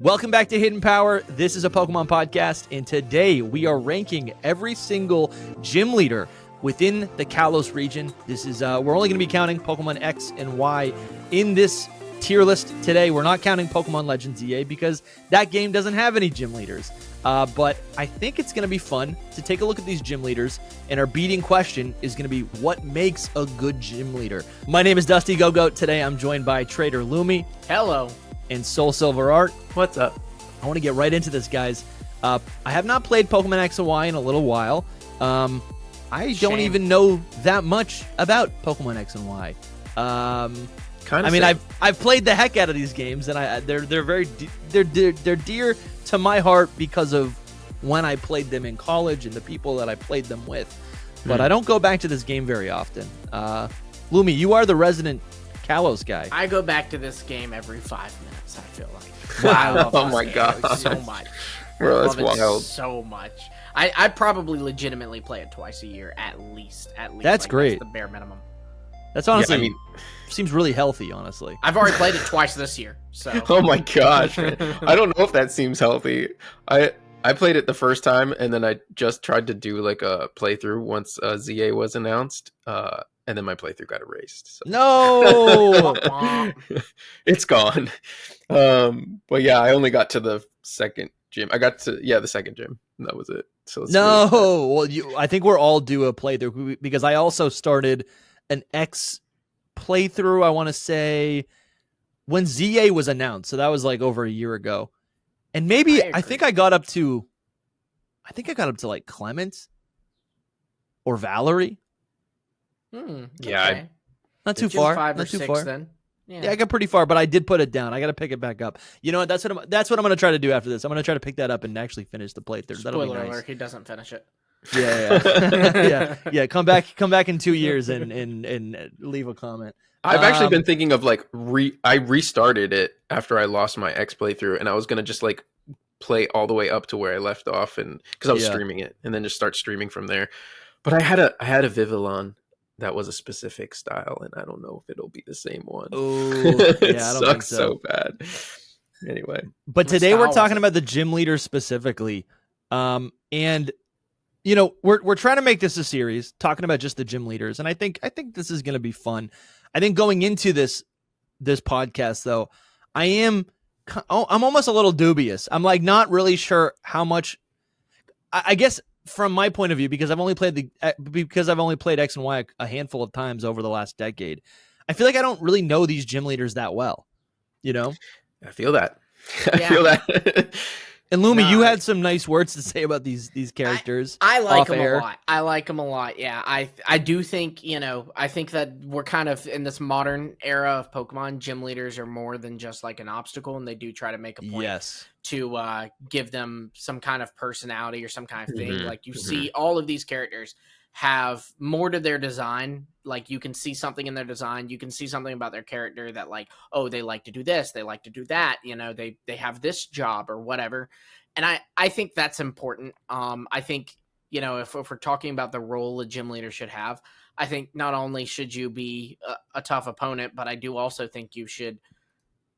Welcome back to Hidden Power. This is a Pokemon podcast, and today we are ranking every single gym leader within the Kalos region. This is we're only going to be counting Pokemon X and Y in this tier list today. We're not counting Pokemon Legends EA because that game doesn't have any gym leaders. But I think it's going to be fun to take a look at these gym leaders, and our beating question is going to be what makes a good gym leader. My name is DustyGogoat. Today I'm joined by TraderLumi. Hello. And SoulSilverArt. What's up? I want to get right into this, guys. I have not played Pokemon X and Y in a little while. I don't even know that much about Pokemon X and Y. I've played the heck out of these games, and they're dear to my heart because of when I played them in college and the people that I played them with. But I don't go back to this game very often. Lumi, you are the resident Kalos guy. I go back to this game every 5 minutes, I feel like. Wow. I love Oh this my game God. so much. Bro, that's I love it wild. so much. I probably legitimately play it twice a year, at least. That's great. That's the bare minimum. That's honestly, seems really healthy, honestly. I've already played it twice this year, so. Oh my gosh, man. I don't know if that seems healthy. I played it the first time, and then I just tried to do like a playthrough once ZA was announced, and then my playthrough got erased. So. No! It's gone. But yeah, I only got to the second gym. I got to the second gym. And that was it. So it's I think we're all due a playthrough because I also started an X playthrough, I want to say, when ZA was announced. So that was like over a year ago. And maybe I think I got up to like Clemont or Valerie. Yeah, not too far. 5 or not too 6 far. then. Yeah, I got pretty far, but I did put it down. I got to pick it back up. You know what? That's what I'm going to try to do after this. I'm going to try to pick that up and actually finish the playthrough. That'll be Spoiler nice. alert, he doesn't finish it. Yeah. Come back in 2 years and leave a comment. I've actually been thinking of like I restarted it after I lost my X playthrough, and I was gonna just like play all the way up to where I left off, and because I was streaming it, and then just start streaming from there. But I had a Vivillon that was a specific style, and I don't know if it'll be the same one. Oh, it yeah, I don't sucks think so. bad. Anyway, but today we're talking about the gym leaders specifically, and you know we're trying to make this a series talking about just the gym leaders, and I think this is going to be fun. I think going into this podcast though, I'm almost a little dubious. I'm like not really sure how much. I guess from my point of view, because I've only played X and Y a handful of times over the last decade, I feel like I don't really know these gym leaders that well. You know, I feel that. I feel that. And Lumi, you had some nice words to say about these characters. I like them a lot. I like them a lot. Yeah, I do think, I think that we're kind of in this modern era of Pokemon. Gym leaders are more than just like an obstacle, and they do try to make a point to give them some kind of personality or some kind of thing. Like you see all of these characters have more to their design. Like you can see something in their design. You can see something about their character that like, oh, they like to do this. They like to do that. They have this job or whatever. And I think that's important. I think, if we're talking about the role a gym leader should have, I think not only should you be a tough opponent, but I do also think you should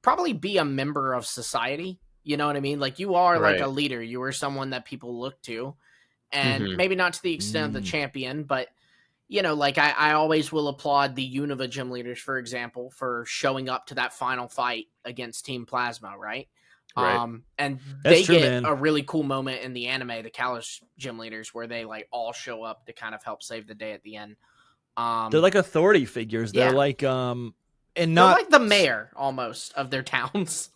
probably be a member of society. You know what I mean? Like you are like a leader. You are someone that people look to. And maybe not to the extent of the champion, but, like I always will applaud the Unova gym leaders, for example, for showing up to that final fight against Team Plasma, right? And they get a really cool moment in the anime, the Kalos gym leaders, where they like all show up to kind of help save the day at the end. They're like authority figures. They're like, and not they're like the mayor almost of their towns.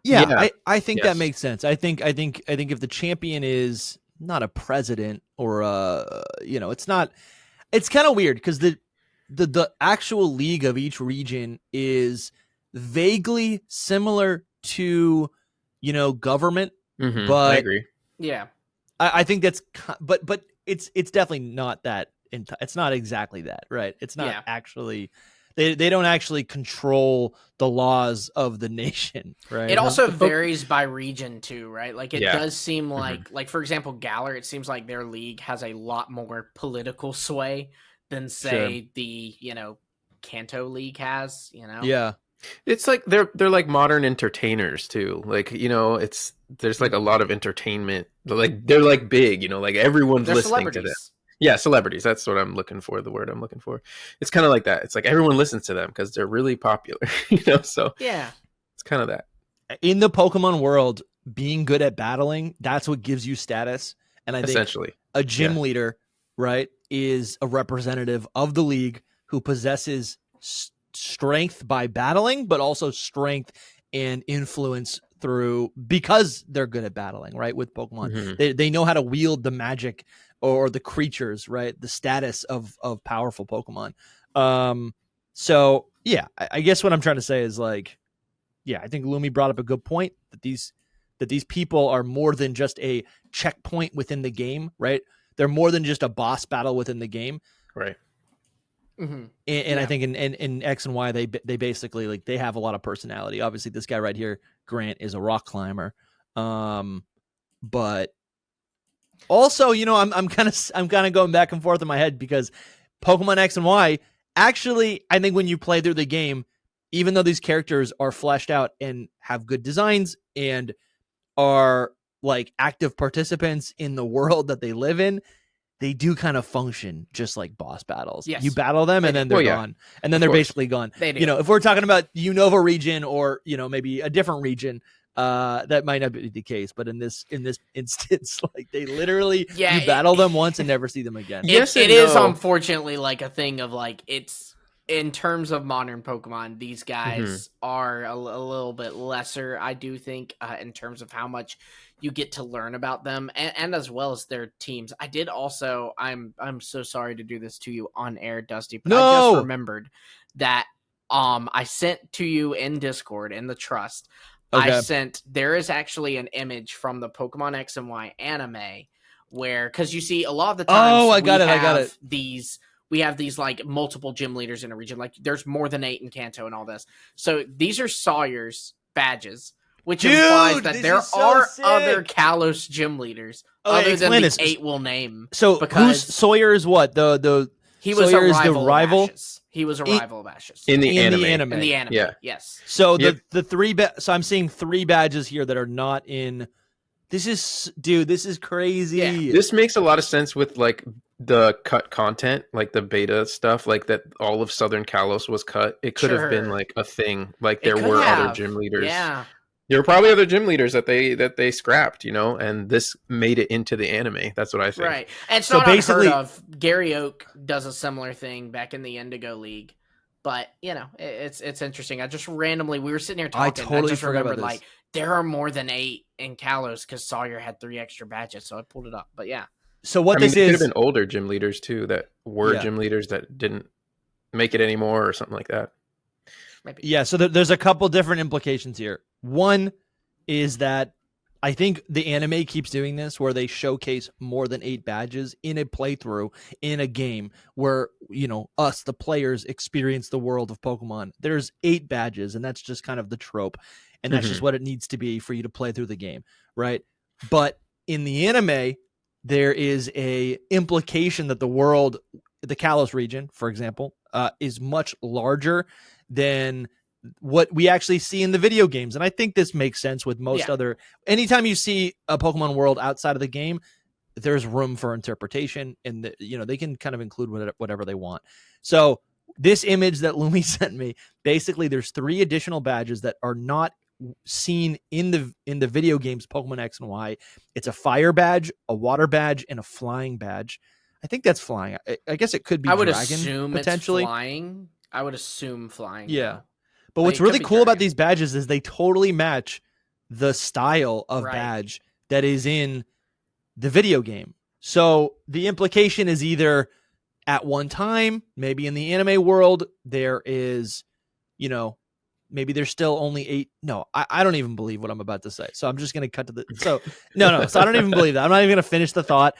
I think that makes sense. I think if the champion is not a president or it's not, it's kind of weird because the actual league of each region is vaguely similar to government, but I agree. Yeah, I think that's but it's definitely not that. It's not exactly that, right? It's not actually. They don't actually control the laws of the nation, right? It also varies by region too, right? Like it does seem like for example, Galar, it seems like their league has a lot more political sway than say the, Kanto League has, Yeah. It's like they're like modern entertainers too. Like, you know, there's like a lot of entertainment. They're like big, you know, like everyone's listening to them. Yeah, celebrities. That's what I'm looking for. The word I'm looking for. It's kind of like that. It's like everyone listens to them because they're really popular, you know. So yeah, it's kind of that. In the Pokemon world, being good at battling, that's what gives you status. And I think Essentially, a gym leader, right, is a representative of the league who possesses strength by battling, but also strength and influence because they're good at battling, right? With Pokemon, they know how to wield the magic or the creatures, right? The status of powerful Pokemon. So yeah, I guess what I'm trying to say is like, yeah, I think Lumi brought up a good point that these people are more than just a checkpoint within the game, right? They're more than just a boss battle within the game, right? And I think in X and Y they basically like they have a lot of personality. Obviously, this guy right here, Grant, is a rock climber, but also, you know, I'm kind of going back and forth in my head because Pokemon X and Y actually, I think when you play through the game, even though these characters are fleshed out and have good designs and are like active participants in the world that they live in, they do kind of function just like boss battles. Yes. You battle them and then they're gone. And then they're basically gone. You know, if we're talking about Unova region or, you know, maybe a different region, that might not be the case. But in this instance, like they literally you battle them once and never see them again. Yes, it is unfortunately like a thing of like it's in terms of modern Pokemon, these guys are a little bit lesser, I do think, in terms of how much you get to learn about them and as well as their teams. I did also, I'm so sorry to do this to you on air, Dusty, but I just remembered that I sent to you in Discord in the Trust. Okay. There is actually an image from the Pokemon X and Y anime where, because you see a lot of the times I got it. We have these like multiple gym leaders in a region. Like there's more than 8 in Kanto and all this. So these are Sawyer's badges, which implies that there are other Kalos gym leaders other than the 8 will name. So because Sawyer is what? He was Sawyer is the rival. He was a rival of Ashes in the anime. In the anime, yeah. Yes. So the 3 so I'm seeing 3 badges here that are not in. This is crazy. Yeah. This makes a lot of sense with like the cut content, like the beta stuff, like that all of Southern Kalos was cut. It could have been like a thing. Like there were other gym leaders. Yeah. There were probably other gym leaders that they scrapped, you know, and this made it into the anime. That's what I think. Right. And so not unheard of. Gary Oak does a similar thing back in the Indigo League. But, you know, it's interesting. I just randomly, we were sitting here talking. I just remembered, like, there are more than 8 in Kalos because Sawyer had 3 extra badges. So I pulled it up. But, yeah. So what this could have been older gym leaders, too, that were gym leaders that didn't make it anymore or something like that. Maybe. Yeah, so there's a couple different implications here. One is that I think the anime keeps doing this where they showcase more than 8 badges in a playthrough in a game where, you know, us, the players, experience the world of Pokemon. There's 8 badges, and that's just kind of the trope. And that's just what it needs to be for you to play through the game, right? But in the anime, there is a implication that the world, the Kalos region, for example, is much larger than what we actually see in the video games. And I think this makes sense with most other, anytime you see a Pokemon world outside of the game, there's room for interpretation and you know, they can kind of include whatever they want. So this image that Lumi sent me, basically there's 3 additional badges that are not seen in the video games Pokemon X and Y. It's a fire badge, a water badge, and a flying badge. I think that's flying. I guess it could be dragon, assume potentially. It's flying. I would assume flying. Yeah. Though. But what's really cool about these badges is they totally match the style of badge that is in the video game. So the implication is either at one time, maybe in the anime world, there is, you know, maybe there's still only 8. No, I don't even believe what I'm about to say. So I'm just going to cut to the. So no. So I don't even believe that. I'm not even going to finish the thought.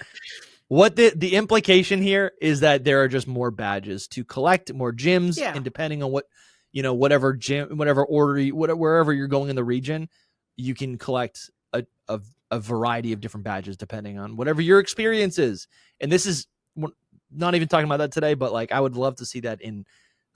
What the implication here is that there are just more badges to collect, more gyms, and depending on what, you know, whatever gym, whatever order, wherever you're going in the region, you can collect a variety of different badges depending on whatever your experience is. And this is not even talking about that today, but like I would love to see that in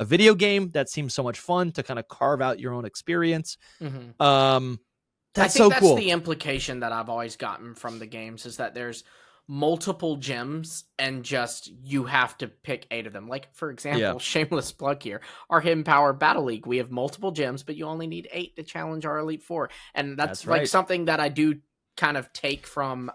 a video game that seems so much fun to kind of carve out your own experience. That's so cool. That's the implication that I've always gotten from the games is that there's multiple gyms and just you have to pick 8 of them. Like, for example, shameless plug here, our Hidden Power Battle League, we have multiple gyms, but you only need 8 to challenge our Elite Four. And that's like something that I do kind of take from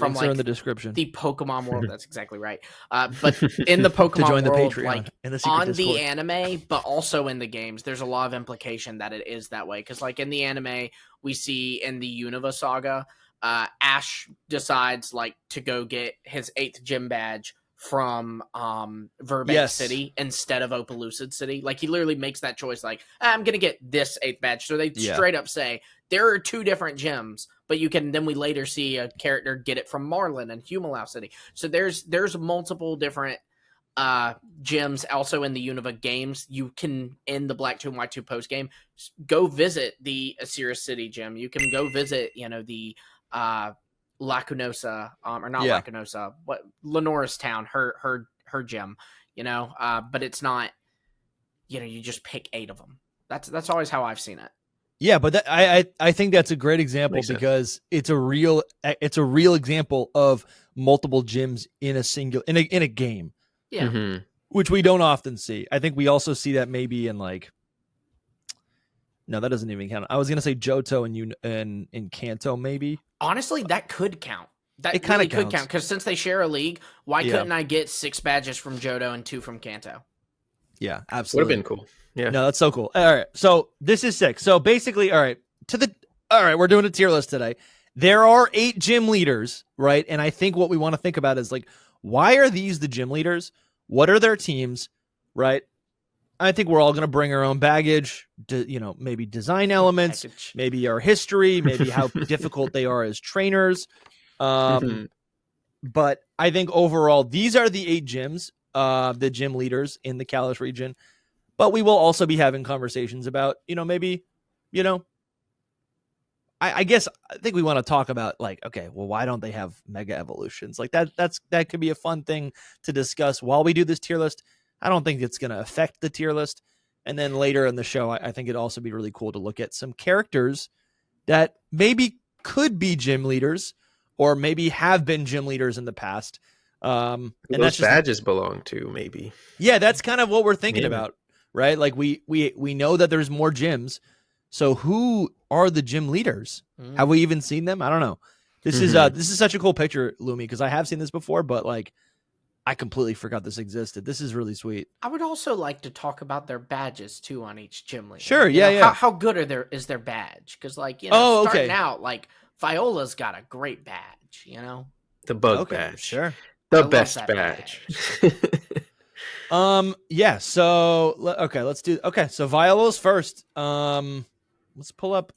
Links like are in the description. The Pokemon world. That's exactly right. But in the Pokemon to join the world, Patreon, like in the on Discord. the anime, but also in the games, there's a lot of implication that it is that way. Because like in the anime, we see in the Unova saga, Ash decides like to go get his 8th gym badge from Verbank City instead of Opelucid City. Like he literally makes that choice, like, I'm gonna get this 8th badge. So they straight up say there are 2 different gyms, but you can then we later see a character get it from Marlin and Humalau City. So there's multiple different gyms also in the Unova games. You can, in the Black 2 and White 2 post game, go visit the Asira City gym. You can go visit, the Lacunosa, or not Lacunosa, what Lenora's town, her gym, but it's not, you just pick 8 of them. That's always how I've seen it. Yeah, but I think that's a great example because it's a real example of multiple gyms in a game. Yeah. Which we don't often see. I think we also see that maybe in like, no, that doesn't even count. I was gonna say Johto and in Kanto maybe. Honestly, that could count. That it kind of could count because since they share a league, why couldn't I get 6 badges from Johto and 2 from Kanto? Yeah, absolutely. Would have been cool. Yeah. No, that's so cool. All right. So this is sick. So basically, all right, we're doing a tier list today. There are 8 gym leaders, right? And I think what we want to think about is like, why are these the gym leaders? What are their teams, right? I think we're all going to bring our own baggage, maybe design elements, maybe our history, maybe how difficult they are as trainers. But I think overall, these are the 8 gyms, the gym leaders in the Kalos region. But we will also be having conversations about, maybe, I guess I think we want to talk about like, okay, well, why don't they have mega evolutions? Like that could be a fun thing to discuss while we do this tier list. I don't think it's going to affect the tier list. And then later in the show, I think it'd also be really cool to look at some characters that maybe could be gym leaders or maybe have been gym leaders in the past. And those badges belong to maybe. Yeah, that's kind of what we're thinking about, right? Like we know that there's more gyms. So who are the gym leaders? Have we even seen them? I don't know. This is such a cool picture, Lumi, because I have seen this before, but like I completely forgot this existed. This is really sweet. I would also like to talk about their badges too on each gym leader. Sure, yeah. How good is their badge? Because like starting out, like Viola's got a great badge. The bug badge, sure, the best badge. Yeah. So let's do. Okay, so Viola's first. Let's pull up.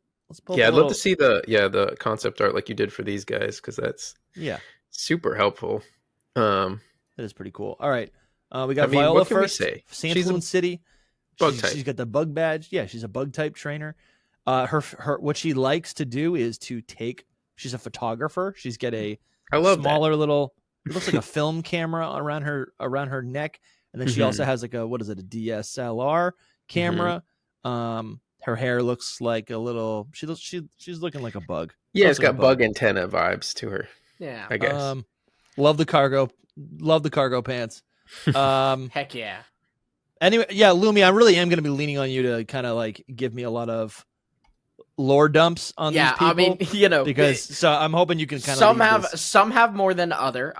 Yeah, I'd love to see the concept art like you did for these guys because that's super helpful. That is pretty cool. All right. We got Viola first. Sandfloon City. Bug type. She's got the bug badge. Yeah, she's a bug type trainer. Her what she likes to do is to take. She's a photographer. She's got a smaller little. It looks like a film camera around her neck, and then she also has like a DSLR camera. Her hair looks like a little. She's looking like a bug. Yeah, it's got bug antenna vibes to her. Yeah, I guess. Love the cargo pants. Heck yeah. Anyway, yeah, Lumi, I really am going to be leaning on you to kind of like give me a lot of lore dumps on these people. I mean, because so I'm hoping you can kind of some have more than other.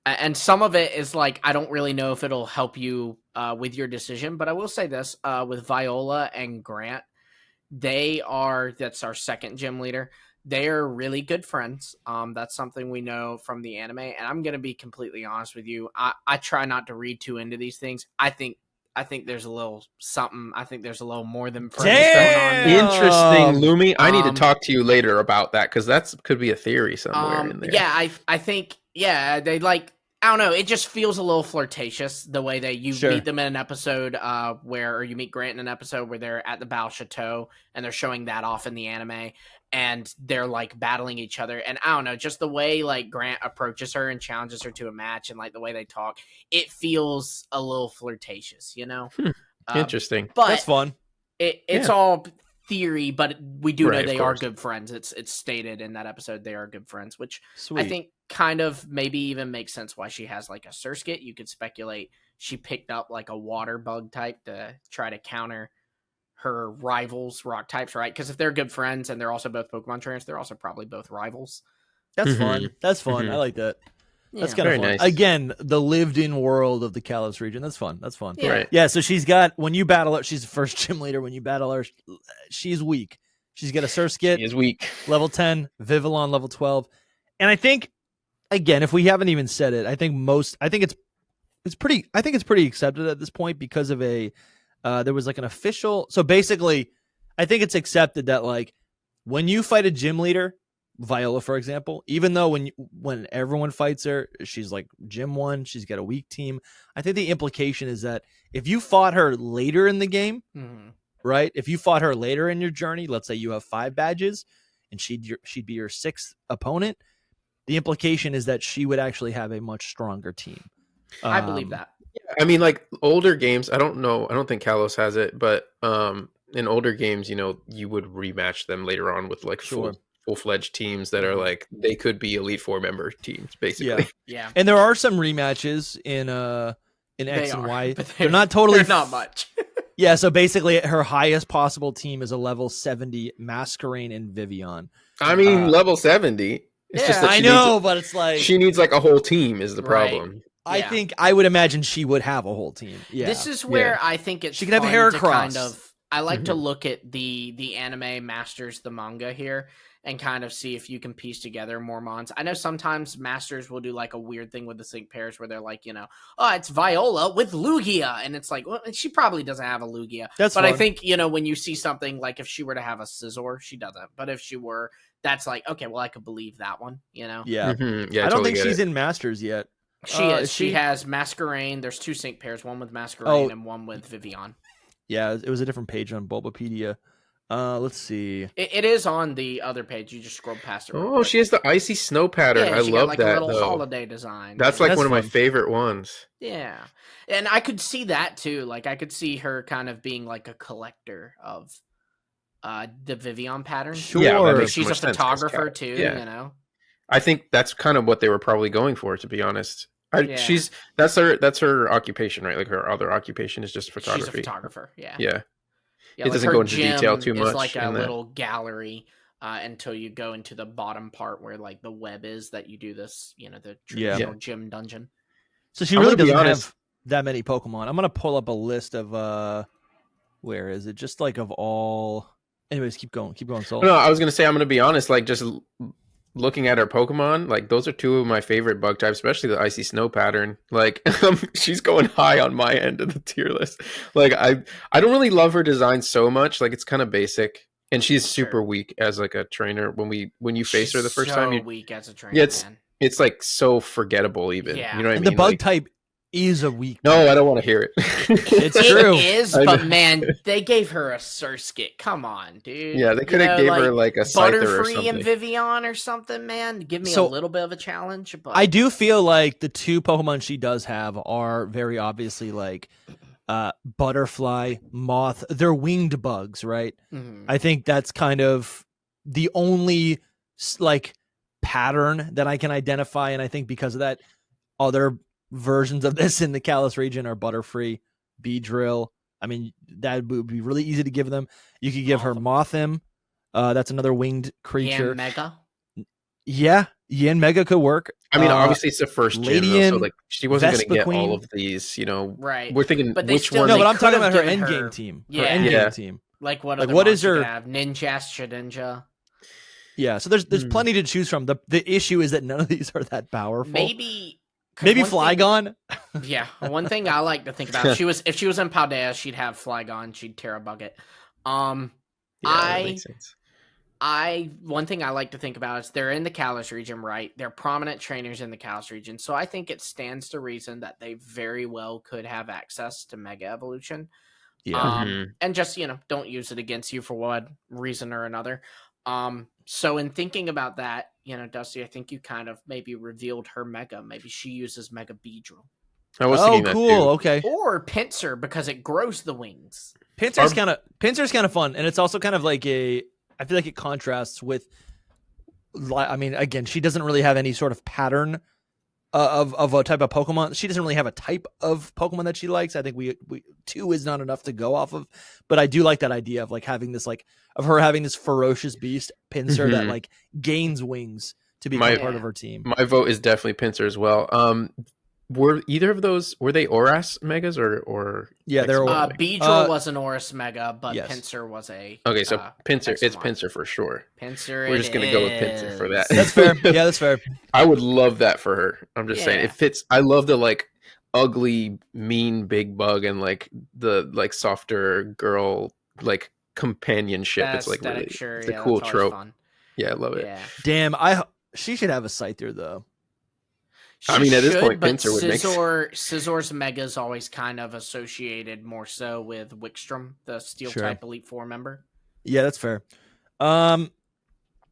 And some of it is like I don't really know if it'll help you with your decision, but I will say this with Viola and Grant, that's our second gym leader. They are really good friends. That's something we know from the anime. And I'm going to be completely honest with you. I try not to read too into these things. I think there's a little something. I think there's a little more than friends going on. Interesting, Lumi. I need to talk to you later about that because that could be a theory somewhere in there. Yeah, I think, they like, I don't know. It just feels a little flirtatious the way that you Sure. meet them in an episode or you meet Grant in an episode where they're at the Bao Chateau and they're showing that off in the anime and they're like battling each other. And I don't know, just the way like Grant approaches her and challenges her to a match and like the way they talk, it feels a little flirtatious, you know? Interesting. But That's fun. It's all theory, but we do know Right, they of are course. good friends. It's stated in that episode they are good friends, which Sweet. I think kind of maybe even makes sense why she has like a surskit. You could speculate she picked up like a water bug type to try to counter her rivals rock types, right? Because if they're good friends and they're also both Pokemon trainers, they're also probably both rivals. That's Mhm. fun. That's fun. I Mhm. like that. That's Yeah. kind of Very fun. nice. Again, the lived-in world of the Kalos region. That's fun. That's fun. Yeah. Right. Yeah, so she's got, when you battle her, she's the first gym leader. When you battle her, she's weak. She's got a Surskit, He is weak. level 10, Vivillon, level 12. And I think, again, if we haven't even said it, I think it's pretty accepted at this point because of there was like an official, so basically, I think it's accepted that like, when you fight a gym leader, Viola, for example, even though when everyone fights her, she's like gym 1, she's got a weak team. I think the implication is that if you fought her later in the game, Mhm. right? If you fought her later in your journey, let's say you have 5 badges and she'd be your 6th opponent, the implication is that she would actually have a much stronger team. I believe that. I mean, like older games, I don't know. I don't think Kalos has it, but in older games, you know, you would rematch them later on with like Sure. full-fledged teams that are like, they could be Elite Four member teams, basically. Yeah. Yeah. And there are some rematches in They X and are, Y. but They're not totally they're not much. Yeah, so basically her highest possible team is a level 70 Masquerain and Vivian. I mean, level 70. It's just Yeah, that I she know, needs, but it's like she needs like a whole team is the Right. problem. I Yeah. think I would imagine she would have a whole team. Yeah. This is where I think it's She can have fun hair to cross. kind of. I like to Mhm. look at the anime masters the manga here and kind of see if you can piece together more mons. I know sometimes masters will do like a weird thing with the sync pairs where they're like, you know, oh, it's Viola with Lugia, and it's like, well, she probably doesn't have a Lugia. That's but I fun. think, you know, when you see something like if she were to have a Scizor, she doesn't. But if she were, that's like, okay, well, I could believe that one, you know. Yeah. Mhm. Yeah, I don't totally think get she's it. in Masters yet. She Is is. she? She has Masquerain. There's 2 sync pairs, one with Masquerain Oh. and one with Vivian. Yeah, it was a different page on Bulbapedia. Let's see. It is on the other page. You just scroll past it. real Oh, quick. she has the icy snow pattern. Yeah, I she got love like that a little though. holiday design. That's yeah. like That's one of my fun. favorite ones. Yeah, and I could see that too. Like I could see her kind of being like a collector of the Vivian pattern. Sure. Yeah, that Or makes She's so a much sense, 'cause photographer Kat- too. Yeah, You know. I think that's kind of what they were probably going for, to be honest. Yeah. That's her occupation, right? Like her other occupation is just photography. She's a photographer. Yeah. Yeah. Yeah, It doesn't her go into gym detail too is much like a in that. little gallery until you go into the bottom part where like the web is that you do this. You know, the Yeah. traditional gym dungeon. So she I'm really gonna be doesn't honest. have that many Pokemon. I'm gonna pull up a list of where is it? Just like of all. Anyways, keep going, Soul. No, I was gonna say I'm gonna be honest. Like just looking at her Pokemon, like those are 2 of my favorite bug types, especially the icy snow pattern. Like she's going high on my end of the tier list. Like I don't really love her design so much. Like it's kind of basic, and she's super Sure. weak as like a trainer. When you face her the first so time, weak as a trainer. Yeah, it's- man. it's like so forgettable. Even Yeah. you know what I And mean? the bug Like, type is a weak. no, I don't want to hear it. It's It true. is, I but know. man, they gave her a Surskit. Come on, dude. Yeah, they You could have know, gave her like a Scyther or Butterfree and something. Vivian or something, man. Give me So, a little bit of a challenge. But I do feel like the 2 Pokemon she does have are very obviously like butterfly, moth. They're winged bugs, right? Mhm. I think that's kind of the only like pattern that I can identify, and I think because of that, other versions of this in the Kalos region are Butterfree, Beedrill. I mean, that would be really easy to give them. You could give her Mothim. That's another winged creature. Yan Mega. Yeah, Yin Mega could work. I mean, obviously it's the first gym, though, so Ladian, like she wasn't going to get Vespiquen. all of these. You know, Right. we're thinking But they which still- one. No, they but I'm talking could've about her given end game her- team. Yeah. Her end Yeah. game team. Like what Like, other what mons is you could her- have? Ninja, Shedinja. Yeah, so there's Hmm. plenty to choose from. The issue is that none of these are that powerful. Maybe 'cause Maybe one thing- Flygon. Yeah, one thing I like to think about if she was in Paldea, she'd have Flygon, she'd Terra Bucket. Yeah, that I makes sense. One thing I like to think about is they're in the Kalos region, right? They're prominent trainers in the Kalos region. So I think it stands to reason that they very well could have access to Mega Evolution. Yeah. And just, don't use it against you for one reason or another. So in thinking about that, Dusty, I think you kind of maybe revealed her Mega. Maybe she uses Mega Beedrill. I was thinking that cool. too. Okay. Or Pinsir, because it grows the wings. Pinsir's kind of fun, and it's also kind of like I feel like it contrasts with. I mean, again, she doesn't really have any sort of pattern of a type of Pokemon. She doesn't really have a type of Pokemon that she likes. I think we 2 is not enough to go off of, but I do like that idea of like having this of her having this ferocious beast Pinsir that like gains wings to become part of her team. My vote is definitely Pinsir as well. Were either of those, were they Oras Megas or yeah, they're Beedrill was an Oras Mega, but yes. Pinsir was a so Pinsir, it's X1. Pinsir for sure. Pinsir, we're just gonna go with Pinsir for that. That's fair. Yeah, that's fair. I would love that for her. I'm just saying it fits. I love the like ugly, mean big bug and like the like softer girl like companionship. That it's like really sure. it's a cool trope. Fun. Yeah, I love it. Yeah. Damn, she should have a Scyther though. I mean, at this point, Pinsir would make Scissor's Mega is always kind of associated more so with Wickstrom, the Steel type Elite Four member. Yeah, that's fair. Where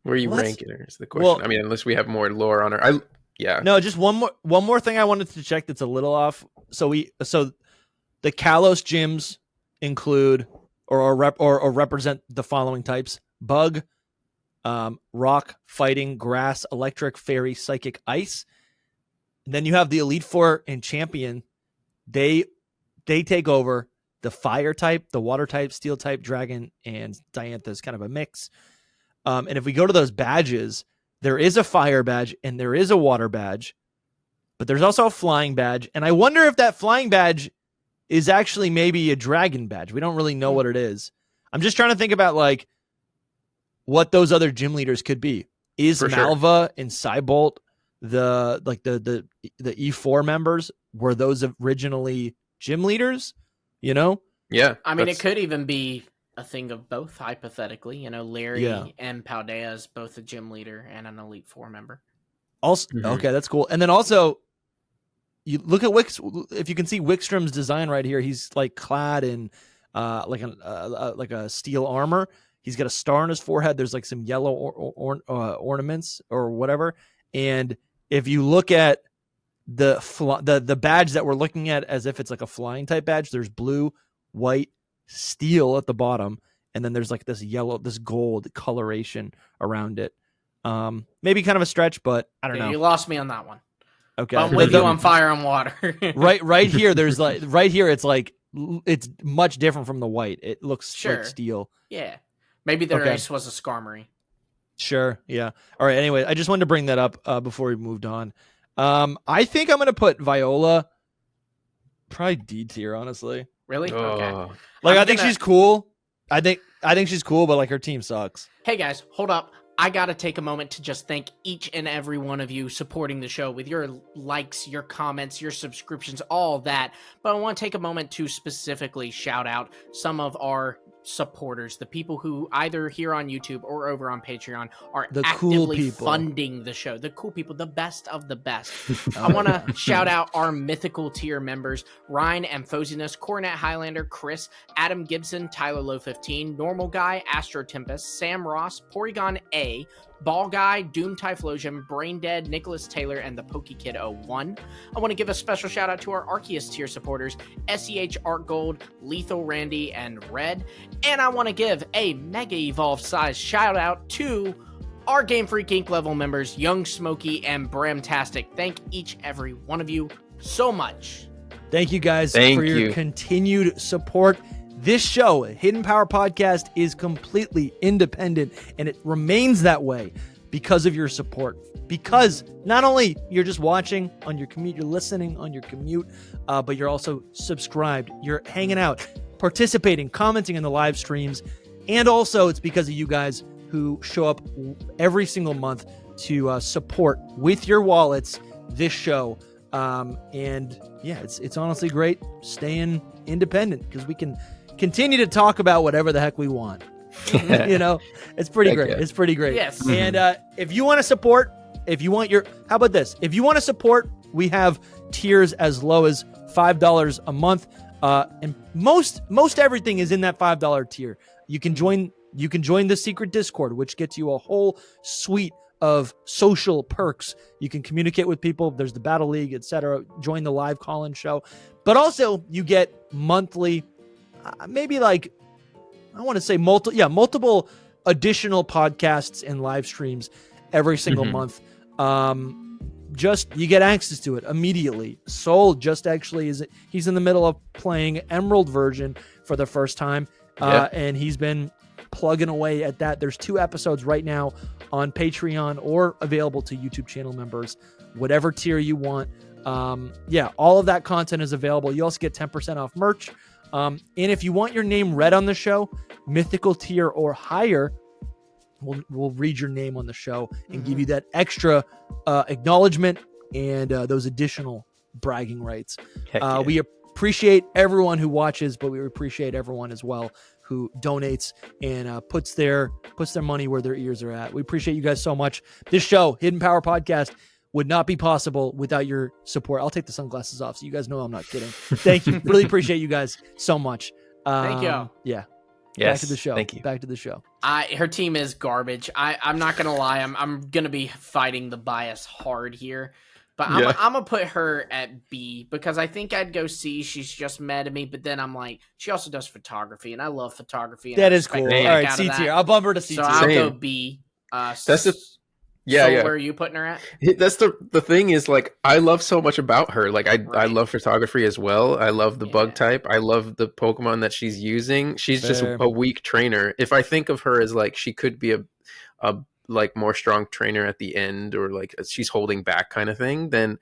are you ranking her is the question. Well, I mean, unless we have more lore on her. No, just one more thing I wanted to check that's a little off. So the Kalos gyms include or represent the following types: bug, rock, fighting, grass, electric, fairy, psychic, ice. Then you have the Elite Four and Champion. They take over the fire type, the water type, steel type, dragon, and Diantha is kind of a mix. And if we go to those badges, there is a fire badge and there is a water badge, but there's also a flying badge. And I wonder if that flying badge is actually maybe a dragon badge. We don't really know what it is. I'm just trying to think about like what those other gym leaders could be. Is Malva and Cybolt the E4 members? Were those originally gym leaders? Yeah. I mean, it could even be a thing of both, hypothetically. Larry and Paldea is both a gym leader and an Elite Four member. Also, okay, that's cool. And then also, you look at if you can see Wickstrom's design right here, he's like clad in like a steel armor. He's got a star on his forehead. There's like some yellow ornaments or whatever. And if you look at the badge that we're looking at as if it's like a flying type badge, there's blue, white, steel at the bottom, and then there's like this gold coloration around it. Maybe kind of a stretch, but I don't know. You lost me on that one. Okay, I'm with you on fire and water. right here, there's it's like it's much different from the white. It looks like steel. Yeah, maybe the race was a Skarmory. Sure. Yeah. All right. Anyway, I just wanted to bring that up before we moved on. I think I'm gonna put Viola probably D tier, honestly. Really? Okay. Like I think she's cool. I think she's cool, but like her team sucks. Hey guys, hold up. I gotta take a moment to just thank each and every one of you supporting the show with your likes, your comments, your subscriptions, all that. But I want to take a moment to specifically shout out some of our supporters, the people who either here on YouTube or over on Patreon are actively funding the show. The cool people, the best of the best. I want to shout out our mythical tier members: Ryan Amphosinus, Coronet Highlander, Chris, Adam Gibson, Tyler Low 15, Normal Guy, Astro Tempest, Sam Ross, Porygon A, Ball Guy, Doom Typhlosion, Brain Dead, Nicholas Taylor, and the PokeKid 01. I want to give a special shout out to our Arceus tier supporters: SEH Art Gold, Lethal Randy, and Red. And I want to give a Mega Evolve size shout out to our Game Freak Inc. level members, Young Smokey and Bramtastic. Thank each every one of you so much. Thank you guys for your continued support. This show, Hidden Power Podcast, is completely independent, and it remains that way because of your support. Because not only you're just watching on your commute, you're listening on your commute, but you're also subscribed, you're hanging out, participating, commenting in the live streams, and also it's because of you guys who show up every single month to support with your wallets this show. And yeah, it's honestly great staying independent because we can continue to talk about whatever the heck we want. You know, it's pretty Heck great. yeah. It's pretty great. Yes. And if you want to support, how about this? If you want to support, we have tiers as low as $5 a month. And most everything is in that $5 tier. You can join the secret Discord, which gets you a whole suite of social perks. You can communicate with people. There's the Battle League, etc. Join the live call-in show. But also you get monthly, maybe like, I want to say multiple additional podcasts and live streams every single month. You get access to it immediately. Soul just actually he's in the middle of playing Emerald version for the first time. And he's been plugging away at that. There's 2 episodes right now on Patreon or available to YouTube channel members, whatever tier you want. All of that content is available. You also get 10% off merch. And if you want your name read on the show, mythical tier or higher, we'll read your name on the show and give you that extra acknowledgement and those additional bragging rights. We appreciate everyone who watches, but we appreciate everyone as well who donates and puts their money where their ears are at. We appreciate you guys so much. This show, Hidden Power Podcast, would not be possible without your support. I'll take the sunglasses off so you guys know I'm not kidding. Thank you. Really appreciate you guys so much. Thank you. Yeah. Yes. Back to the show. Thank you. Back to the show. Her team is garbage. I'm not gonna lie. I'm gonna be fighting the bias hard here, but I'm gonna put her at B because I think I'd go C. She's just mad at me, but then I'm like, she also does photography, and I love photography. And that is cool. All right, C tier. I'll bump her to C tier. So I'll go B. That's the where are you putting her at? That's the thing is, like, I love so much about her. Like, I love photography as well. I love the bug type. I love the Pokemon that she's using. She's just a weak trainer. If I think of her as like she could be a like more strong trainer at the end, or like she's holding back kind of thing, then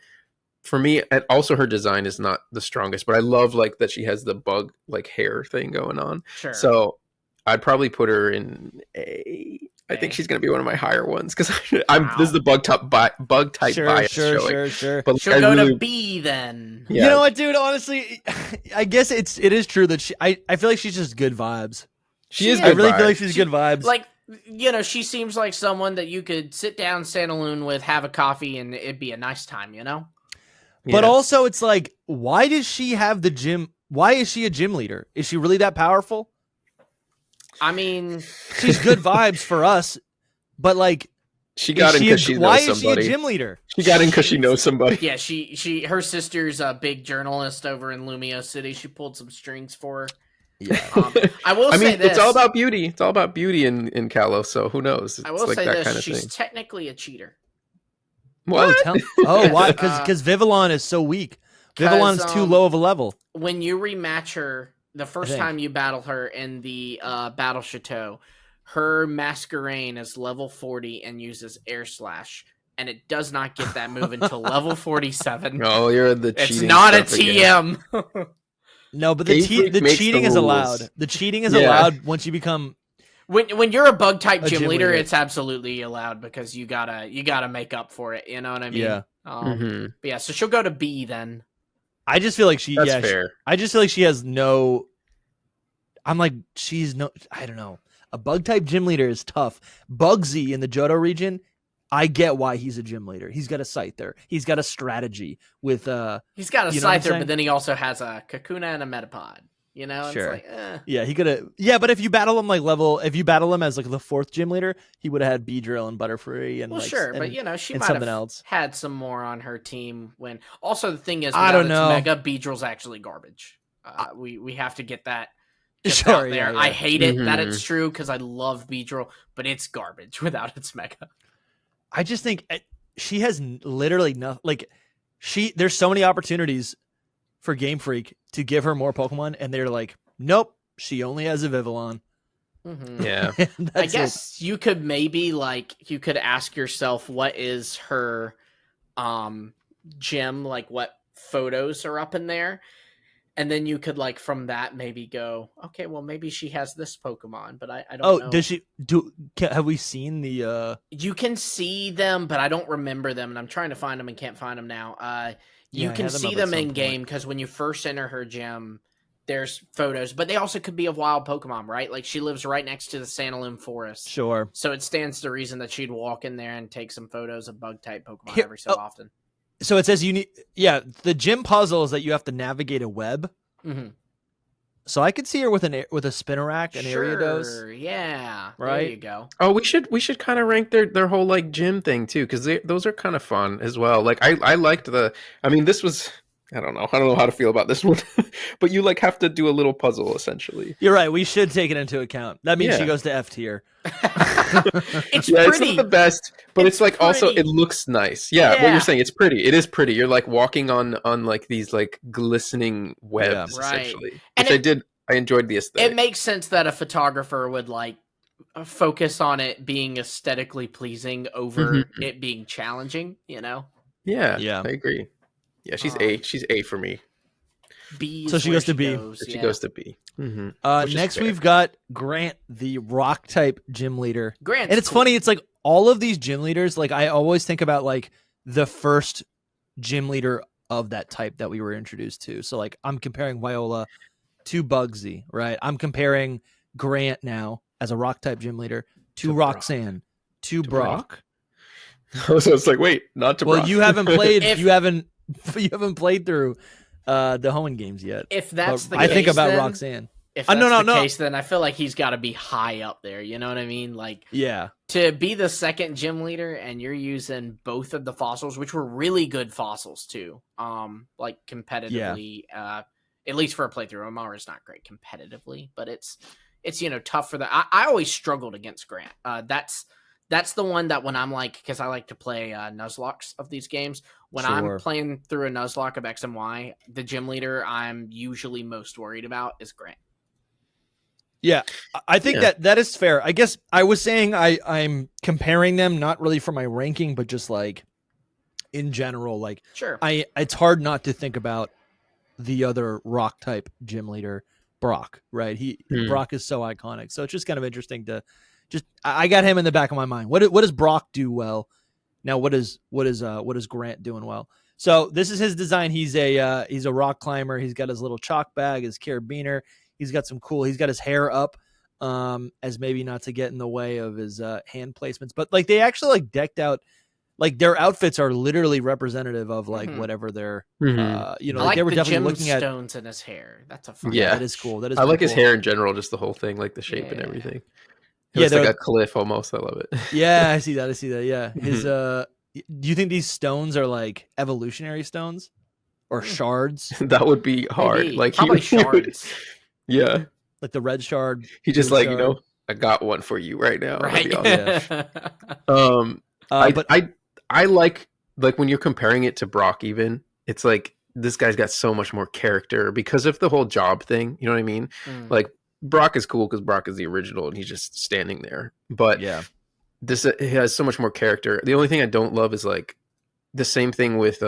for me, and also her design is not the strongest, but I love like that she has the bug like hair thing going on. Sure. So I'd probably put her in A. I think she's going to be one of my higher ones because this is the bug type bias showing. Sure. But she'll go to B then. Yeah. You know what, dude? Honestly, I guess it is true that I feel like she's just good vibes. She is. I really feel like she's good vibes. Like, you know, she seems like someone that you could sit down, Sandaloon with, have a coffee, and it'd be a nice time. You know. Yeah. But also, it's like, why does she have the gym? Why is she a gym leader? Is she really that powerful? I mean, she's good vibes for us, but like, she got in because she knows somebody. Why is she a gym leader? She got in because she knows somebody. Yeah, her sister's a big journalist over in Lumio City. She pulled some strings for her. Yeah, I will say this. It's all about beauty. It's all about beauty in Kalos. So who knows? It's I will like say that this. kind of She's thing. technically a cheater. What? Why? Because Vivillon is so weak. Vivillon's too low of a level. When you rematch her, the first time you battle her in the Battle Chateau, her Masquerain is level 40 and uses Air Slash, and it does not get that move until level 47. Oh, you're the cheating. It's not a TM. No, but the cheating is allowed. The cheating is allowed once you become. When you're a bug type gym leader, it's absolutely allowed because you gotta make up for it. You know what I mean? Yeah. But yeah, so she'll go to B then. I just feel like That's fair. I just feel like she has no. I'm like, she's no. I don't know. A bug type gym leader is tough. Bugsy in the Johto region, I get why he's a gym leader. He's got a Scyther. He's got a strategy with He's got a Scyther, but then he also has a Kakuna and a Metapod. You know, sure. It's like, Yeah, he could have. Yeah, but if you battle him if you battle him as like the 4th gym leader, he would have had Beedrill and Butterfree and but you know, she might something have else. Had some more on her team when. Also, the thing is, I don't know. Mega Beedrill's actually garbage. We have to get that. Sure, out there. Yeah. I hate it that it's true because I love Beedrill, but it's garbage without its Mega. I just think she has literally nothing. Like there's so many opportunities for Game Freak to give her more Pokemon, and they're like, nope, she only has a Vivillon. Mm-hmm. Yeah. I guess you could maybe you could ask yourself what is her gym, like what photos are up in there, and then you could from that maybe go, okay, well maybe she has this Pokemon, but I don't know. Does she have we seen the You can see them, but I don't remember them, and I'm trying to find them and can't find them now. You can see them in game because when you first enter her gym, there's photos, but they also could be of wild Pokemon, right? Like she lives right next to the Sandalwood Forest. Sure. So it stands to reason that she'd walk in there and take some photos of bug type Pokemon every so often. So it says you need, the gym puzzle is that you have to navigate a web. Mm-hmm. So I could see her with a Spinarak and Ariados. Yeah. Right. There you go. Oh, we should kind of rank their whole like gym thing too, because those are kind of fun as well. Like I liked this was. I don't know how to feel about this one, but you like have to do a little puzzle essentially. You're right. We should take it into account. That means she goes to F tier. It's pretty. It's not the best, but it's like pretty. Also it looks nice. Yeah, what you're saying, it's pretty. It is pretty. You're like walking on like these like glistening webs essentially. Which I enjoyed the aesthetic. It makes sense that a photographer would like focus on it being aesthetically pleasing over it being challenging, you know? Yeah, I agree. Yeah, she's A. She's A for me. B. So she goes to B. She goes to B. Next, we've got Grant, the rock type gym leader. Grant, and it's funny. It's like all of these gym leaders. Like I always think about like the first gym leader of that type that we were introduced to. So like I'm comparing Viola to Bugsy, right? I'm comparing Grant now as a rock type gym leader to Roxanne, to Brock. So it's like, wait, not to Brock. Well, you haven't played. You haven't played through the Hoenn games yet. If that's the I case, think about then, Roxanne. If that's the case, then I feel like he's got to be high up there. You know what I mean? Like, to be the second gym leader and you're using both of the fossils, which were really good fossils too. Like competitively, at least for a playthrough. Amara's not great competitively, but it's tough for that. I always struggled against Grant. That's the one that when I'm like, because I like to play Nuzlocks of these games, when I'm playing through a Nuzlocke of X and Y, the gym leader I'm usually most worried about is Grant. Yeah, I think that is fair. I guess I was saying I'm comparing them, not really for my ranking, but just like in general. Like, it's hard not to think about the other rock type gym leader, Brock, right? Brock is so iconic. So it's just kind of interesting to I got him in the back of my mind. What does Brock do well? Now what is Grant doing well? So this is his design. He's a rock climber. He's got his little chalk bag, his carabiner. He's got he's got his hair up as maybe not to get in the way of his hand placements. But like they actually like decked out, like their outfits are literally representative of like whatever they're I like they were the definitely looking at stones in his hair. That's a fun. That is cool. That is I like cool. his hair in general, just the whole thing, like the shape and everything. It's like a cliff almost. I love it. Yeah, I see that. Yeah. His do you think these stones are like evolutionary stones or shards? That would be hard. Maybe. Like probably shards. Yeah. Like the red shard. He just like, shard. I got one for you right now. Right. But I like when you're comparing it to Brock even, it's like this guy's got so much more character because of the whole job thing. You know what I mean? Like Brock is cool because Brock is the original and he's just standing there. But this he has so much more character. The only thing I don't love is like the same thing with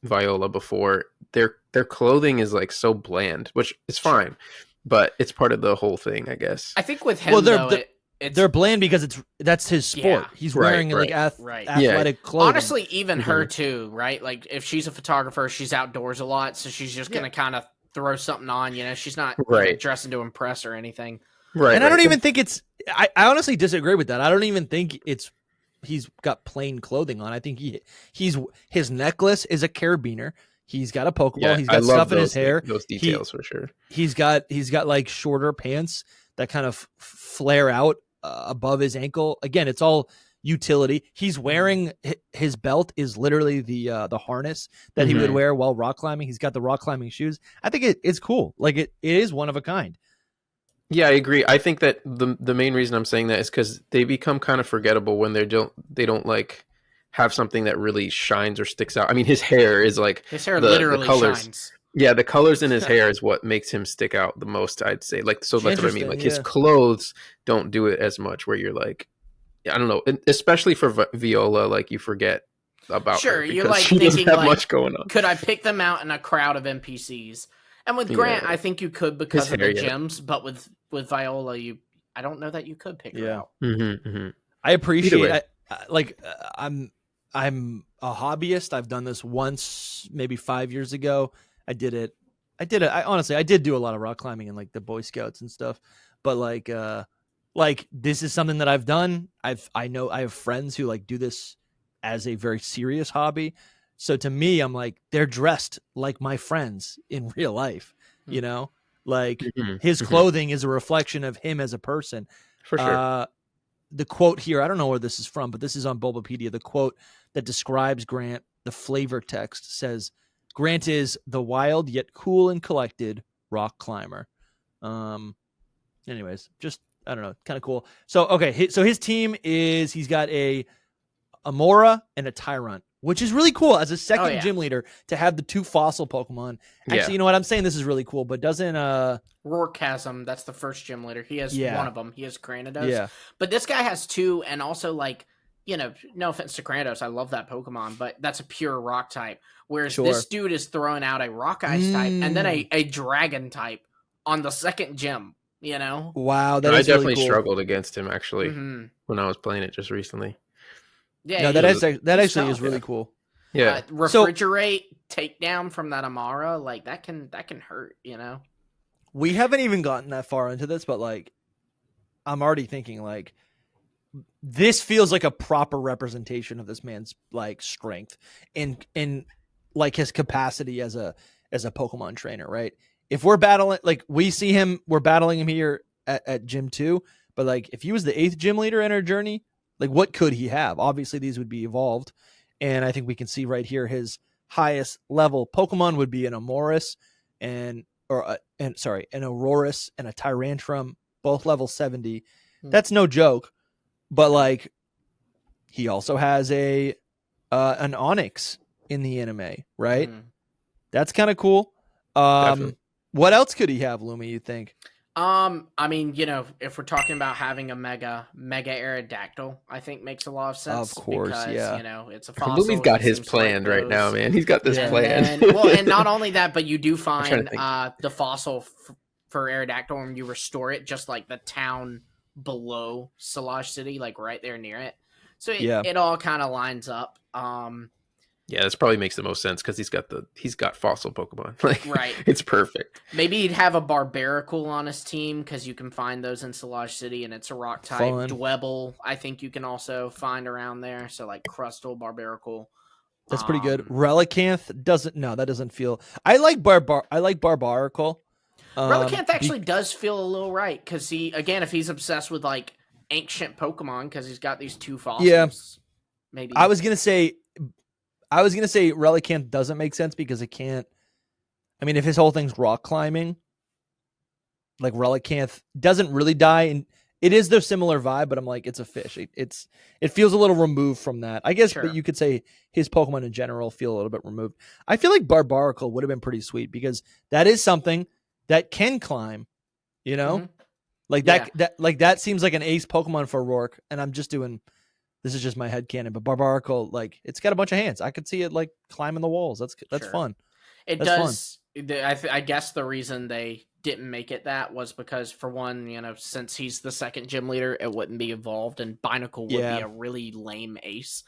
Viola before. Their clothing is like so bland, which is fine, but it's part of the whole thing, I guess. I think with him they're bland because that's his sport. He's wearing like athletic clothing. Honestly, even her too, right? Like if she's a photographer, she's outdoors a lot, so she's just gonna kind of throw something on, she's not dressing to impress or anything. Right. And I don't even think it's I honestly disagree with that. I don't even think he's got plain clothing on. I think his necklace is a carabiner. He's got a Pokeball. He's got stuff in his hair. Those details for sure. He's got like shorter pants that kind of flare out above his ankle. Again, it's all utility. He's wearing his belt is literally the harness that he would wear while rock climbing. He's got the rock climbing shoes. I think it's cool. Like it is one of a kind. Yeah, I agree. I think that the main reason I'm saying that is because they become kind of forgettable when they don't like have something that really shines or sticks out. I mean, his hair is like literally the colors. Shines. Yeah, the colors in his hair is what makes him stick out the most, I'd say. Like, so that's what I mean. Like his clothes don't do it as much where you're like, I don't know, especially for Viola, like you forget about her you're like she thinking doesn't have much going on. Could I pick them out in a crowd of NPCs? And with Grant, I think you could because of the gems, but with Viola, I don't know that you could pick her out. I appreciate I'm a hobbyist. I've done this once, maybe 5 years ago. I did it honestly, I did do a lot of rock climbing in like the Boy Scouts and stuff, but like this is something that I've done. I know I have friends who like do this as a very serious hobby. So to me, I'm like, they're dressed like my friends in real life, you know, like his clothing is a reflection of him as a person. For sure. The quote here, I don't know where this is from, but this is on Bulbapedia. The quote that describes Grant, the flavor text says, Grant is the wild yet cool and collected rock climber. Anyways, just, I don't know, kind of cool. So, okay. So his team is, he's got a Amora and a Tyrant, which is really cool as a second gym leader to have the 2 fossil Pokemon. Actually, you know what? I'm saying this is really cool, but doesn't Rourke has him. That's the first gym leader. He has one of them. He has Granados. Yeah. But this guy has 2, and also like, you know, no offense to Granados, I love that Pokemon, but that's a pure rock type. Whereas this dude is throwing out a rock ice type and then a dragon type on the second gym, you know? Wow, I definitely really cool. struggled against him actually when I was playing it just recently. Yeah, no, that actually is really cool. Yeah, refrigerate takedown from that Amara, like that can hurt, you know. We haven't even gotten that far into this, but like, I'm already thinking like, this feels like a proper representation of this man's like strength and like his capacity as a Pokemon trainer, right? If we're battling, like we see him, we're battling him here at Gym 2, but like if he was the 8th gym leader in our journey, like what could he have? Obviously these would be evolved. And I think we can see right here his highest level Pokemon would be an Amoris an Aurorus and a Tyrantrum, both level 70. That's no joke. But like he also has an Onix in the anime, right? That's kind of cool. What else could he have, Lumi, you think? I mean, you know, if we're talking about having a mega Aerodactyl, I think makes a lot of sense. Of course, because, you know, it's a fossil. Lumi's got his planned right now, man. He's got this plan. And not only that, but you do find the fossil for Aerodactyl and you restore it just like the town below Solage City, like right there near it. So it all kind of lines up. Yeah, this probably makes the most sense because he's got fossil Pokemon. Like, right, it's perfect. Maybe he'd have a Barbaracle on his team because you can find those in Solage City, and it's a rock type. Fun. Dwebble, I think you can also find around there. So like Crustle, Barbaracle. That's pretty good. Relicanth doesn't feel. I like Barbaracle. Relicanth actually does feel a little right because if he's obsessed with like ancient Pokemon because he's got these 2 fossils. Yeah, maybe I was gonna say Relicanth doesn't make sense because it can't. I mean, if his whole thing's rock climbing, like Relicanth doesn't really die, and it is the similar vibe. But I'm like, it's a fish. It feels a little removed from that, I guess. Sure. But you could say his Pokemon in general feel a little bit removed. I feel like Barbaracle would have been pretty sweet because that is something that can climb. You know, like that seems like an ace Pokemon for Rourke, and I'm just doing. This is just my headcanon, but Barbaracle, like, it's got a bunch of hands. I could see it, like, climbing the walls. That's sure. fun. It does. Fun. I guess the reason they didn't make it that was because, for one, you know, since he's the second gym leader, it wouldn't be evolved, and Binacle would be a really lame ace.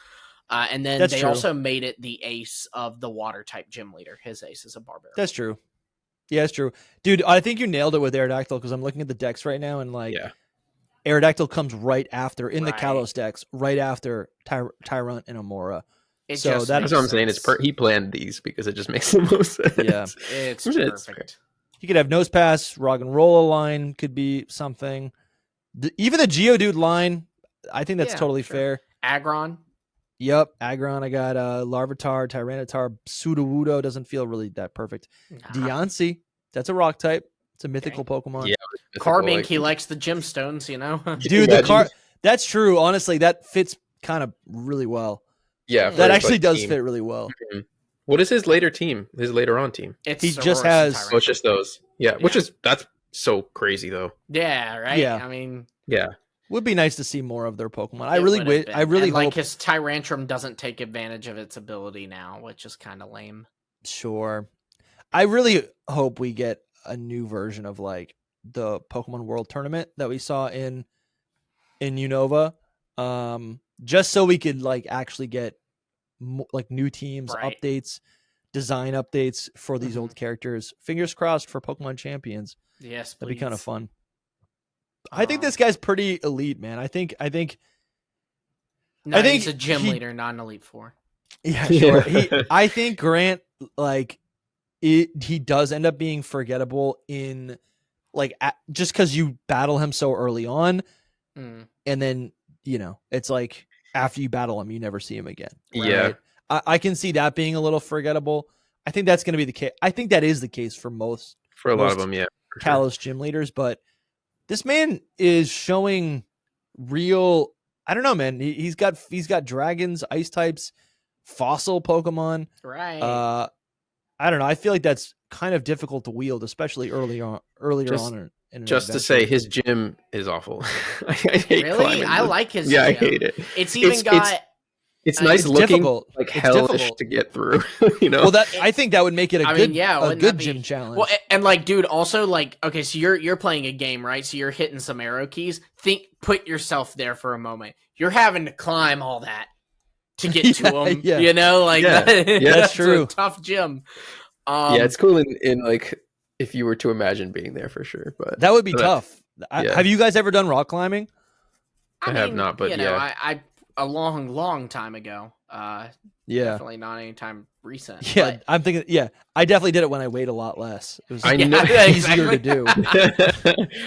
And then they also made it the ace of the water-type gym leader. His ace is a Barbaracle. That's true. Yeah, it's true. Dude, I think you nailed it with Aerodactyl because I'm looking at the decks right now, and, like... Yeah. Aerodactyl comes right after in the Kalos decks, right after Tyrant and Amora. That's what I'm saying. He planned these because it just makes the most sense. Yeah, it's perfect. You could have Nosepass, Rock and Rolla line could be something. Even the Geodude line, I think that's totally fair. Aggron. Yep, Aggron. I got Larvitar, Tyranitar, Sudowoodo doesn't feel really that perfect. Deontay, that's a rock type. It's a mythical Pokemon. Yeah, Carbink, he likes the gemstones, you know? Dude, that's true. Honestly, that fits kind of really well. Yeah. That actually does fit really well. Mm-hmm. What is his later team? His later on team? He just has... Oh, it's just those. Yeah, that's so crazy, though. Yeah, right? Yeah. I mean... Yeah. Would be nice to see more of their Pokemon. I really hope... Like, his Tyrantrum doesn't take advantage of its ability now, which is kind of lame. Sure. I really hope we get a new version of like the Pokemon World Tournament that we saw in Unova, just so we could like actually get like new teams, updates, design updates for these old characters. Fingers crossed for Pokemon Champions. Yes, please. That'd be kind of fun. I think this guy's pretty elite, man. I think he's a gym leader, not an Elite Four. Yeah, sure. I think Grant, like, he does end up being forgettable in, like, just because you battle him so early on, and then, you know, it's like after you battle him, you never see him again. Right? Yeah. I can see that being a little forgettable. I think that's going to be the case. I think that is the case for a lot of them, yeah. Kalos gym leaders, but this man is showing real. I don't know, man. He's got dragons, ice types, fossil Pokemon. Right. I don't know. I feel like that's kind of difficult to wield, especially earlier on. In just to say, his gym is awful. I hate really? climbing. I like his gym. I hate it. It's even got. It's nice looking, difficult. Like hellish to get through. You know. Well, I think that would make it a good gym challenge. Well, and like, dude, also like, okay, so you're playing a game, right? So you're hitting some arrow keys. Put yourself there for a moment. You're having to climb all that to get to them. Yeah. You know, like that's true. A tough gym. Yeah, it's cool in like if you were to imagine being there for sure, but that would be tough. Have you guys ever done rock climbing? I have not, but I a long time ago. Definitely not anytime recent. Yeah, but... I'm thinking. Yeah, I definitely did it when I weighed a lot less. It was easier to do.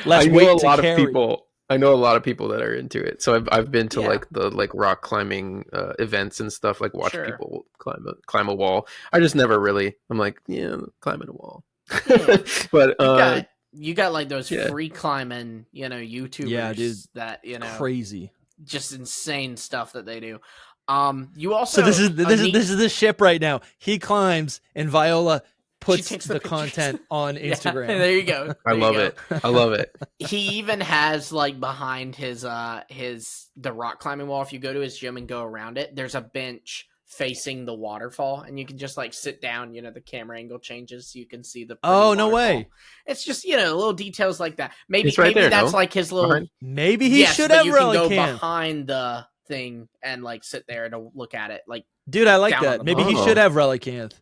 Less weight to carry. I know a lot of people that are into it. So I've been to like the rock climbing events and stuff. Like watch people climb a wall. I just never really. I'm like, climbing a wall. Yeah. But you got like those free climbing, YouTubers. Yeah, dude, that crazy. Just insane stuff that they do. You also this is the ship right now. He climbs and Viola puts the content on Instagram. Yeah, there you go. I love it. He even has like behind his the rock climbing wall. If you go to his gym and go around it, there's a bench facing the waterfall, and you can just like sit down. The camera angle changes so you can see the. Oh, no way! It's just little details like that. Maybe that's like his little. Behind? Maybe he should have really go behind the thing and like sit there to look at it. Like, dude, I like that. Maybe he should have Relicanth.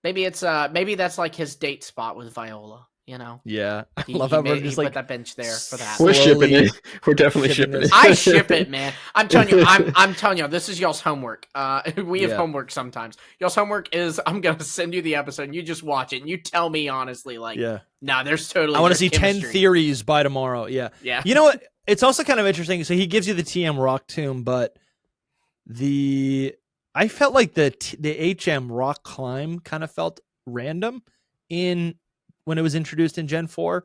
Maybe it's maybe that's like his date spot with Viola. Yeah, I love how we're just put like that bench there for that. We're shipping it. We're definitely shipping it. I ship it, man. I'm telling you. I'm telling you. This is y'all's homework. We have homework sometimes. Y'all's homework is I'm gonna send you the episode, and you just watch it, and you tell me honestly, like, there's totally. I want to see chemistry. 10 theories by tomorrow. Yeah. You know what? It's also kind of interesting. So he gives you the TM Rock Tomb, but I felt like the HM Rock Climb kind of felt random when it was introduced in Gen 4.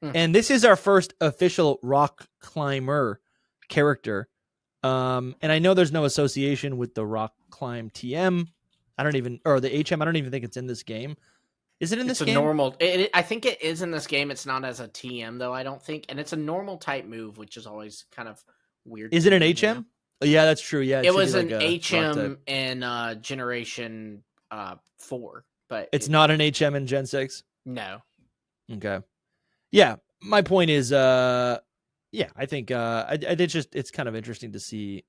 And this is our first official rock climber character. And I know there's no association with the rock climb TM. Or the HM. I don't even think it's in this game. Is it in this game? It's a normal. I think it is in this game. It's not as a TM though, I don't think. And it's a normal type move, which is always kind of weird. Is it an HM? Oh, yeah, that's true. Yeah, it was an HM in Generation 4, but it's not an HM in Gen 6. No. Okay. Yeah, my point is, I think it's kind of interesting to see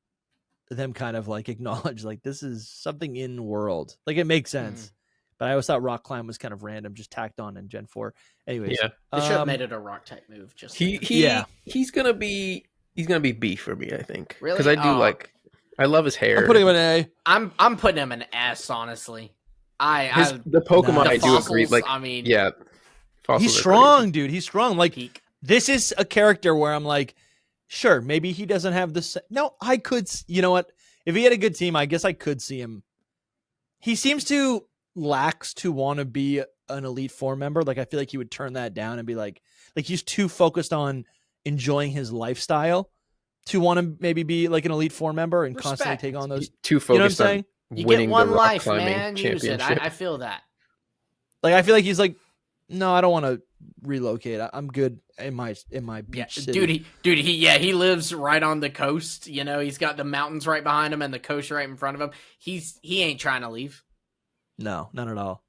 them kind of like acknowledge like this is something in world. Like it makes sense. But I always thought rock climb was kind of random, just tacked on in Gen 4. Anyways, they should have made it a rock type move. Just he's gonna be B for me, I think. Really? Because I love his hair. I'm putting him an A. I'm putting him an S, honestly. The Pokemon I do agree. Like, I mean, he's strong, dude. He's strong. Like this is a character where I'm like, sure, maybe he doesn't have the. No, I could. You know what? If he had a good team, I guess I could see him. He seems to lacks to want to be an Elite Four member. Like I feel like he would turn that down and be like he's too focused on enjoying his lifestyle to want to maybe be like an Elite Four member and constantly take on those. Too focused on you winning get one the rock life, climbing man. Use it. championship. I feel that. Like I feel like he's like, no, I don't want to relocate. I'm good in my beach city. Dude, he lives right on the coast. He's got the mountains right behind him and the coast right in front of him. He ain't trying to leave. No, not at all.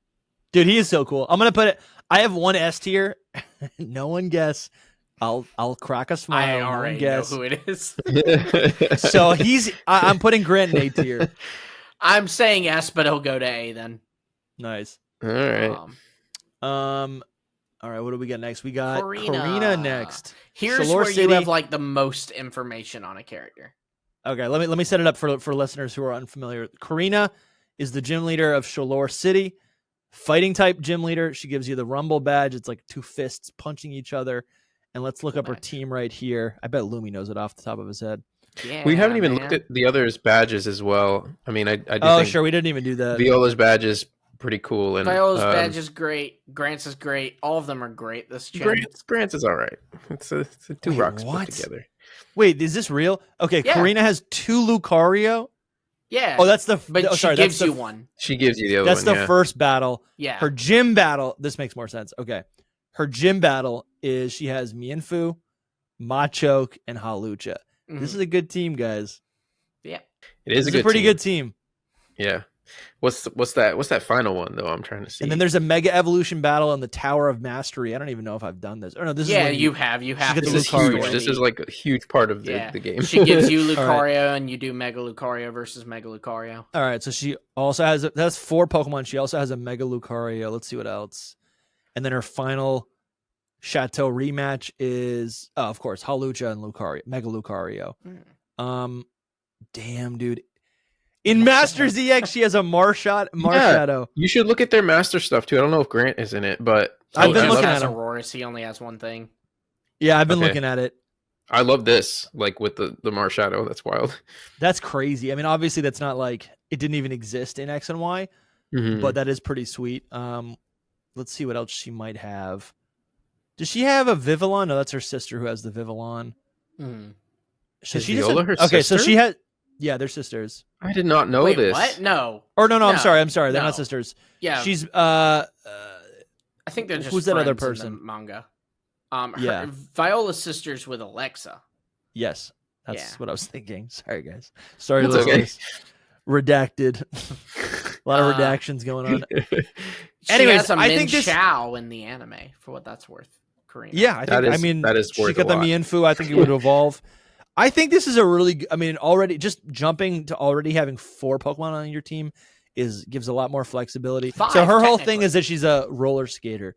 Dude, he is so cool. I'm gonna put it. I have one S tier. No one guess. I'll crack a smile. I already know who it is. So I'm putting Grant in A tier. I'm saying S, but he'll go to A then. Nice. All right. All right, what do we got next? We got Korrina. Korrina next. Here's Shalor where City. you have like the most information on a character. Okay, let me set it up for listeners who are unfamiliar. Korrina is the gym leader of Shalor City, fighting type gym leader. She gives you the Rumble badge. It's like two fists punching each other. And let's look up her team right here. I bet Lumi knows it off the top of his head. Yeah, we haven't even looked at the others' badges as well. I mean, I do think sure, we didn't even do that. Viola's badge is pretty cool, and Viola's badge is great. Grant's is great. All of them are great. This Grant's is all right. It's a two rocks put together. Wait, is this real? Okay, yeah. Korrina has 2 Lucario. Yeah. Oh, that's the. But she gives you one. She gives you the other that's one. That's the first battle. Yeah. Her gym battle. This makes more sense. Okay. Her gym battle is she has Mienfoo, Machoke, and Halucha. Mm-hmm. This is a good team, guys. Yeah. It is a pretty good team. Yeah. What's that final one though? I'm trying to see. And then there's a Mega Evolution battle in the Tower of Mastery. I don't even know if I've done this. Or no, this is you have. This is huge. This is like a huge part of the game. She gives you Lucario, and you do Mega Lucario versus Mega Lucario. All right, so she also has that's 4 Pokemon. She also has a Mega Lucario. Let's see what else. And then her final Chateau rematch is, of course, Halucha and Lucario, Mega Lucario. Damn, dude. In Masters EX, she has a Marshadow. You should look at their Master stuff too. I don't know if Grant is in it, but I've been looking at Aurorus. He only has one thing. Yeah, I've been looking at it. I love this, like with the Marshadow. That's wild. That's crazy. I mean, obviously, that's not like it didn't even exist in X and Y, but that is pretty sweet. Let's see what else she might have. Does she have a Vivillon? No, that's her sister who has the Vivillon. So she Viola her okay, sister? so she had. Yeah, they're sisters. I did not know this. What? No. Or no. I'm sorry. They're not sisters. Yeah. She's I think they're just who's that other person? In the manga. Viola's sisters with Alexa. Yes, that's what I was thinking. Sorry, guys. Sorry, that's okay. Redacted. A lot of redactions going on. Anyways, I think this Chow in the anime for what that's worth. Korrina. Yeah, that is worth she got the Mienfoo. I think it would evolve. I think this is a really. I mean, already just jumping to already having 4 Pokemon on your team gives a lot more flexibility. 5, so her whole thing is that she's a roller skater.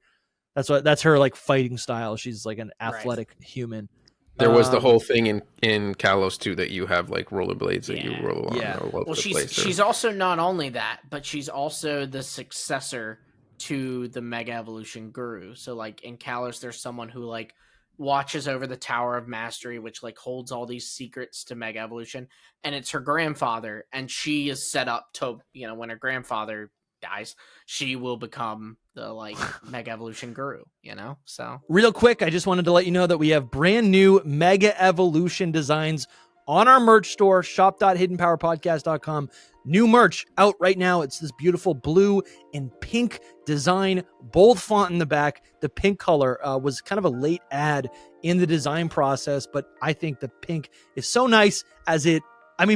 That's her like fighting style. She's like an athletic human. There was the whole thing in Kalos too that you have like rollerblades that you roll along. Yeah. Well, she's also not only that, but she's also the successor to the Mega Evolution Guru. So like in Kalos, there's someone who like watches over the Tower of Mastery, which like holds all these secrets to Mega Evolution, and it's her grandfather, and she is set up to, when her grandfather dies, she will become the like Mega Evolution Guru, so real quick, I just wanted to let you know that we have brand new Mega Evolution designs on our merch store, shop.hiddenpowerpodcast.com. New merch out right now. It's this beautiful blue and pink design, bold font in the back. The pink color was kind of a late add in the design process, but I think the pink is so nice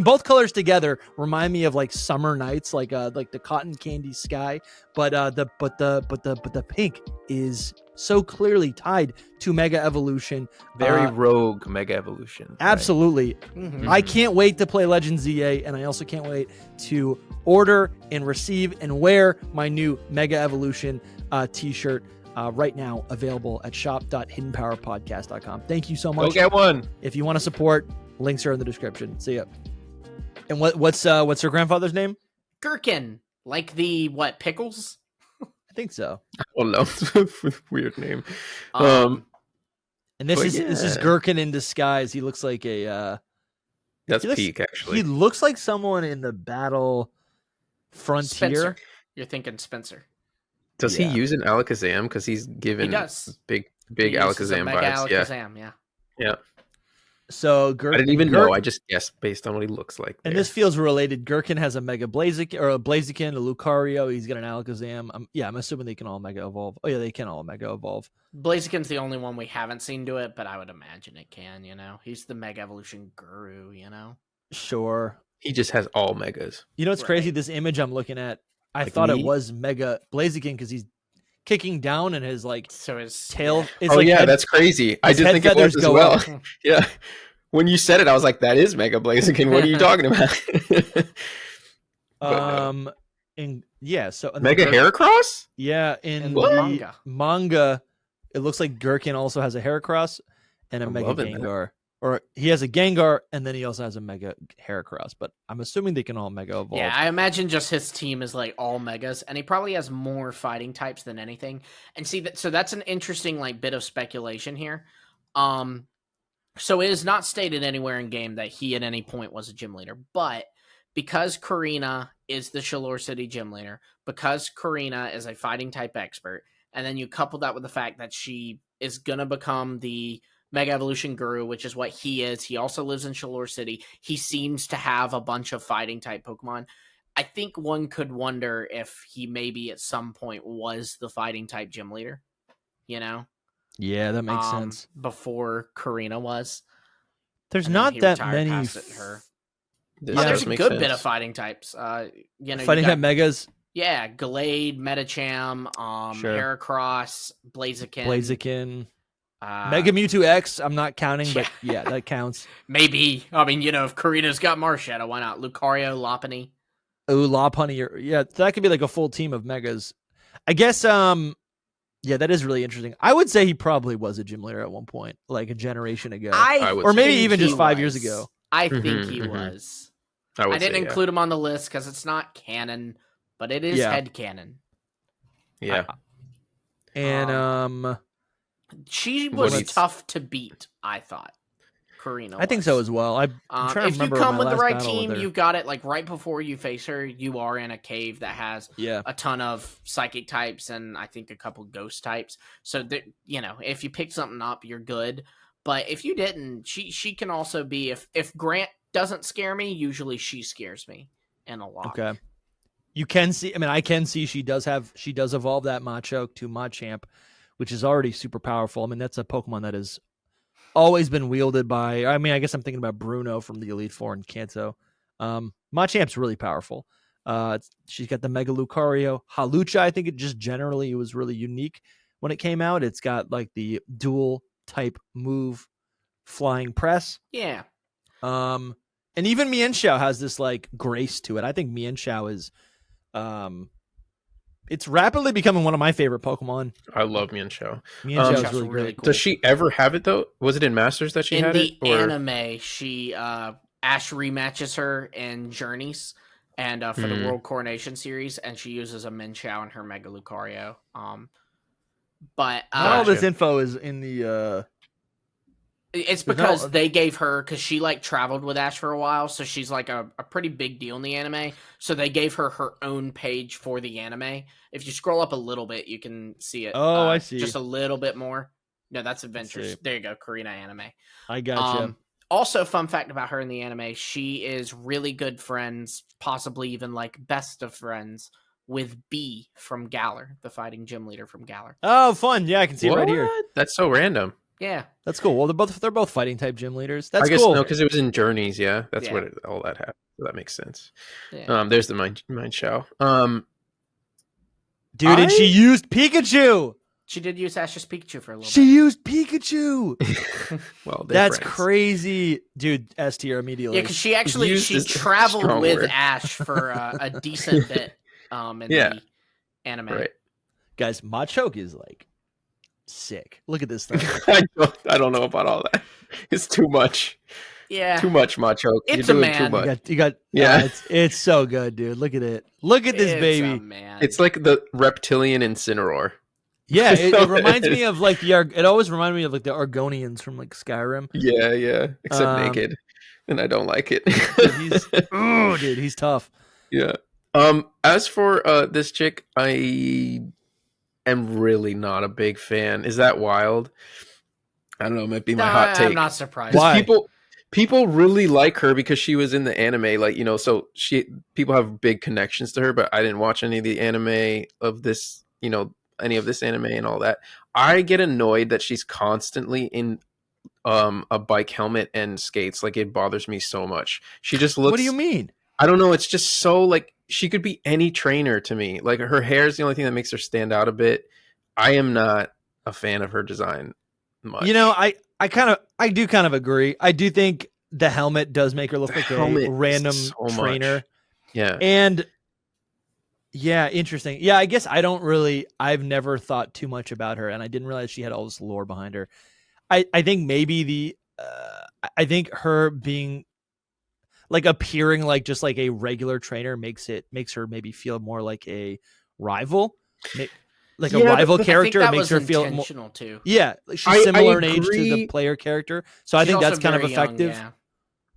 both colors together remind me of like summer nights, like the cotton candy sky, but the pink is so clearly tied to Mega Evolution. Very rogue Mega Evolution. Absolutely. Right? Mm-hmm. I can't wait to play Legends ZA, and I also can't wait to order and receive and wear my new Mega Evolution t-shirt right now, available at shop.hiddenpowerpodcast.com. Thank you so much. Go get one. If you want to support, links are in the description. See ya. And what's her grandfather's name? Gherkin. Like the pickles? I think so. Oh no, weird name. And this is Gherkin in disguise. He looks like that's peak actually. He looks like someone in the Battle Frontier. Spencer. You're thinking Spencer. Does he use an Alakazam? Because he's given big Alakazam vibes. Alakazam, yeah. So Gherkin, I didn't even know. I just guessed based on what he looks like. And this feels related. Gherkin has a Mega Blaziken, or a Blaziken, a Lucario. He's got an Alakazam. I'm assuming they can all Mega Evolve. Oh yeah, they can all Mega Evolve. Blaziken's the only one we haven't seen do it, but I would imagine it can. He's the Mega Evolution Guru. Sure. He just has all Megas. It's crazy. This image I'm looking at, I thought it was Mega Blaziken because he's kicking down and his his tail is that's crazy. I did think it was as well. Yeah. When you said it, I was like, that is Mega Blaziken. What are you talking about? So Mega Heracross? Yeah, in the manga, it looks like Gherkin also has a Heracross and a Mega Gengar. Or he has a Gengar, and then he also has a Mega Heracross. But I'm assuming they can all Mega Evolve. Yeah, I imagine just his team is like all Megas, and he probably has more fighting types than anything. And see, so that's an interesting like bit of speculation here. So it is not stated anywhere in game that he at any point was a gym leader, but because Korrina is the Shalor City gym leader, because Korrina is a fighting type expert, and then you couple that with the fact that she is gonna become the Mega Evolution Guru, which is what he is. He also lives in Shalor City. He seems to have a bunch of fighting type Pokemon. I think one could wonder if he maybe at some point was the fighting type gym leader, you know? Yeah, that makes sense. Before Korrina was. There's not that many. There's a good bit of fighting types. Fighting type Megas. Yeah, Gallade, Medicham, Heracross, Blaziken. Mega Mewtwo X, I'm not counting, but yeah, that counts. Maybe. I mean, if Korrina's got Marshadow, why not? Lucario, Lopunny. Oh, Lopunny. Yeah, that could be like a full team of Megas. I guess, yeah, that is really interesting. I would say he probably was a gym leader at one point, like a generation ago. Or maybe even just 5 years ago. I think he was. I didn't include him on the list because it's not canon, but it is head canon. Yeah. And, she was tough to beat, I thought. Korrina. I think so as well. I'm trying to remember. If you come with the right team, you've got it. Like right before you face her, you are in a cave that has a ton of psychic types and I think a couple ghost types. So that if you pick something up, you're good. But if you didn't, she can also be. If Grant doesn't scare me, usually she scares me in a lot. Okay. You can see. I mean, I can see she does evolve that Machoke to Machamp, which is already super powerful. I mean, that's a Pokemon that has always been wielded by, I mean, I guess I'm thinking about Bruno from the Elite Four and Kanto. Machamp's really powerful. She's got the Mega Lucario. Halucha, I think it was really unique when it came out. It's got like the dual type move flying press. Yeah. And even Mienshao has this like grace to it. I think Mienshao is, it's rapidly becoming one of my favorite Pokemon. I love Mienshao. Mienshao is really cool. Does she ever have it though? Was it in Masters that she had it? In the anime, she Ash rematches her in Journeys and for the World Coronation series, and she uses a Mienshao in her Mega Lucario. But all this info is in the. It's because they gave her, because she like traveled with Ash for a while, so she's like a pretty big deal in the anime. So they gave her own page for the anime. If you scroll up a little bit, you can see it. Oh, I see. Just a little bit more. No, that's Adventures. There you go, Korrina anime. I gotcha. Also, fun fact about her in the anime, she is really good friends, possibly even like best of friends, with B from Galar, the fighting gym leader from Galar. Oh, fun. Yeah, I can see it right here. That's so random. Yeah, that's cool. Well, they're both fighting type gym leaders. That's I guess cool. No, because it was in Journeys. Yeah, that's what all that happened. So that makes sense. Yeah. There's the Mienshao. Dude, and she used Pikachu. She did use Ash's Pikachu for a little bit. She used Pikachu. Well, that's friends. Crazy, dude. S tier immediately. Yeah, because she traveled with Ash for a decent bit. In the anime, right. Guys, Machoke is like sick. Look at this thing. I don't know about all that. It's too much. Yeah, too much Machoke. It's You're a doing man. Too much. You got it's so good, dude. Look at it. Look at this baby. It's like the reptilian Incineroar. Yeah, it reminds me of like it always reminded me of like the Argonians from like Skyrim. Yeah. Except naked, and I don't like it. Dude, he's tough. Yeah. As for this chick, I am really not a big fan. Is that wild? I don't know. It might be my hot take. I'm not surprised. Why? People really like her because she was in the anime. Like, so people have big connections to her, but I didn't watch any of the anime of this, any of this anime and all that. I get annoyed that she's constantly in a bike helmet and skates. Like, it bothers me so much. She just looks. What do you mean? I don't know. It's just so like she could be any trainer to me. Like, her hair is the only thing that makes her stand out a bit. I am not a fan of her design much. I do kind of agree. I do think the helmet does make her look like a random trainer. Yeah. And Yeah, interesting. Yeah, I guess I've never thought too much about her, and I didn't realize she had all this lore behind her. I think maybe I think her being like appearing like just like a regular trainer makes her maybe feel more like a rival, like a rival character. I think that makes was her feel intentional too. Yeah, she's similar in age to the player character, so I think that's kind of effective. Young,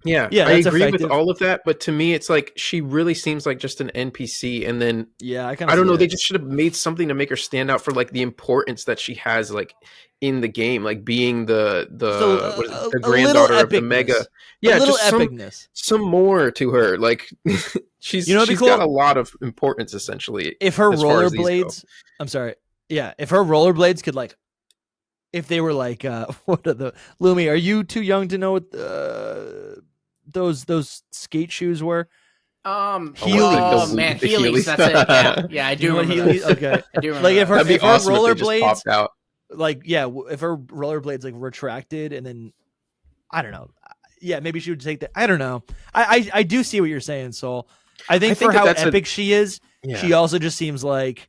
Yeah, I agree with all of that, but to me, it's like she really seems like just an NPC, and then I don't know. They just should have made something to make her stand out for like the importance that she has, like in the game, like being the granddaughter of the Mega. Yeah, just epicness. Some more to her. Like she's got a lot of importance essentially. If her rollerblades, I'm sorry, yeah, if her rollerblades could like. If they were like, what are the Lumi? Are you too young to know what those skate shoes were? Heelys. Man, Heelys. That's it. Yeah, I do remember Heelys. Okay, I do remember. Like if her awesome rollerblades out. Like if her rollerblades like retracted and then I don't know. Yeah, maybe she would take that. I don't know. I do see what you're saying, Soul. I think for how epic she is, she also just seems like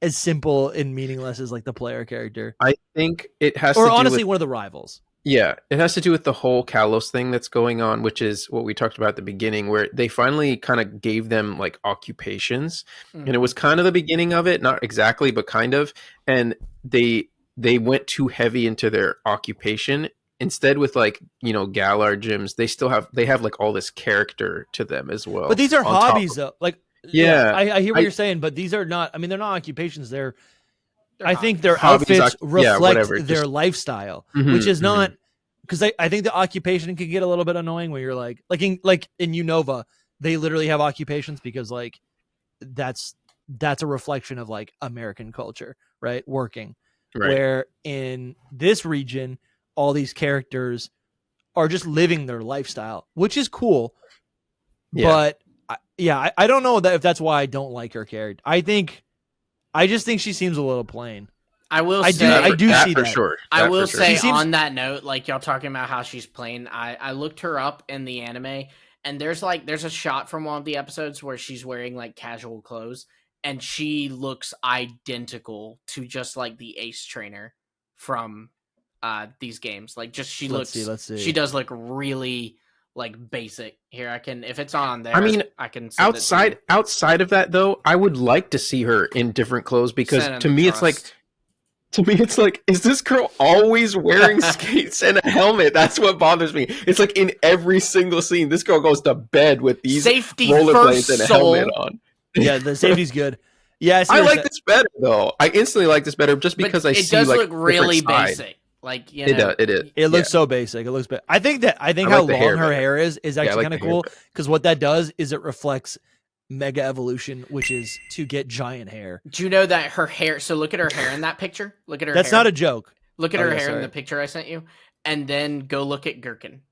as simple and meaningless as like the player character. I think it has or to honestly do with, one of the rivals. Yeah, it has to do with the whole Kalos thing that's going on, which is what we talked about at the beginning, where they finally kind of gave them like occupations, and it was kind of the beginning of it, not exactly, but kind of, and they went too heavy into their occupation instead with like Galar gyms. They have like all this character to them as well. But these are hobbies though, like. Yeah, I hear what you're saying, but these are not. I mean, they're not occupations. I think their outfits reflect their lifestyle, which is not because I think the occupation can get a little bit annoying when you're like in Unova, they literally have occupations because like that's a reflection of like American culture, right? Working, where in this region, all these characters are just living their lifestyle, which is cool, but. I don't know if that's why I don't like her character. I just think she seems a little plain. I will say I do see that for sure. I will say on that note, like y'all talking about how she's plain, I looked her up in the anime, and there's a shot from one of the episodes where she's wearing like casual clothes, and she looks identical to just like the Ace trainer from these games. Like just let's see. She does look really like basic. Here I can, if it's on there, I mean, I can outside of that though, I would like to see her in different clothes because to me it's like, is this girl always wearing skates and a helmet? That's what bothers me. It's like in every single scene, this girl goes to bed with these rollerblades and a helmet on. Yeah, the safety's good. Yeah, I like this better though. I instantly like this better just because I see like it does look really basic. Like it looks so basic. It looks bad. I think how long her hair is actually kind of cool because what that does is it reflects mega evolution, which is to get giant hair. Do you know that her hair? So look at her hair in that picture. Look at her. That's hair. not a joke. Look at her hair in the picture I sent you, and then go look at Gherkin.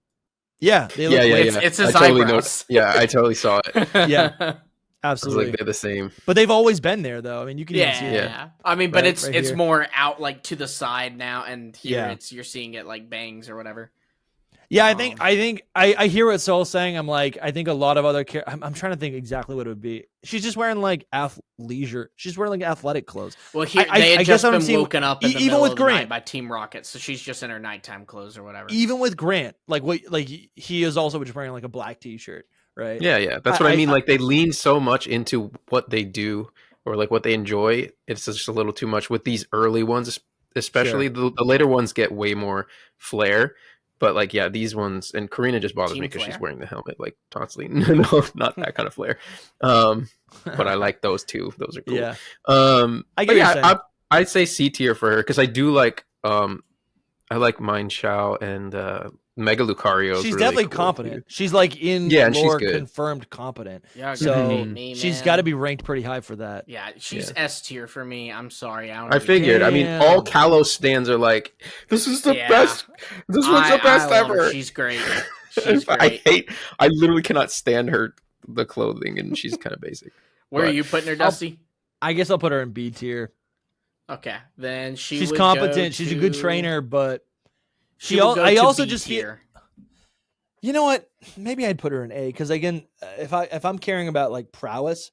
Yeah, It's his eyebrows. I totally saw it. Yeah. Absolutely, like they're the same, but they've always been there, though. I mean, you can even see it. Yeah. I mean, but it's more out like to the side now, and here you're seeing it like bangs or whatever. Yeah, I think I hear what Soul's saying. I'm like, I think a lot of other I'm trying to think exactly what it would be. She's just wearing like leisure. She's wearing like athletic clothes. Well, here they had just been woken up in the middle of the night by Team Rocket, so she's just in her nighttime clothes or whatever. Even with Grant, like he is also just wearing like a black t-shirt. Right. Yeah. That's what I mean. Like they lean so much into what they do or like what they enjoy. It's just a little too much with these early ones, especially the later ones get way more flair. But like, these ones, and Korrina just bothers me because she's wearing the helmet like constantly. No, not that kind of flair. But I like those two. Those are cool. Yeah. I'd say C tier for her because I do like I like Mind Shao and Mega Lucario. She's really definitely cool, competent. dude. She's like in lore confirmed competent. Yeah, so she's got to be ranked pretty high for that. Yeah, she's S tier for me. I'm sorry. I figured. I mean, all Kalos stands are like, this is the best. This one's the best ever. She's great. She's great. I literally cannot stand the clothing, and she's kind of basic. Where are you putting her, Dusty? I guess I'll put her in B tier. Okay, then she's competent. She's a good trainer, but I also just hear. You know what? Maybe I'd put her in A because again, if I'm caring about like prowess,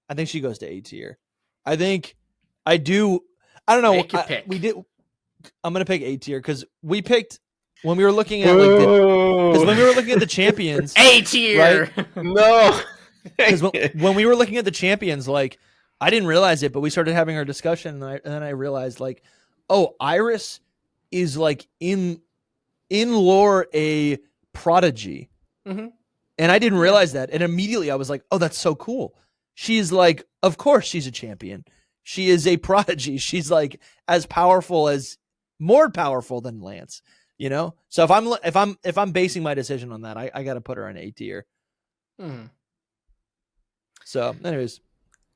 I think she goes to A tier. I think I do. I don't know. We did. I'm gonna pick A tier because we picked when we were looking at like the champions. A tier, right? No, because when we were looking at the champions, like I didn't realize it, but we started having our discussion, and then I realized like, oh, Iris is like in lore a prodigy, and I didn't realize that, and immediately I was like, oh, that's so cool. She's like, of course she's a champion. She is a prodigy. She's like more powerful than Lance, you know? So if I'm basing my decision on that, I got to put her in A tier. So anyways,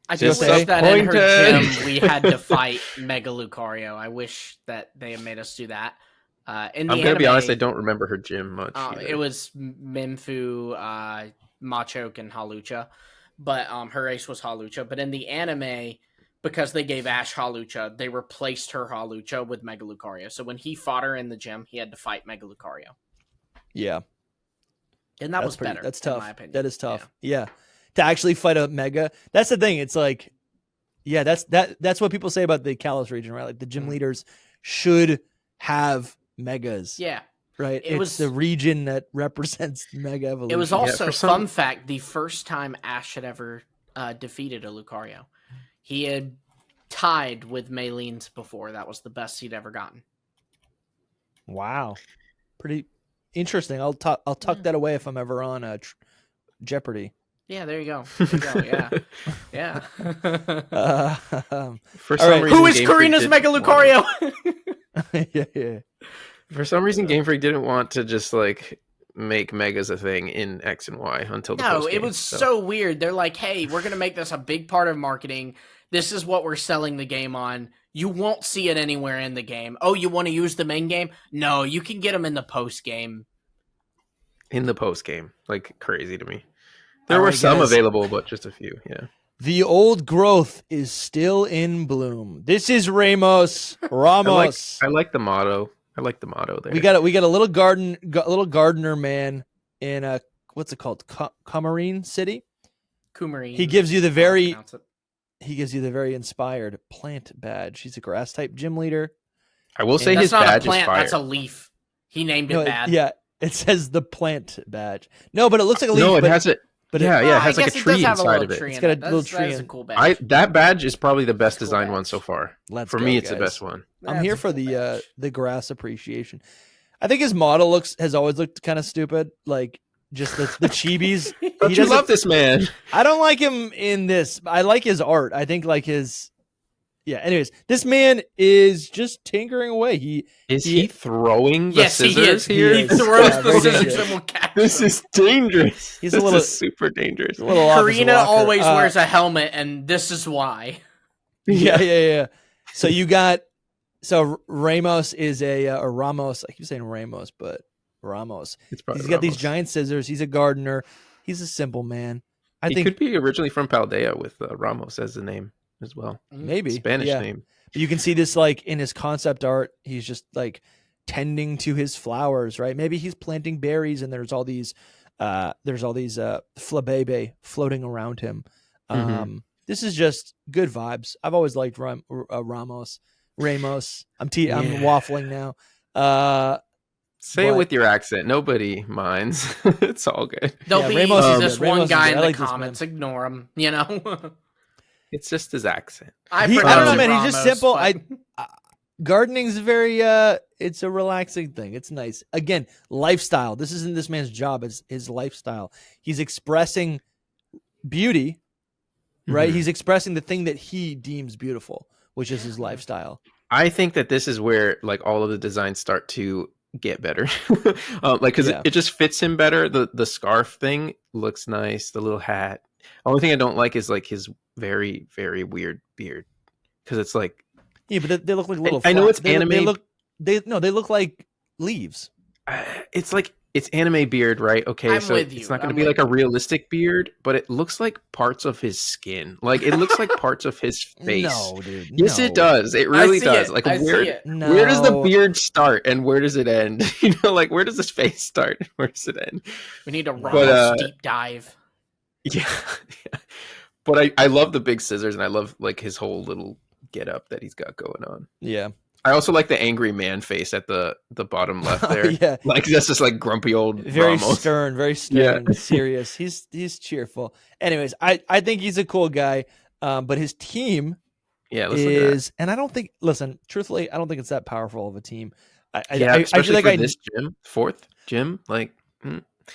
I just wish that in her gym we had to fight Mega Lucario. I wish that they had made us do that. I'm going to be honest, I don't remember her gym much. It was Minfu, Machoke, and Halucha. But her ace was Halucha. But in the anime, because they gave Ash Halucha, they replaced her Halucha with Mega Lucario. So when he fought her in the gym, he had to fight Mega Lucario. Yeah. And that was better. That's tough. In my opinion. That is tough. Yeah. To actually fight a Mega. That's the thing. It's like, yeah, that's what people say about the Kalos region, right? Like the gym leaders should have Megas. Yeah. Right. It's the region that represents Mega Evolution. It was also, fun fact, the first time Ash had ever defeated a Lucario. He had tied with Maylene's before. That was the best he'd ever gotten. Wow. Pretty interesting. I'll tuck that away if I'm ever on Jeopardy. Yeah, there you go. Yeah. Yeah. For some reason, who is Korrina's Mega Lucario? Yeah. For some reason, Game Freak didn't want to just like make Megas a thing in X and Y until the post-game. It was so weird. They're like, hey, we're going to make this a big part of marketing. This is what we're selling the game on. You won't see it anywhere in the game. Oh, you want to use them in game? No, you can get them in the post-game. In the post-game. Like, crazy to me. There were some available, but just a few, yeah. The old growth is still in bloom. This is Ramos. I like the motto. I like the motto there. We got a little gardener man in what's it called? Coumarine City. Coumarine. He gives you the very inspired plant badge. He's a grass type gym leader. I will say his badge is fire. That's a leaf. He named it bad. Yeah, it says the plant badge. No, but it looks like a leaf. No, it has it. But it has like a tree inside of it. It's got a little tree. That's a cool badge. That badge is probably the best designed one so far. For me, it's the best one. I'm here for the grass appreciation. I think his model has always looked kind of stupid, like just the chibis. Don't you love this man? I don't like him in this. I like his art. I think like his. Yeah. Anyways, this man is just tinkering away. He throwing the scissors here? He throws the scissors and will catch This them. is dangerous. He's a little super dangerous. Korrina always wears a helmet, and this is why. Yeah. So Ramos is or Ramos. I keep saying Ramos, but Ramos. He's got these giant scissors. He's a gardener. He's a simple man. I think he could be originally from Paldea with Ramos as the name as well. Maybe Spanish name. But you can see this like in his concept art. He's just like tending to his flowers, right? Maybe he's planting berries, and there's all these flabebe floating around him. This is just good vibes. I've always liked Ramos. I'm waffling now. Say it with your accent. Nobody minds. It's all good. There'll be this one guy in the comments. Ignore him. You know. It's just his accent. I don't know, man. He's just simple. Gardening's very it's a relaxing thing. It's nice. Again, lifestyle. This isn't this man's job. It's his lifestyle. He's expressing beauty, right? He's expressing the thing that he deems beautiful, which is his lifestyle. I think that this is where like all of the designs start to get better. Because it just fits him better. The scarf thing looks nice. The little hat. Only thing I don't like is like his very, very weird beard, because it's like but they look like little. I know it's anime. They look like leaves. It's like it's anime beard, right? Okay, so it's not going to be like a realistic beard, but it looks like parts of his skin. Like it looks like parts of his face. No, dude. Yes, it does. It really does. Like where does the beard start and where does it end? You know, like where does his face start and where does it end? We need a Ramos deep dive. Yeah. But I love the big scissors, and I love like his whole little get up that he's got going on. Yeah. I also like the angry man face at the bottom left there. Yeah. Like that's just like grumpy old very Ramos. Very stern, serious. He's cheerful. Anyways, I think he's a cool guy. But his team is, and I don't think. Listen, truthfully, I don't think it's that powerful of a team. I feel like this gym, fourth gym, like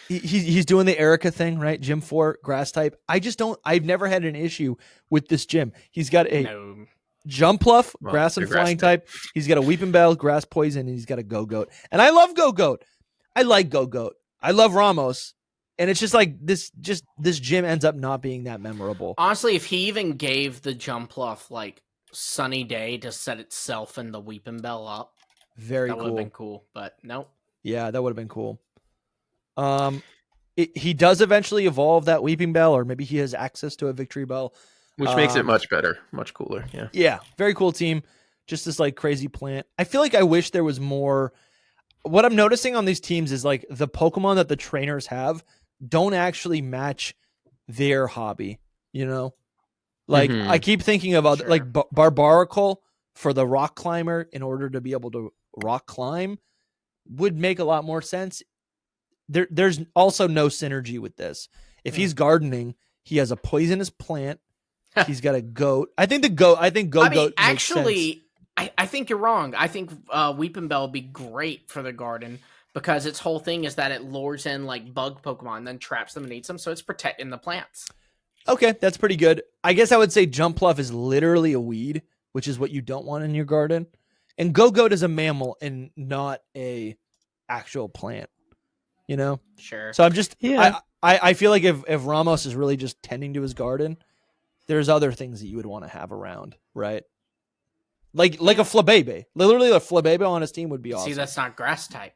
he's doing the Erica thing, right? Gym 4 grass type. I've never had an issue with this gym. He's got a jump pluff, grass and flying type. He's got a weeping bell, grass poison, and he's got a go-goat. And I love go-goat. I like go-goat. I love Ramos. And it's just like this gym ends up not being that memorable. Honestly, if he even gave the jump pluff like sunny day to set itself and the weeping bell up, that would have been cool. But nope. Yeah, that would have been cool. He does eventually evolve that weeping bell, or maybe he has access to a victory bell. Which makes it much better, much cooler. Yeah. Yeah. Very cool team. Just this like crazy plant. I feel like I wish there was more. What I'm noticing on these teams is like the Pokemon that the trainers have don't actually match their hobby. You know, like I keep thinking about like Barbaracle for the rock climber in order to be able to rock climb would make a lot more sense. There's also no synergy with this. If he's gardening, he has a poisonous plant. He's got a goat. I think go-goat actually, makes sense. I think you're wrong. I think Weeping Bell would be great for the garden because its whole thing is that it lures in like bug Pokemon, then traps them and eats them, so it's protecting the plants. Okay, that's pretty good. I guess I would say Jump Pluff is literally a weed, which is what you don't want in your garden. And Go-Goat is a mammal and not a actual plant. You know? Sure. So I'm just I feel like if Ramos is really just tending to his garden, there's other things that you would want to have around, right? Like a Flabébé. Literally a Flabébé on his team would be awesome. See, that's not grass type.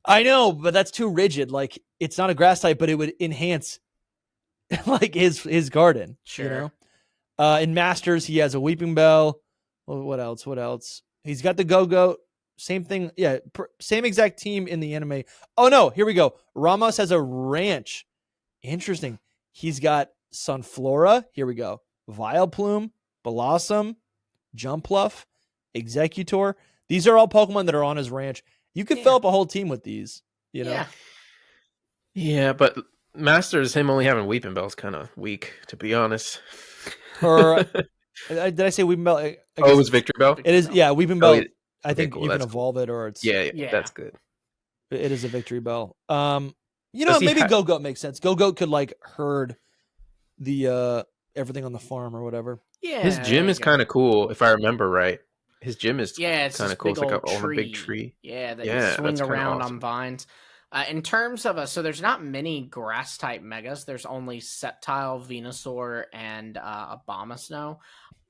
I know, but that's too rigid. Like it's not a grass type, but it would enhance like his garden. Sure. You know? In Masters, he has a Weeping Bell. Well, what else? He's got the Go-Goat. Same thing. Yeah, same exact team in the anime. Oh, no. Here we go. Ramos has a ranch. Interesting. He's got Sunflora. Here we go. Vileplume, Blossom, Jumpluff, Executor. These are all Pokemon that are on his ranch. You could fill up a whole team with these, you know? Yeah, but Masters, him only having Weeping Bell is kind of weak, to be honest. Or did I say Weeping Bell? It was Victory Bell? It is, yeah, Weeping Bell. I Okay, think cool, you can that's evolve it, or it's Yeah, that's good. It is a Victory Bell. You know, maybe Go-Goat makes sense. Go-Goat could like herd the everything on the farm or whatever. Yeah, his gym is kind of cool, if I remember right. His gym is it's kind of cool. It's like on a big tree. Yeah, that you swing around on vines. In terms of so there's not many grass type megas. There's only Sceptile, Venusaur, and Abomasnow.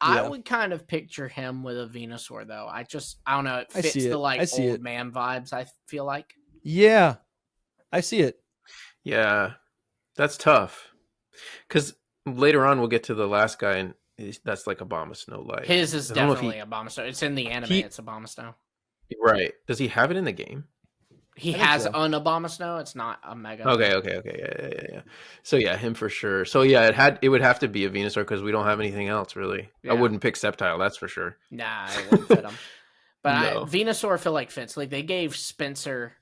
I would kind of picture him with a Venusaur though. I don't know. It fits the like old man vibes. I feel like. Yeah, I see it. Yeah, that's tough. Because later on we'll get to the last guy, and that's like Abomasnow like. His is definitely Abomasnow. It's in the anime. It's Abomasnow. Right? Does he have it in the game? He has an Abomasnow. It's not a mega. Okay. Yeah. So yeah, him for sure. So yeah, it would have to be a Venusaur because we don't have anything else really. Yeah. I wouldn't pick Sceptile, that's for sure. Nah, it wouldn't fit him. But Venusaur I feel like fits. Like they gave Spencer,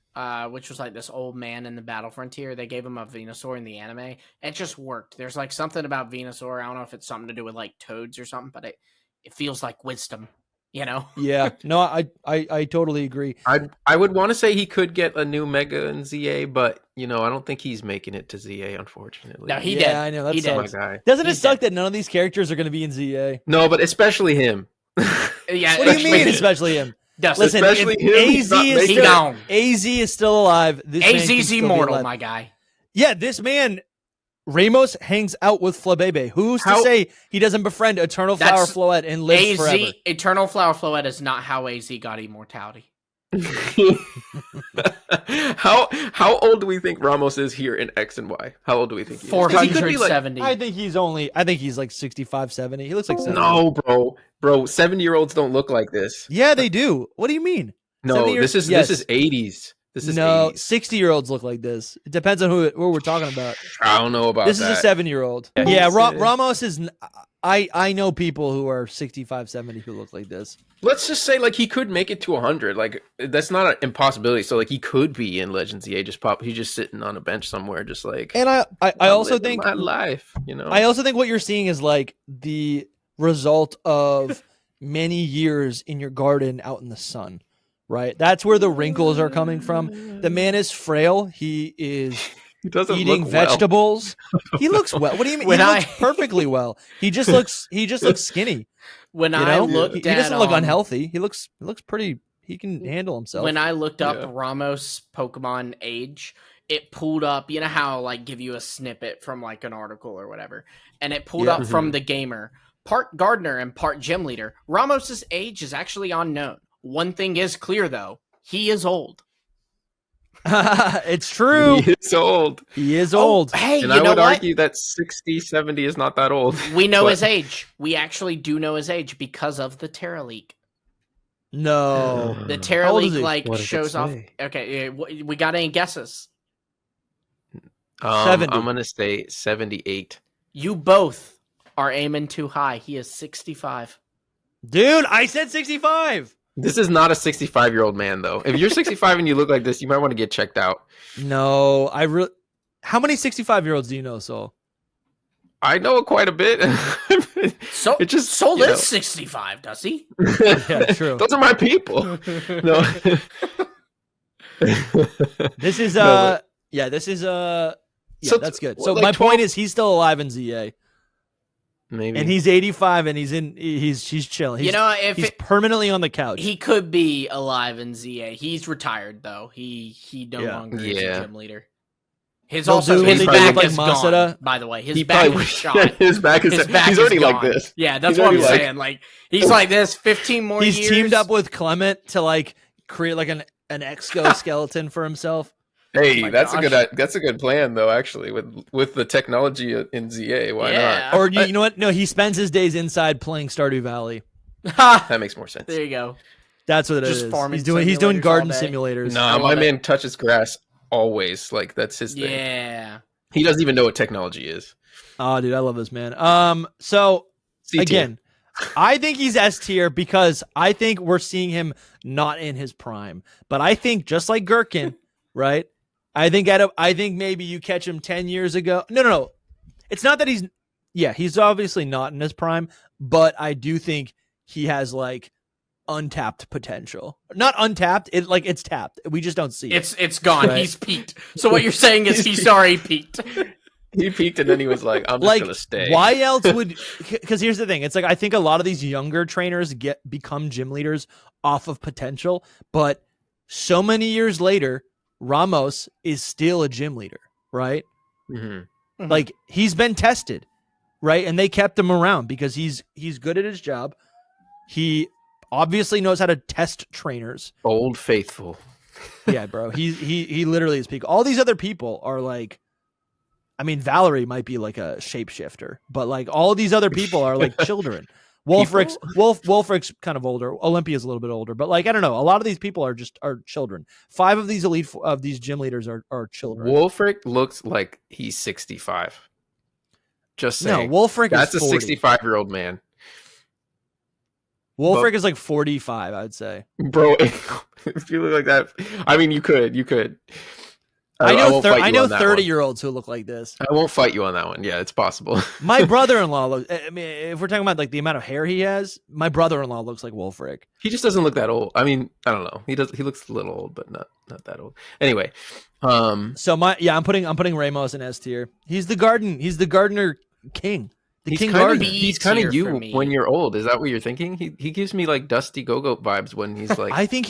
which was like this old man in the Battle Frontier, they gave him a Venusaur in the anime. It just worked. There's like something about Venusaur. I don't know if it's something to do with like toads or something, but it feels like wisdom. You know? Yeah. No, I totally agree. I would want to say he could get a new Mega in ZA, but I don't think he's making it to ZA, unfortunately. No, he did. Yeah, I know. That's my guy. Doesn't it suck that none of these characters are going to be in ZA? No, but especially him. Yeah. What do you mean, especially him? Listen, especially him. AZ is still alive. AZ's immortal, my guy. Yeah, this man, Ramos, hangs out with Flabébé. Who's to say he doesn't befriend Eternal Flower Floette and lives forever? Eternal Flower Floette is not how AZ got immortality. How old do we think Ramos is here in X and Y? How old do we think he is? 470. I think he's like 65, 70. He looks like 70. No, bro. 7-year-olds don't look like this. Yeah, they do. What do you mean? No, this is 80s. This is no 80s. 60-year-olds look like this. It depends on who we're talking about. I don't know about this that. is a 7-year-old. Yeah, Ramos is. I know people who are 65, 70 who look like this. Let's just say like he could make it to 100. Like that's not an impossibility. So like he could be in Legends EA. He's just sitting on a bench somewhere, just like. And I also think my life. You know. I also think what you're seeing is like the result of many years in your garden out in the sun. Right, that's where the wrinkles are coming from. The man is frail. He is eating vegetables. He looks well. What do you mean? He looks perfectly well. He just looks skinny. When I looked he doesn't look unhealthy. He looks pretty. He can handle himself. When I looked up Ramos Pokemon age, it pulled up. You know how like give you a snippet from like an article or whatever, and it pulled up from the gamer, part gardener and part gym leader. Ramos's age is actually unknown. One thing is clear, though. He is old. It's true. He is old. He is old. Hey, and I would argue that 60, 70 is not that old. We know his age. We actually do know his age because of the Terra leak. No. The Terra leak like shows off. Okay, we got any guesses? 70. I'm going to say 78. You both are aiming too high. He is 65. Dude, I said 65. This is not a 65-year-old man, though. If you're 65 and you look like this, you might want to get checked out. No, how many 65-year-olds do you know, Soul? I know quite a bit. So it just Soul is 65, does he? Yeah, true. Those are my people. No. This is this is So that's good. well, So like my 12 point is he's still alive in ZA. Maybe. And he's 85 and he's chilling. He's, he's permanently on the couch. He could be alive in ZA. He's retired though. He no longer is a gym leader. His back is gone, by the way. His back is shot. His back is he's already like this. Yeah, that's what I'm saying. Like he's like this 15 more years. He's teamed up with Clemont to like create like an exoskeleton for himself. Hey, that's a good plan though. Actually, with the technology in ZA, why not? Or you know what? No, he spends his days inside playing Stardew Valley. That makes more sense. There you go. That's what it is. He's doing garden simulators. No, my man touches grass always. Like that's his thing. Yeah. He doesn't even know what technology is. Oh, dude, I love this man. So C-tier. Again, I think he's S tier because I think we're seeing him not in his prime. But I think just like Gherkin, right? I think maybe you catch him 10 years ago. No. It's not that he's obviously not in his prime, but I do think he has like untapped potential. Not untapped, it's tapped. We just don't see it. It's gone. Right? He's peaked. So what you're saying is he's already peaked. He peaked and then he was like, I'm just gonna stay. Why else would because here's the thing. It's like I think a lot of these younger trainers become gym leaders off of potential, but so many years later, Ramos is still a gym leader, right? Mm-hmm. Like he's been tested, right? And they kept him around because he's good at his job. He obviously knows how to test trainers. Old faithful. Yeah, bro. He literally is peak. All these other people are like, I mean, Valerie might be like a shapeshifter, but like all these other people are like children. Wulfric's kind of older. Olympia's a little bit older, but like I don't know. A lot of these people are children. 5 of these these gym leaders are children. Wulfric looks like he's 65. Just saying. No, Wulfric that's is 40. A 65-year-old man. Wulfric is like 45, I'd say. Bro, if you look like that, I mean, you could. I know 30-year-olds who look like this. I won't fight you on that one. Yeah, it's possible. My brother-in-law looks. I mean, if we're talking about like the amount of hair he has, my brother-in-law looks like Wulfric. He just doesn't look that old. I mean, I don't know. He looks a little old, but not that old. Anyway, so I'm putting Ramos in S tier. He's the gardener king. He's kind of you when you're old. Is that what you're thinking? He gives me like DustyGogoat vibes when he's like. I think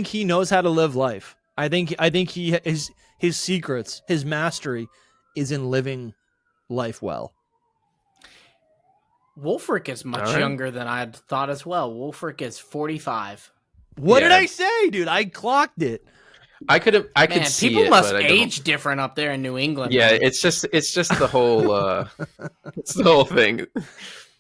he knows how to live life. I think his secrets, his mastery, is in living life well. Wulfric is much younger than I had thought as well. Wulfric is 45. What did I say, dude? I clocked it. I could see people it, must age different up there in New England. Yeah, man. It's just the whole it's the whole thing.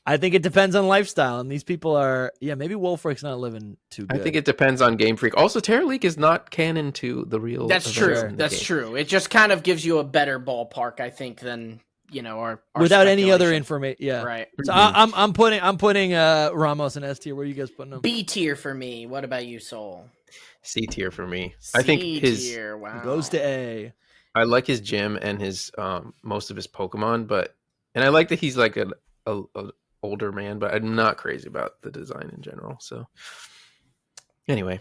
I think it depends on lifestyle, and these people are maybe Wulfric's not living too good. I think it depends on Game Freak. Also, TeraLeak is not canon to the real. That's true. That's true. It just kind of gives you a better ballpark, I think, than our without any other information. Yeah, right. So I'm putting Ramos in S tier. Where are you guys putting him? B tier for me. What about you, Soul? C tier for me. C I think tier. Wow. Goes to A. I like his gym and his most of his Pokemon, and I like that he's like a older man, but I'm not crazy about the design in general. So anyway,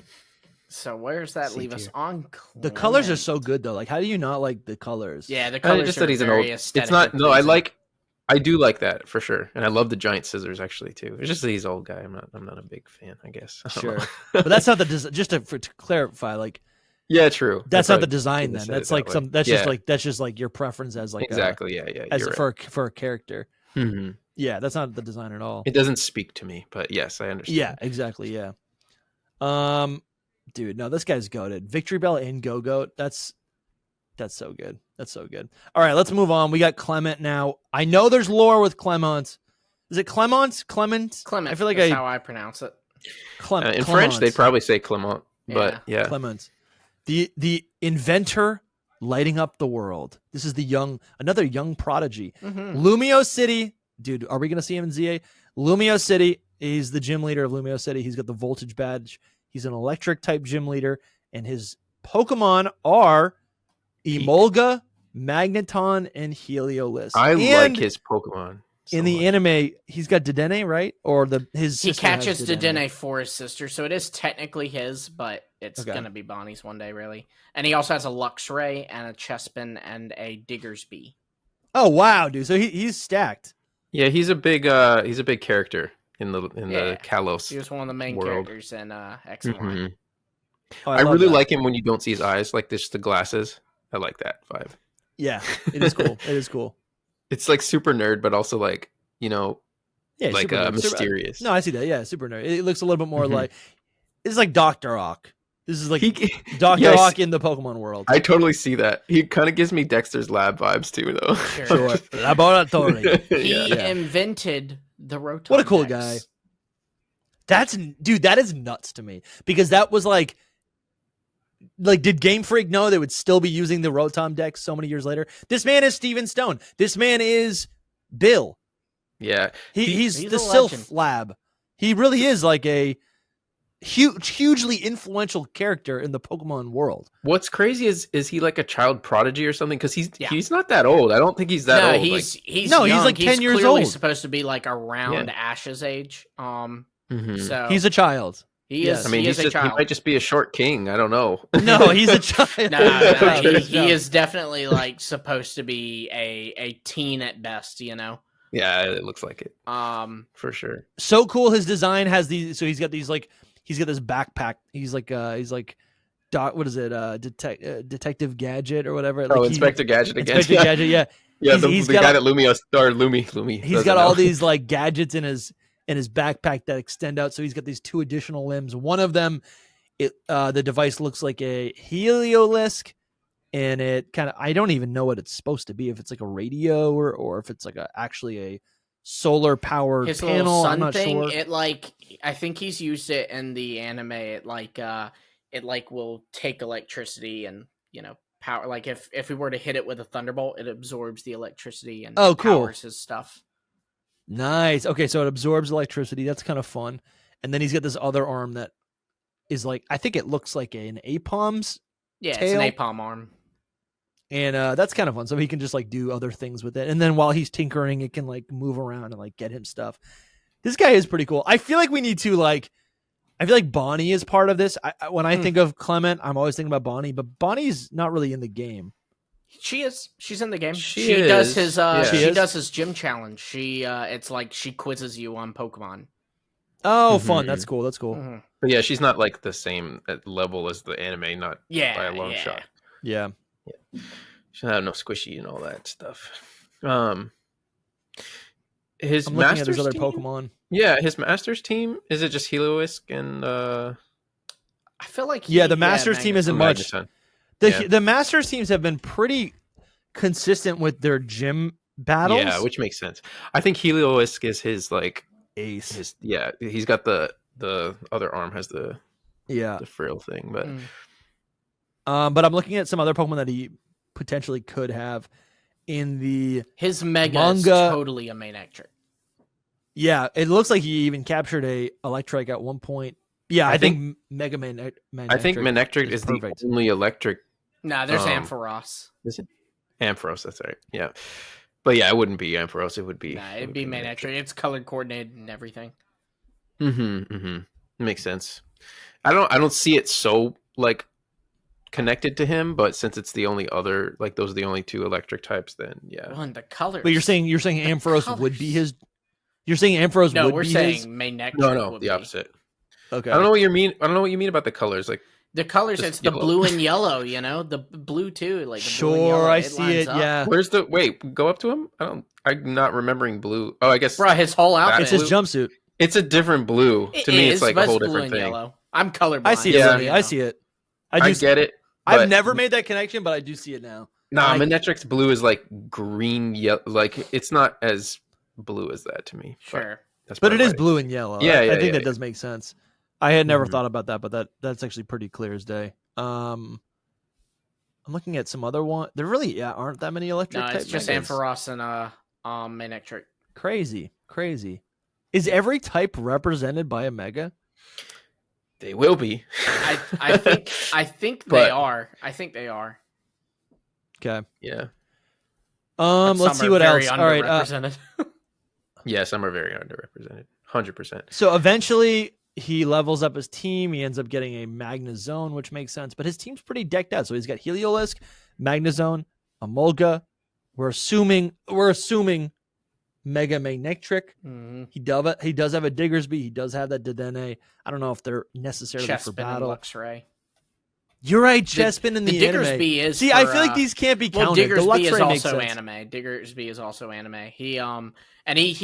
so where's that leave us on? Clemont? The colors are so good though. Like, how do you not like the colors? Yeah, the colors just are that he's an very old. aesthetic. It's not. No, I do like that for sure, and I love the giant scissors actually too. It's just that he's an old guy. I'm not a big fan, I guess. Sure, but that's not the just to clarify. Like, yeah, true. That's not the design then. That's like some. That's just like your preference as like exactly. As for a character. Mm-hmm. Yeah, that's not the design at all. It doesn't speak to me, but yes, I understand. Yeah, exactly. Yeah. Dude, no, this guy's goated. Victory Bell and Gogoat. That's so good. That's so good. All right, let's move on. We got Clemont now. I know there's lore with Clemont. Is it Clemont? Clement? Clement. I feel like that's how I pronounce it. Clement. In French, they'd probably say Clemont, but yeah. Clemont. The inventor lighting up the world. This is another young prodigy. Mm-hmm. Lumio City. Dude, are we going to see him in ZA? Lumio City. He's the gym leader of Lumio City. He's got the voltage badge. He's an electric type gym leader, and his Pokemon are Emolga, Magneton, and Heliolisk. I like his Pokemon. In the anime, he's got Dedenne, right? Or his he catches Dedenne for his sister, so it is technically his, but it's gonna be Bonnie's one day, really. And he also has a Luxray and a Chespin and a Diggersby. Oh wow, dude! So he's stacked. Yeah, he's a big character in the Kalos. He was one of the main characters in X and Y. Mm-hmm. Oh, I really like him when you don't see his eyes, like this, the glasses. I like that vibe. Yeah, it is cool. It is cool. It's like super nerd, but also like, like mysterious. No, I see that. Yeah, super nerd. It looks a little bit more like it's like Dr. Ock. This is like Dr. Ock in the Pokemon world. I totally see that. He kind of gives me Dexter's Lab vibes too, though. Sure. Laboratory. He invented the Rotom. What a cool Dex. guy. That is nuts to me because that was like did Game Freak know they would still be using the Rotom Dex so many years later? This man is Steven Stone. This man is Bill. Yeah. He's the Sylph Lab. He really is like a hugely influential character in the Pokemon world. What's crazy is he like a child prodigy or something? Because he's not that old. I don't think he's that old. He's young. He's like 10 years old. He's supposed to be like around Ash's age. So he's a child. He is. I mean, he might just be a short king. I don't know. No, he's a child. No, he is definitely like supposed to be a teen at best. Yeah, it looks like it. For sure. So cool. His design has these. So he's got these like. He's got this backpack. He's like what is it? Detective Gadget or whatever. Oh, like Inspector Gadget again. Inspector Gadget, yeah. Yeah, the guy that Lumi. He's got all these like gadgets in his backpack that extend out. So he's got these 2 additional limbs. One of them, the device looks like a Heliolisk, and it kind of I don't even know what it's supposed to be. If it's like a radio or if it's like actually a solar powered his panel. Little sun I'm not thing, sure. It I think he's used it in the anime. It will take electricity and power. Like if we were to hit it with a thunderbolt, it absorbs the electricity and powers his stuff. Nice. Okay, so it absorbs electricity. That's kind of fun. And then he's got this other arm that is like I think it looks like an Apom's tail. It's an Apom arm. And that's kind of fun. So he can just like do other things with it. And then while he's tinkering, it can like move around and like get him stuff. This guy is pretty cool. I feel like we need to I feel like Bonnie is part of this. When I think of Clemont, I'm always thinking about Bonnie, but Bonnie's not really in the game. She is. She's in the game. She does his does his gym challenge. It's like she quizzes you on Pokemon. Oh, fun. That's cool. That's cool. Mm-hmm. But yeah, she's not like the same level as the anime, not by a long shot. Yeah. She doesn't have no squishy and all that stuff. His I'm looking Masters at his other team? Pokemon. Yeah, his Masters team, is it just Heliolisk and I feel like the Masters team isn't much. Magneton. The Masters teams have been pretty consistent with their gym battles. Yeah, which makes sense. I think Heliolisk is his like ace. He's got the other arm has the frill thing, but but I'm looking at some other Pokemon that he potentially could have in his mega manga. Is totally a Manectric. Yeah, it looks like he even captured a Electric at one point. Yeah, I think Mega Man. I think Manectric is perfect. The only electric. No, there's Ampharos. Is it Ampharos? That's right. Yeah, but yeah, it wouldn't be Ampharos. It would be. Nah, it'd be Manectric. It's color coordinated and everything. Makes sense. I don't see it so like connected to him, but since it's the only other, like those are the only two electric types, then yeah. Well, and the colors. But you're saying Ampharos would be his. You're saying Ampharos no, would we're be saying his? Manectric. No, the opposite. Okay. I don't know what you mean. I don't know what you mean about the colors. Like the colors, it's the blue and yellow. You know, the blue too. Like the blue and yellow, I see it. up. Yeah. Where's the wait? Go up to him. I'm not remembering blue. Oh, I guess. Bro, his whole outfit. It's his jumpsuit. It's a different blue. To me, it's like a whole different thing. Yellow. I'm colorblind. I see it. Yeah. I see it. I get it. I've never made that connection, but I do see it now. Nah, Manectric's blue is like green, yellow. Like it's not as blue as that to me. Sure. But it is blue and yellow. Yeah, I think that does make sense. I had never thought about that, but that's actually pretty clear as day. I'm looking at some other one. There really aren't that many electric types. No, it's just Ampharos and Manectric. Crazy. Is every type represented by a mega? They will be. I think they are. I think they are. Okay. Yeah. Let's see what else. All right. Yeah, some are very underrepresented. 100%. So eventually he levels up his team. He ends up getting a Magnezone, which makes sense. But his team's pretty decked out. So he's got Heliolisk, Magnezone, Emolga. We're assuming Mega Manectric. Mm-hmm. He does have a Diggersby. He does have that Dedenne. I don't know if they're necessarily for battle. Luxray. You're right, Chespin in the anime. Diggersby is. See, I feel like these can't be counted. Well, Diggersby is also anime. Diggersby is also anime. He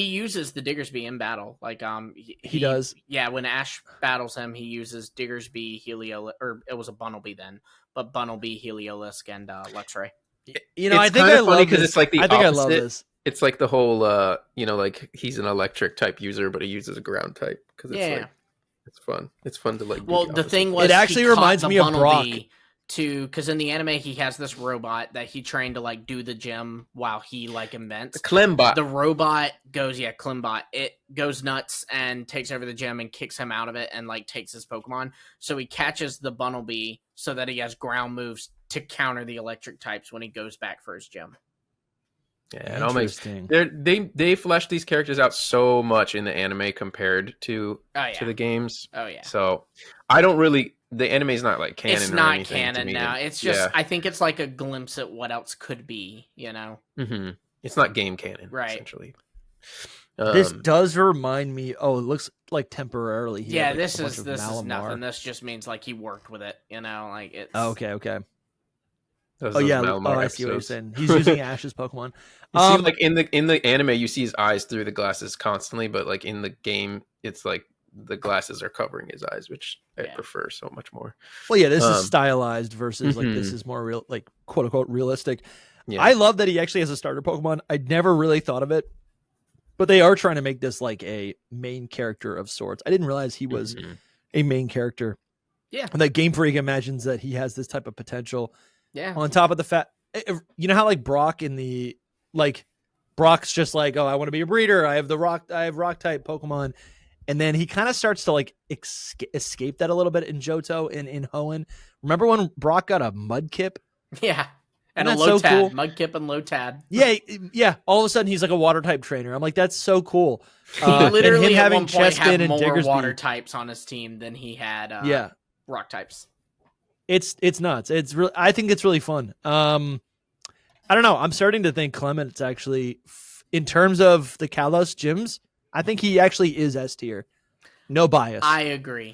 uses the Diggersby in battle. Like he does. Yeah, when Ash battles him, he uses Diggersby, or it was a Bunnelby then, but Bunnelby, Heliolisk, and Luxray. You know, I think I love this. It's like the opposite. I love this. It's like the whole, like he's an electric type user, but he uses a ground type because it's like it's fun. It's fun to like. Well, the thing was, it actually reminds me of Brock. Because in the anime he has this robot that he trained to like do the gym while he like invents. Clemont. The robot goes, Clemont. It goes nuts and takes over the gym and kicks him out of it and like takes his Pokemon. So he catches the Bunnelby so that he has ground moves to counter the electric types when he goes back for his gym. Yeah, it all makes they flesh these characters out so much in the anime compared to the games. Oh yeah. So I don't really. The anime is not like canon. It's not canon now. It's just I think it's like a glimpse at what else could be. You know. Mm-hmm. It's not game canon, right? Essentially. This does remind me. Oh, it looks like temporarily. This is nothing. This just means like he worked with it. You know, like it's. Okay. Those I see episodes. what you're saying. He's using Ash's Pokemon. You see, like in the anime, you see his eyes through the glasses constantly, but like in the game, it's like the glasses are covering his eyes, which I prefer so much more. Well, yeah, this is stylized versus like this is more real, like quote unquote realistic. Yeah. I love that he actually has a starter Pokemon. I never really thought of it, but they are trying to make this like a main character of sorts. I didn't realize he was a main character. Yeah, and that Game Freak imagines that he has this type of potential. Yeah. On top of the fact, you know how like Brock in the Brock's just like, oh, I want to be a breeder. I have rock type Pokemon. And then he kind of starts to like escape that a little bit in Johto and in Hoenn. Remember when Brock got a Mudkip? Yeah. And a Lotad. Cool? Mudkip and Lotad. Yeah. All of a sudden he's like a water type trainer. I'm like, that's so cool. He literally at one point had more water types on his team than he had rock types. It's nuts. It's really, I think it's really fun. I don't know. I'm starting to think Clement's actually, in terms of the Kalos gyms, I think he actually is S tier. No bias. I agree.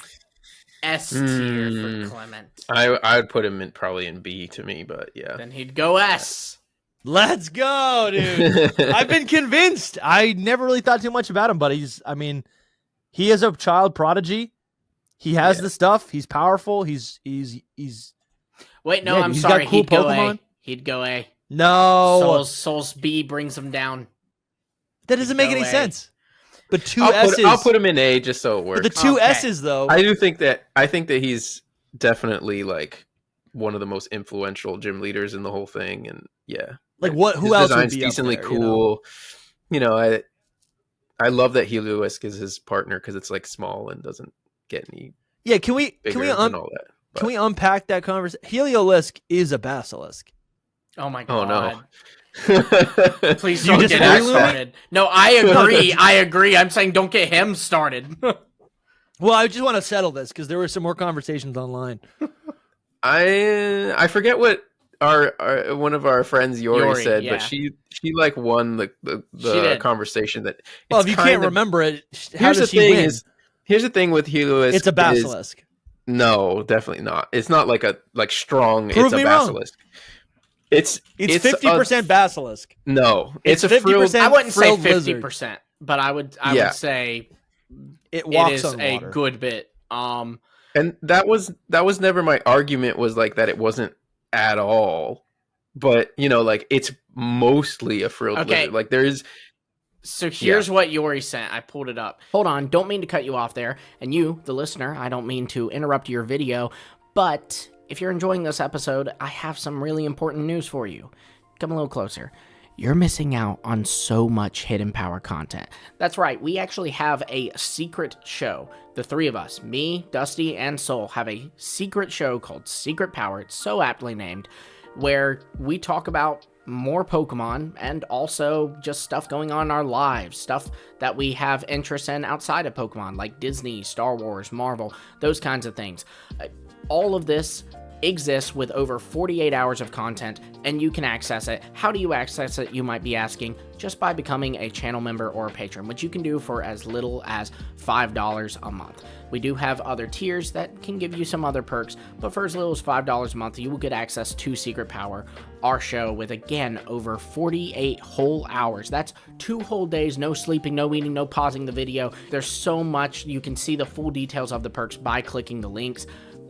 S tier for Clement. I would put him probably in B to me, but yeah. Then he'd go S. Let's go, dude. I've been convinced. I never really thought too much about him, but he is a child prodigy. He has the stuff. He's powerful. He's. Wait, no, I'm sorry. Got cool he'd go Pokemon. A. He'd go A. No. Souls B brings him down. That doesn't make any sense. But I'll put him in A just so it works. But the two S's though. I think that he's definitely like one of the most influential gym leaders in the whole thing, and yeah. Like what? Who else would be decently up there, cool? You know, I love that Heliolisk is his partner because it's like small and doesn't get any. Yeah, can we unpack that conversation? Heliolisk is a basilisk. Oh my god! Oh no! Please don't get him started. No, I agree. I agree. I'm saying don't get him started. Well, I just want to settle this because there were some more conversations online. I forget what our one of our friends Yori said, but she like won the conversation. That well, if you can't remember it, how does she win? Here's the thing with Heliolisk. It's a basilisk. No, definitely not. It's not like a strong. Prove it's a me basilisk. Wrong. It's 50% basilisk. No, it's a 50%. I wouldn't say 50%, but I would say it walks is on water. A good bit. And that was never my argument. Was like that it wasn't at all, but you know, like it's mostly a frilled lizard. Like there is. So here's what Yori sent. I pulled it up. Hold on. Don't mean to cut you off there. And you, the listener, I don't mean to interrupt your video, but if you're enjoying this episode, I have some really important news for you. Come a little closer. You're missing out on so much Hidden Power content. That's right. We actually have a secret show. The three of us, me, Dusty, and Soul, have a secret show called Secret Power. It's so aptly named, where we talk about more Pokemon and also just stuff going on in our lives, stuff that we have interest in outside of Pokemon, like Disney, Star Wars, Marvel, those kinds of things. All of this exists with over 48 hours of content, and you can access it. How do you access it, you might be asking? Just by becoming a channel member or a patron, which you can do for as little as $5 a month. We do have other tiers that can give you some other perks, but for as little as $5 a month, you will get access to Secret Power, our show, with, again, over 48 whole hours. That's 2 whole days, no sleeping, no eating, no pausing the video. There's so much. You can see the full details of the perks by clicking the links.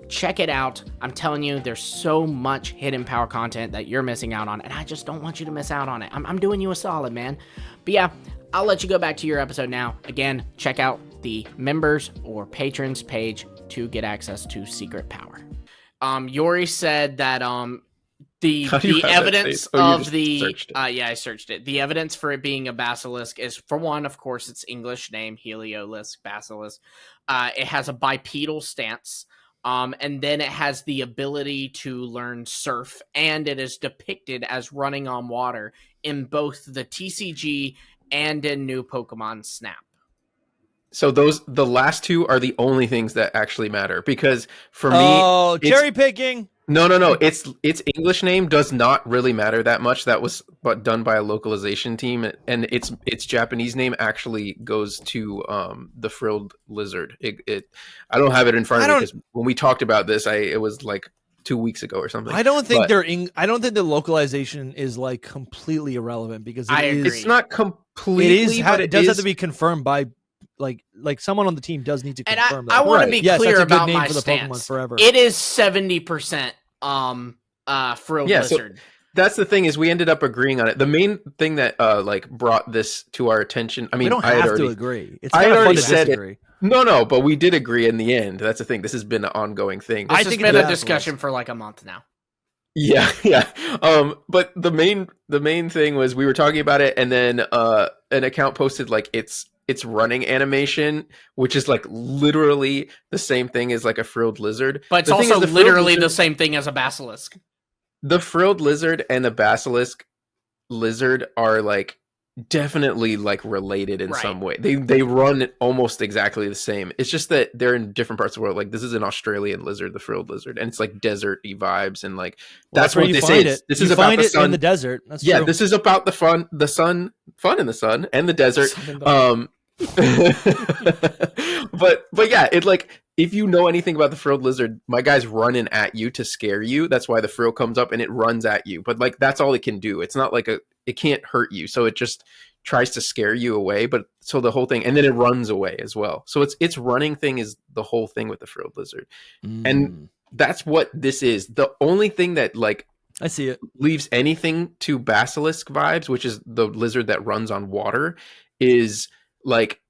Check it out. I'm telling you, there's so much Hidden Power content that you're missing out on, and I just don't want you to miss out on it. I'm doing you a solid, man. But yeah, I'll let you go back to your episode now. Again, check out the members or patrons page to get access to Secret Power. Yori said that the evidence of the I searched it. The evidence for it being a basilisk is, for one, of course, its English name, Heliolisk basilisk. It has a bipedal stance. And then it has the ability to learn surf, and it is depicted as running on water in both the TCG and in new Pokemon Snap. So the last two are the only things that actually matter, because for me, cherry picking. No. Its English name does not really matter that much. That was done by a localization team, and its Japanese name actually goes to the frilled lizard. I don't have it in front of me because when we talked about this, it was like 2 weeks ago or something. I don't think I don't think the localization is like completely irrelevant, because it's not completely. It does have to be confirmed by. Like someone on the team does need to confirm that. I want to be clear about my for the stance. Pokemon Forever. It is 70% frilled lizard. So that's the thing, is we ended up agreeing on it. The main thing that brought this to our attention. I mean, we don't have to agree. It's I kind of already fun to said disagree. It. No, but we did agree in the end. That's the thing. This has been an ongoing thing. This has been a discussion for like a month now. Yeah. But the main thing was we were talking about it, and then an account posted like its running animation, which is like literally the same thing as like a frilled lizard. But it's also literally the same thing as a basilisk. The frilled lizard and the basilisk lizard are like definitely like related in some way. They run almost exactly the same. It's just that they're in different parts of the world. Like this is an Australian lizard, the frilled lizard, and it's like desert-y vibes, and like that's what this is. This is about the sun in the desert. That's true. This is about the fun in the sun and the desert. But yeah, it like, if you know anything about the frilled lizard, my guy's running at you to scare you. That's why the frill comes up and it runs at you. But like that's all it can do. It's not like it can't hurt you. So it just tries to scare you away. But so the whole thing, and then it runs away as well. So its running thing is the whole thing with the frilled lizard. And that's what this is. The only thing that like I see it. leaves anything to Basilisk vibes, which is the lizard that runs on water, is like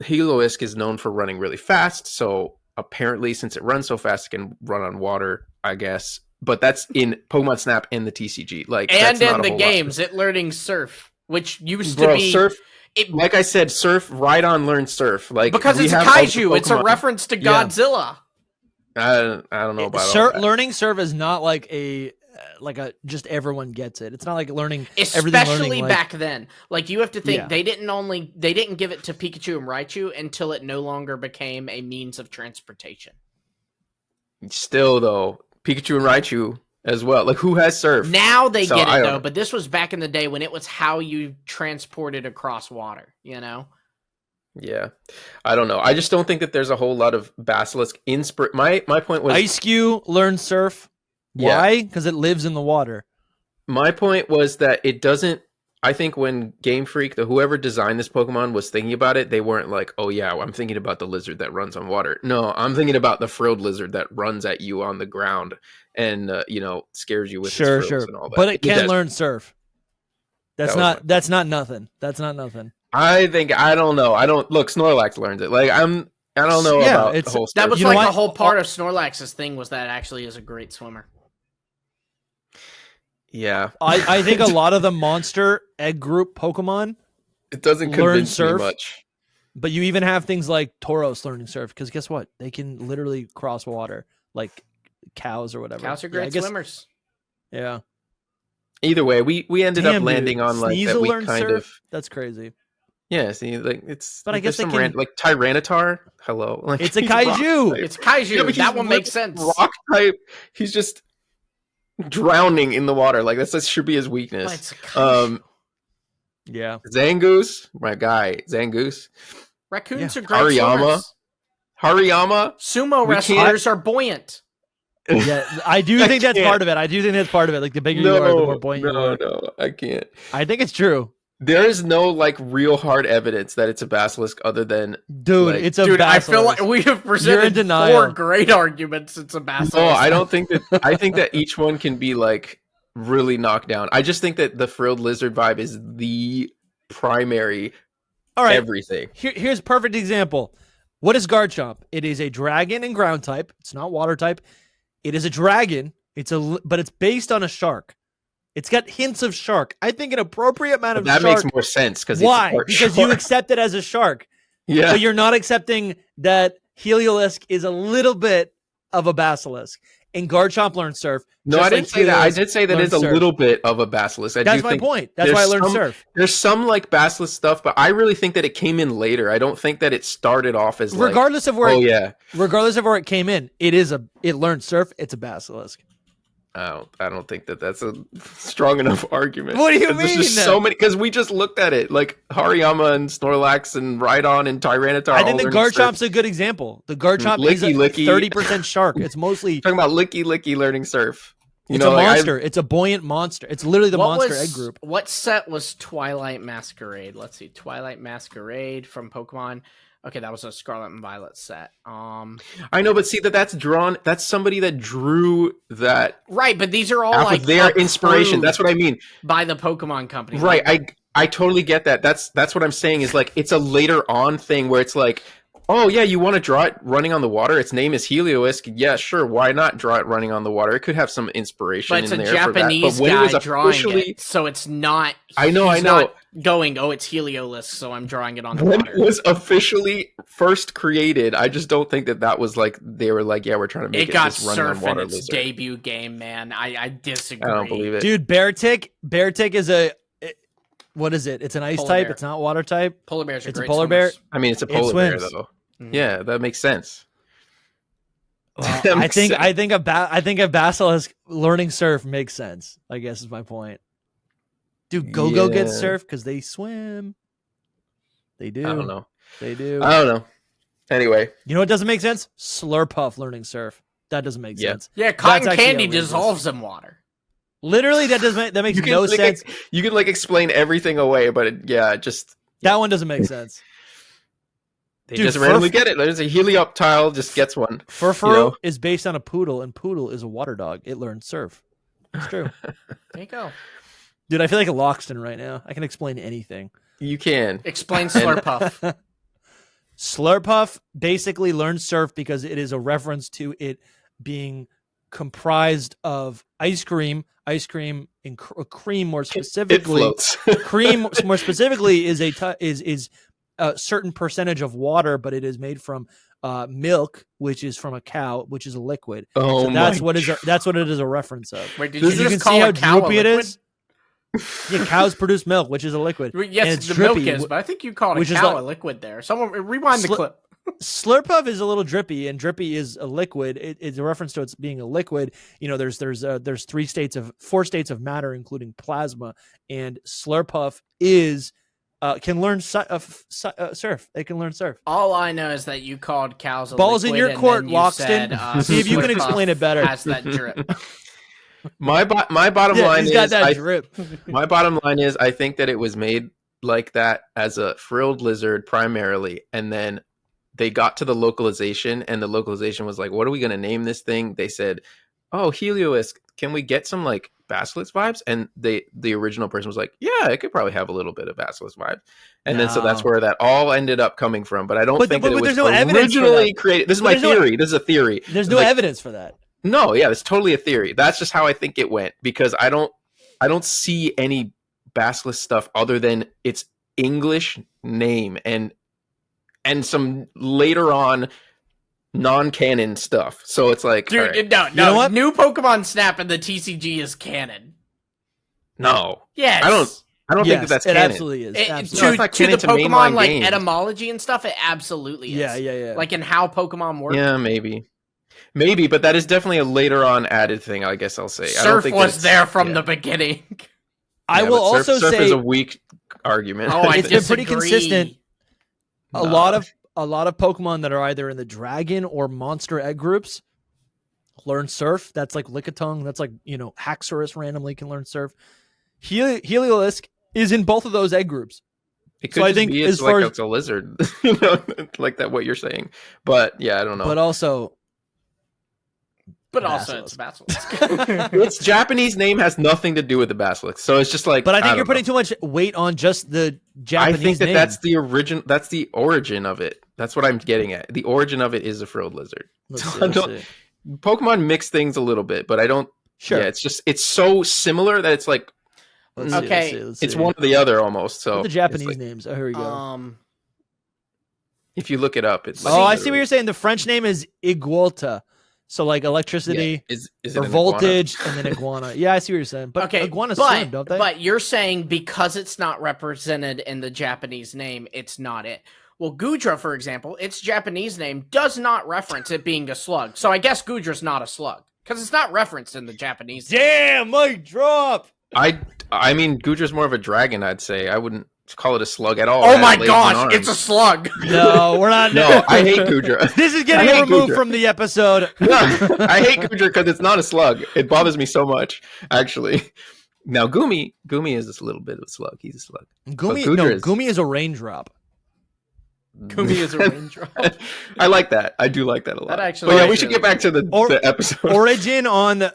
Heliolisk is known for running really fast, so apparently since it runs so fast it can run on water, I guess. But that's in Pokemon Snap and the TCG. Like, and that's not in a the whole games, lot. it learning Surf, which used to be Surf. Like I said, Surf, right on learn Surf. Like, because we it's a have all the kaiju. It's a Pokemon. reference to Yeah. Godzilla. I don't know about all that. Learning Surf is not like a just everyone gets it. It's not like learning everything. Especially Learning, back then. Like, you have to think, Yeah. they didn't give it to Pikachu and Raichu until it no longer became a means of transportation. Still, though, Pikachu and Raichu as well. Like, who has Surf? Now they So, get I it, don't though, know. but this was back in the day when it was how you transported across water, you know? Yeah, I don't know. I just don't think that there's a whole lot of Basilisk My point was Ice-Q learns Surf. Yeah. Why? Because it lives in the water. My point was that it doesn't. I think when Game Freak, whoever designed this Pokemon, was thinking about it, they weren't like, "Oh yeah, I'm thinking about the lizard that runs on water." No, I'm thinking about the frilled lizard that runs at you on the ground and scares you with his frills and all that. But it can does. learn Surf. That's That was not. That's not nothing. That's not nothing. I don't know. I don't look. Snorlax learns it. Like I don't know Yeah, about the it's- whole. That Surf. was You know like what? the whole part of Snorlax's thing was that actually is a great swimmer. Yeah, I think a lot of the monster egg group Pokemon, it doesn't learn convince me Surf. much. but you even have things like Tauros learning Surf because guess what? They can literally cross water like cows or whatever. Cows are Yeah, great I guess- swimmers. Yeah. Either way, we ended Damn, up landing dude. on like Sneasel that we learned kind Surf? of. That's crazy. Yeah, see, like it's. But I like, guess there's they some can- like Tyranitar. Hello, like It's a he's rock kaiju. type. It's kaiju. Yeah, but That he's one makes sense. Rock type. He's just drowning in the water. Like that should be his But weakness. it's a kaiju. Yeah. Zangoose, my guy, Zangoose. Raccoons Yeah. are great Hariyama. swimmers. Hariyama. Sumo We wrestlers are buoyant. Yeah. I do think that's can't. part of it. I do think that's part of it. Like the bigger you are, the more buoyant you are. No, I can't. I think it's true. There is no like real hard evidence that it's a basilisk other than Dude, Like- it's a Dude, I basilisk. feel like we have You're in presented denial. 4 great arguments. It's a basilisk. no, I don't think that I think that each one can be like really knocked down. I just think that the frilled lizard vibe is the primary All right. everything. Here's a perfect example. What is Garchomp? It is a dragon and ground type. It's not water type. It is a dragon. But it's based on a shark. It's got hints of shark. I think an appropriate amount of That shark. makes more sense because Why? Because you accept it as a shark, yeah. but you're not accepting that Heliolisk is a little bit of a basilisk. And Garchomp learned Surf. No, just I didn't like say that. I Heliolisk did say that learned it's a Surf. little bit of a basilisk. I That's do my think point. That's why I there's learned some- Surf. There's some like basilisk stuff, but I really think that it came in later. I don't think that it started off as like, Regardless of where, oh yeah. regardless of where it came in, it learned Surf. It's a basilisk. I don't think that that's a strong enough argument. What do you There's just mean? so many because we just looked at it like Hariyama and Snorlax and Rhydon and Tyranitar. I think all the learning Surf. Garchomp's a good example. The Garchomp is a Licky. 30% shark. It's mostly Talking about Licky learning Surf. it's a monster. It's a buoyant monster. It's literally the monster egg group. What set was Twilight Masquerade? Let's see. Twilight Masquerade from Pokemon. Okay, that was a Scarlet and Violet set. I know, but see that's drawn. That's somebody that drew that Right, but these are all out like of their inspiration. approved That's what I mean. by the Pokemon company. Right. Like, I totally get that. That's what I'm saying is like it's a later on thing where it's like, oh yeah, you want to draw it running on the water? Its name is Heliolisk. Yeah, sure. Why not draw it running on the water? It could have some inspiration but it's in a there for that. Japanese But when guy it was drawing officially, it, so it's not. I know. he's not going, oh, it's Heliolisk, so I'm drawing it on the when water. it was officially first created, I just don't think that was like they were like, yeah, we're trying to make It it got just running on Surf in water its lizard. debut game, man. I disagree. I don't believe it. Dude, Beartick is what is it? It's an ice Polar type. bear. It's not water type. Polar bears are It's a great polar bear? swimmers. I mean, it's a It polar bear swims. though. Mhm. Yeah, that makes sense. Well, That I makes think sense. I think a basilisk learning Surf makes sense. I guess is my point. Dude, go get Yeah. Surf because they swim. They do. I don't know. They do. I don't know. Anyway, You know what doesn't make sense? Slurpuff learning Surf. That doesn't make Yeah. sense. Yeah, cotton actually candy outrageous. dissolves in water. Literally, that makes you can no like, sense. You can like explain everything away, but it just That one doesn't make sense. they Dude, just randomly Furf- get it. There's a Helioptile just gets one. Furfuru You know? is based on a poodle, and poodle is a water dog. It learned Surf. It's true. There you go. Dude, I feel like a Loxton right now. I can explain anything. You can. Explain Slurpuff. Slurpuff basically learns surf because it is a reference to it being comprised of ice cream and cream more specifically. It floats. Cream more specifically is a certain percentage of water, but it is made from milk, which is from a cow, which is a liquid. Oh, so that's what it is a reference of. Wait, did you you can just call see how a cow droopy a it liquid? is? Yeah, cows produce milk, which is a liquid. Yes, the milk is, but I think you called a cow a liquid there. Someone rewind the clip. Slurpuff is a little drippy, and drippy is a liquid. It's a reference to it being a liquid. You know, there's 4 states of matter, including plasma, and Slurpuff can learn surf. They can learn surf. All I know is that you called cows a balls liquid, in your court, Loxton. See if you can explain it better. Has that drip. My bottom line he's is got that drip. My bottom line is I think that it was made like that as a frilled lizard primarily, and then they got to the localization, and the localization was like, what are we going to name this thing? They said, oh, Heliolisk, can we get some like Basilisk vibes? And the original person was like, yeah, it could probably have a little bit of Basilisk vibes. And then so that's where that all ended up coming from. But I don't think that it was originally created. This is my theory. This is a theory. There's no evidence for that. No, yeah, it's totally a theory. That's just how I think it went, because I don't see any Basilisk stuff other than its English name and some later on non-canon stuff. So it's like, dude, right. no, you know what? New Pokemon Snap and the TCG is canon. No, yes, I don't think that's it canon. Absolutely is. To the Pokemon like games. Etymology and stuff, it absolutely is. Yeah. Like in how Pokemon work. Yeah, maybe, but that is definitely a later on added thing. I guess I'll say. Surf I don't think was there from the beginning. I will also surf say is a weak argument. Oh, it's been pretty consistent. No. A lot of Pokemon that are either in the Dragon or Monster Egg groups learn Surf. That's like Lickitung. That's like, Haxorus randomly can learn Surf. Heliolisk is in both of those egg groups. It could be it's like it's a lizard, like that. What you're saying, but yeah, I don't know. But also it's Basilisk. Its Japanese name has nothing to do with the Basilisk, so it's just like. But I think you're putting too much weight on just the Japanese name. I think that's the origin. That's the origin of it. That's what I'm getting at. The origin of it is a frilled lizard. Pokemon mix things a little bit, but I don't. Sure. Yeah, it's so similar that it's like. Let's see. It's one or the other almost. So the Japanese names. Oh, here we go. If you look it up, it's. I see what you're saying. The French name is Igualta. So like electricity or voltage and then iguana. Yeah, I see what you're saying. But iguanas swim, don't they? But you're saying because it's not represented in the Japanese name, it's not it. Well, Goodra, for example, its Japanese name does not reference it being a slug. So I guess Goodra's not a slug because it's not referenced in the Japanese name. Damn, mic drop. I mean, Goodra's more of a dragon, I'd say. I wouldn't call it a slug at all. Oh my gosh, it's a slug. No, we're not. No, I hate Goodra. This is getting removed from the episode. No, I hate Goodra because it's not a slug. It bothers me so much, actually. Now, Gumi is a little bit of a slug. He's a slug. Gumi is a raindrop. Gumi is a raindrop. I like that. I do like that a lot. That actually. But yeah, we should get back to the episode. Origin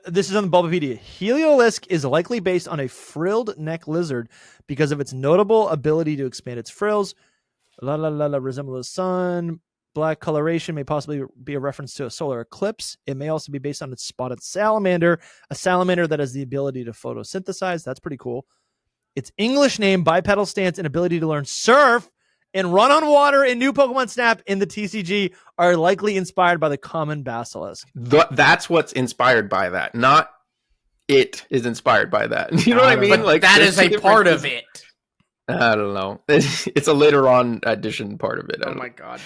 this is on the Bulbapedia. Heliolisk is likely based on a frilled neck lizard because of its notable ability to expand its frills. Resemble the sun. Black coloration may possibly be a reference to a solar eclipse. It may also be based on its spotted salamander, a salamander that has the ability to photosynthesize. That's pretty cool. Its English name, bipedal stance, and ability to learn surf and run on water in New Pokemon Snap in the TCG are likely inspired by the common basilisk. That's what's inspired by that. Not it is inspired by that. You know what I mean? But like that is a part of it. I don't know. It's a later on addition part of it. Oh my god!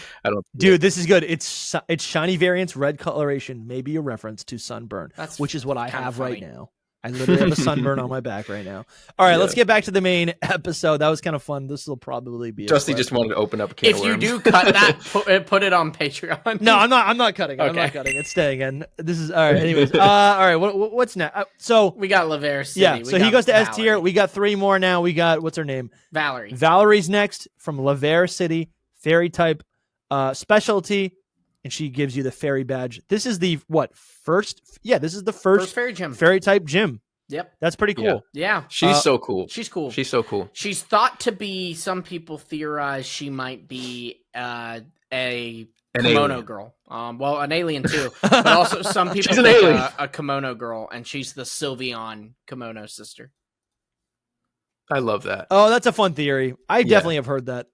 Dude, this is good. It's shiny variants, red coloration, maybe a reference to sunburn, which is what I have right now. I literally have a sunburn on my back right now. All right, let's get back to the main episode. That was kind of fun. This will probably be. Dusty just wanted to open up a can of worms. If you do cut that, put it on Patreon. No, I'm not cutting it. Okay. I'm not cutting it. It's staying in. This is all right. Anyways, all right. What's next? So we got Lavere City. Yeah. So he goes to S tier. We got 3 more now. We got what's her name? Valerie. Valerie's next from Lavere City. Fairy type, specialty. And she gives you the fairy badge. This is the first? Yeah, this is the first fairy gym. Fairy type gym. Yep. That's pretty cool. Yeah. She's so cool. She's cool. She's so cool. She's thought to be, some people theorize she might be a kimono girl. Well, an alien too, but also some people think a kimono girl, and she's the Sylveon kimono sister. I love that. Oh, that's a fun theory. I definitely have heard that.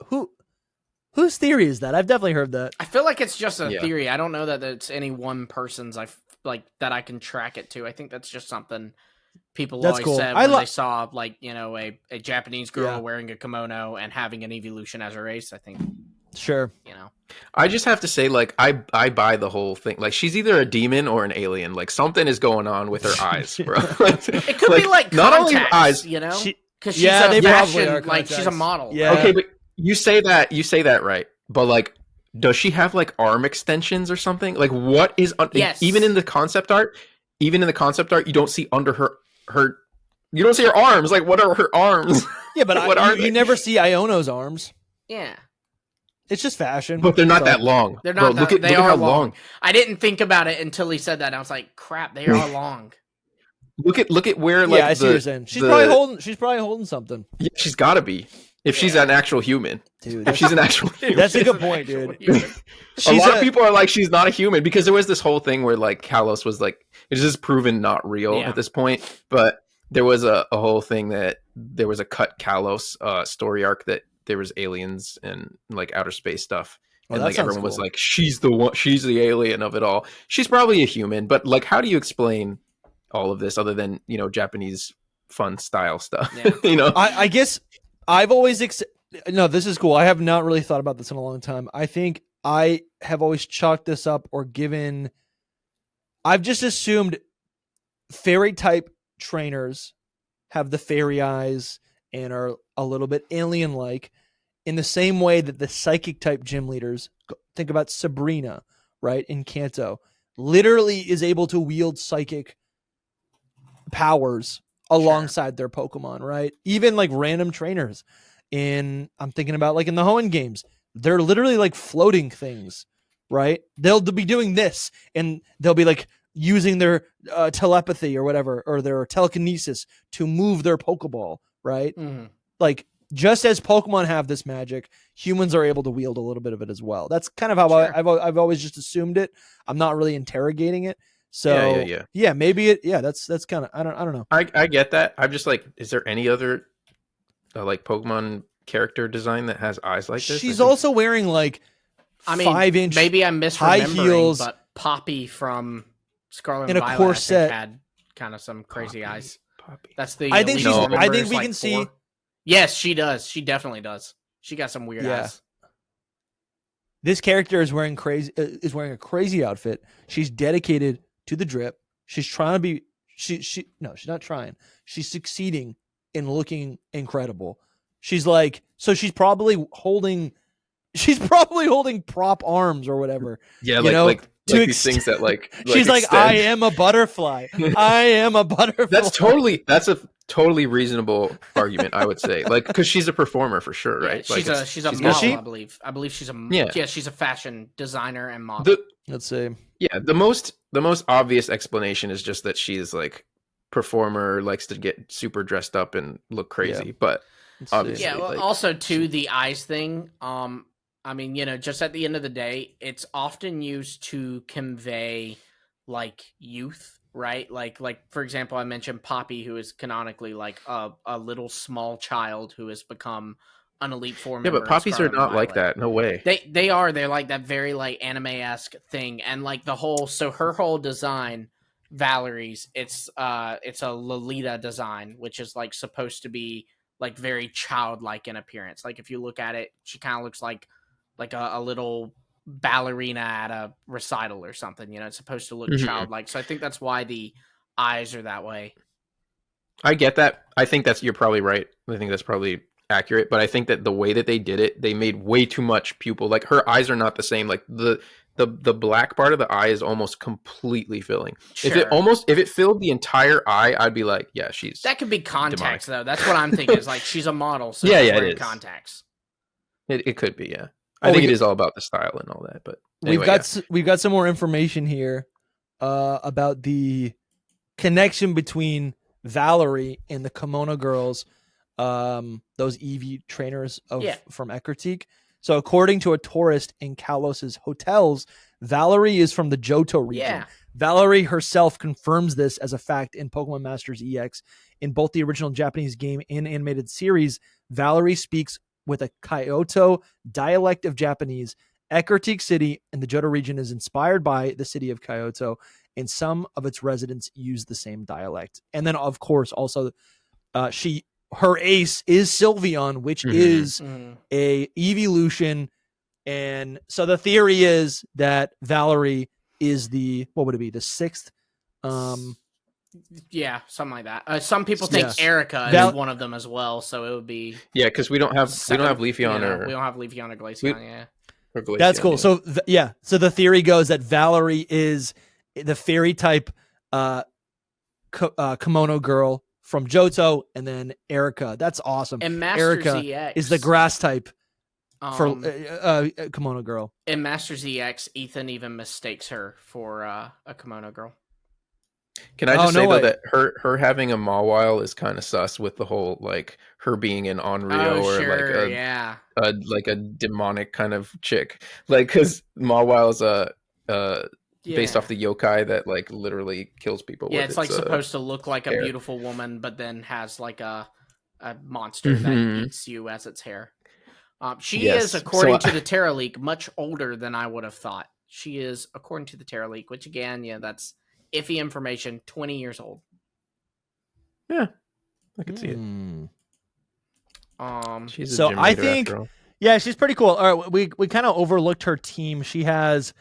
Whose theory is that? I've definitely heard that. I feel like it's just a theory. I don't know that it's any one person's. That I can track it to. I think that's just something people always said when they saw a Japanese girl wearing a kimono and having an evolution as a race. I think. Sure. I just have to say, I buy the whole thing. Like, she's either a demon or an alien. Like, something is going on with her eyes, bro. It could be like not only eyes, because she's a fashion, she's a model. Yeah. Okay, but you say that right. But does she have arm extensions or something? Like, what is yes. Even in the concept art, you don't see under her. You don't see her arms. Like, what are her arms? Yeah, but you never see Iono's arms. Yeah. It's just fashion. But they're not that long. They're not. Look at how long. I didn't think about it until he said that. And I was like, crap, they are long. Look at where I see what you're saying. She's probably holding something. Yeah, she's got to be. If she's an actual human. Dude, if she's an actual human. That's a good point, dude. A lot of people are like, she's not a human, because there was this whole thing where Kalos was it's just proven not real at this point. But there was a whole thing that there was a cut Kalos story arc that there was aliens and outer space stuff. And everyone was like, she's the alien of it all. She's probably a human, but how do you explain all of this other than, Japanese fun style stuff? Yeah. I guess I've always no, this is cool. I have not really thought about this in a long time. I think I have always chalked this up I've just assumed fairy type trainers have the fairy eyes and are a little bit alien like, in the same way that the psychic type gym leaders, think about Sabrina, right, in Kanto, literally is able to wield psychic powers alongside their Pokemon, right? Even random trainers I'm thinking about in the Hoenn games, they're literally floating things, right? They'll be doing this and they'll be using their telepathy or whatever, or their telekinesis to move their Pokeball, right? Mm-hmm. Just as Pokemon have this magic, humans are able to wield a little bit of it as well. That's kind of how I've always just assumed it. I'm not really interrogating it. So maybe that's kind of, I don't know. I get that. I'm just is there any other Pokemon character design that has eyes like this? She's also wearing 5-inch maybe I'm misremembering, high heels, but Poppy from Scarlet in and a Violet, corset, I think, had kind of some crazy eyes. Poppy. That's the. I think we can see. Yes, she does. She definitely does. She got some weird eyes. This character is wearing a crazy outfit. She's dedicated to the drip. She's trying to be. She's not trying. She's succeeding in looking incredible. She's so she's probably holding prop arms or whatever. Yeah, these things that she's extend. I am a butterfly. I am a butterfly. That's a totally reasonable argument, I would say. Because she's a performer for sure, right? She's a model, I believe. I believe she's a she's a fashion designer and model. Let's see. Yeah, the most obvious explanation is just that she's performer, likes to get super dressed up and look crazy, but obviously, also too, the eyes thing. Just at the end of the day, it's often used to convey youth, right? For example, I mentioned Poppy, who is canonically a little small child who has become an Elite Four member. Yeah, but Poppies are not like that. No way. They are. They're that very anime-esque thing, and the whole. So her whole design, Valerie's, it's a Lolita design, which is supposed to be very childlike in appearance. If you look at it, she kind of looks like a little ballerina at a recital or something. It's supposed to look childlike. So I think that's why the eyes are that way. I get that. I think you're probably right. I think that's probably accurate. But I think that the way that they did it, they made way too much pupil. Her eyes are not the same. The black part of the eye is almost completely filling. Sure. If it filled the entire eye, I'd be she's that could be contacts demonic. Though. That's what I'm thinking. Is she's a model, so it is contacts. It could be, yeah. I think it is all about the style and all that. But anyway, we've got some more information here about the connection between Valerie and the Kimono Girls, those Eevee trainers from Eckertique. So according to a tourist in Kalos's hotels, Valerie is from the Johto region. Yeah. Valerie herself confirms this as a fact in Pokemon Masters EX. In both the original Japanese game and animated series, Valerie speaks with a Kyoto dialect of Japanese. Eckertique City in the Johto region is inspired by the city of Kyoto, and some of its residents use the same dialect. And then, of course, also her ace is Sylveon, which is a evolution. And so the theory is that Valerie is the sixth? Yeah, something like that. Some people think Erica is one of them as well, so it would be because we don't have Leafeon we don't have Leafeon or Glaceon. That's cool. Yeah. So the theory goes that Valerie is the fairy type kimono girl from Johto, and then Erica. That's awesome. And Master Erica ZX is the grass type for kimono girl. In Master ZX, Ethan even mistakes her for a kimono girl. Can I just say though that her having a Mawile is kind of sus with the whole like her being an Onryo or like a demonic kind of chick, like because Mawile is based off the yokai that like literally kills people. Yeah, it's like supposed to look like a beautiful woman, but then has like a monster that eats you as its hair. She is, according to the Terra Leak, much older than I would have thought. She is, according to the Terra Leak, which again, that's iffy information, 20 years old. Yeah, I can see it. She's so I think, she's pretty cool. All right, we kind of overlooked her team. She has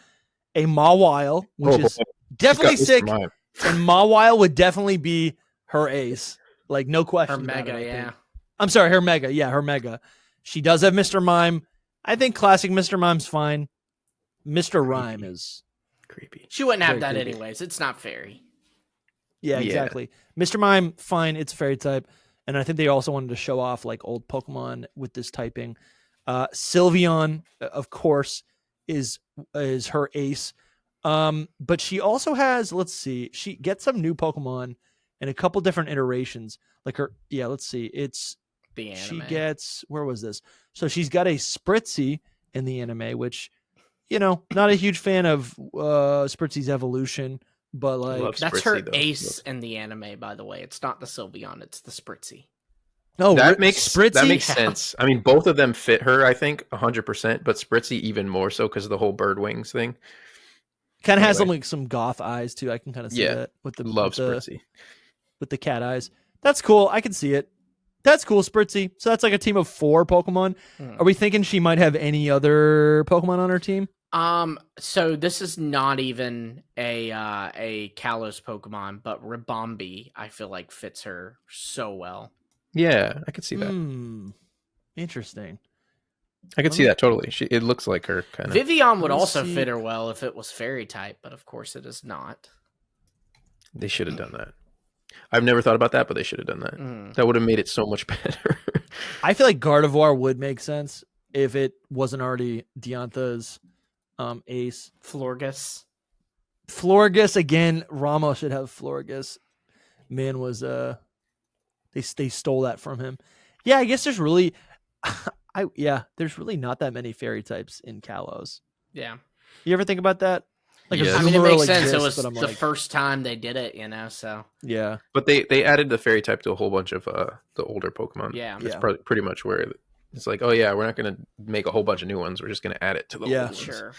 a Mawile, which is definitely sick, and Mawile would definitely be her ace, like no question. Her mega, I'm sorry, her mega, her mega. She does have Mr. Mime. I think classic Mr. Mime's fine. Mr. Rhyme is creepy. She wouldn't have that anyways. It's not fairy. Yeah, exactly. Mr. Mime, fine. It's a fairy type. And I think they also wanted to show off like old Pokemon with this typing. Sylveon, of course, is her ace. But she also has, let's see, she gets some new Pokemon in a couple different iterations. Like her, let's see. It's the anime. She gets, where was this? So she's got a Spritzy in the anime, which, not a huge fan of Spritzy's evolution, but like that's her ace in the anime, by the way. It's not the Sylveon, it's the Spritzy. No, that makes sense. I mean, both of them fit her, I think, 100%, but Spritzy even more so because of the whole bird wings thing. Kind of has some goth eyes too. I can kind of see that with the Spritzy with the cat eyes. That's cool. I can see it. That's cool, Spritzy. So that's like a team of 4 Pokemon. Are we thinking she might have any other Pokemon on her team? So this is not even a Kalos Pokemon, but Ribombee, I feel like fits her so well. Yeah, I could see that. Interesting. I could see that totally. It looks like her kind of. Vivillon would also fit her well if it was fairy type, but of course it is not. They should have done that. I've never thought about that, but they should have done that. That would have made it so much better. I feel like Gardevoir would make sense if it wasn't already Diantha's ace. Florges again. Ramos should have Florges. Man was they stole that from him. Yeah, I guess there's really there's really not that many fairy types in Kalos. Yeah. You ever think about that? Like I mean, it makes sense. It was the first time they did it, so. Yeah. But they added the fairy type to a whole bunch of the older Pokemon. Yeah. That's pretty much where it's like, oh yeah, we're not going to make a whole bunch of new ones. We're just going to add it to the old ones. Sure.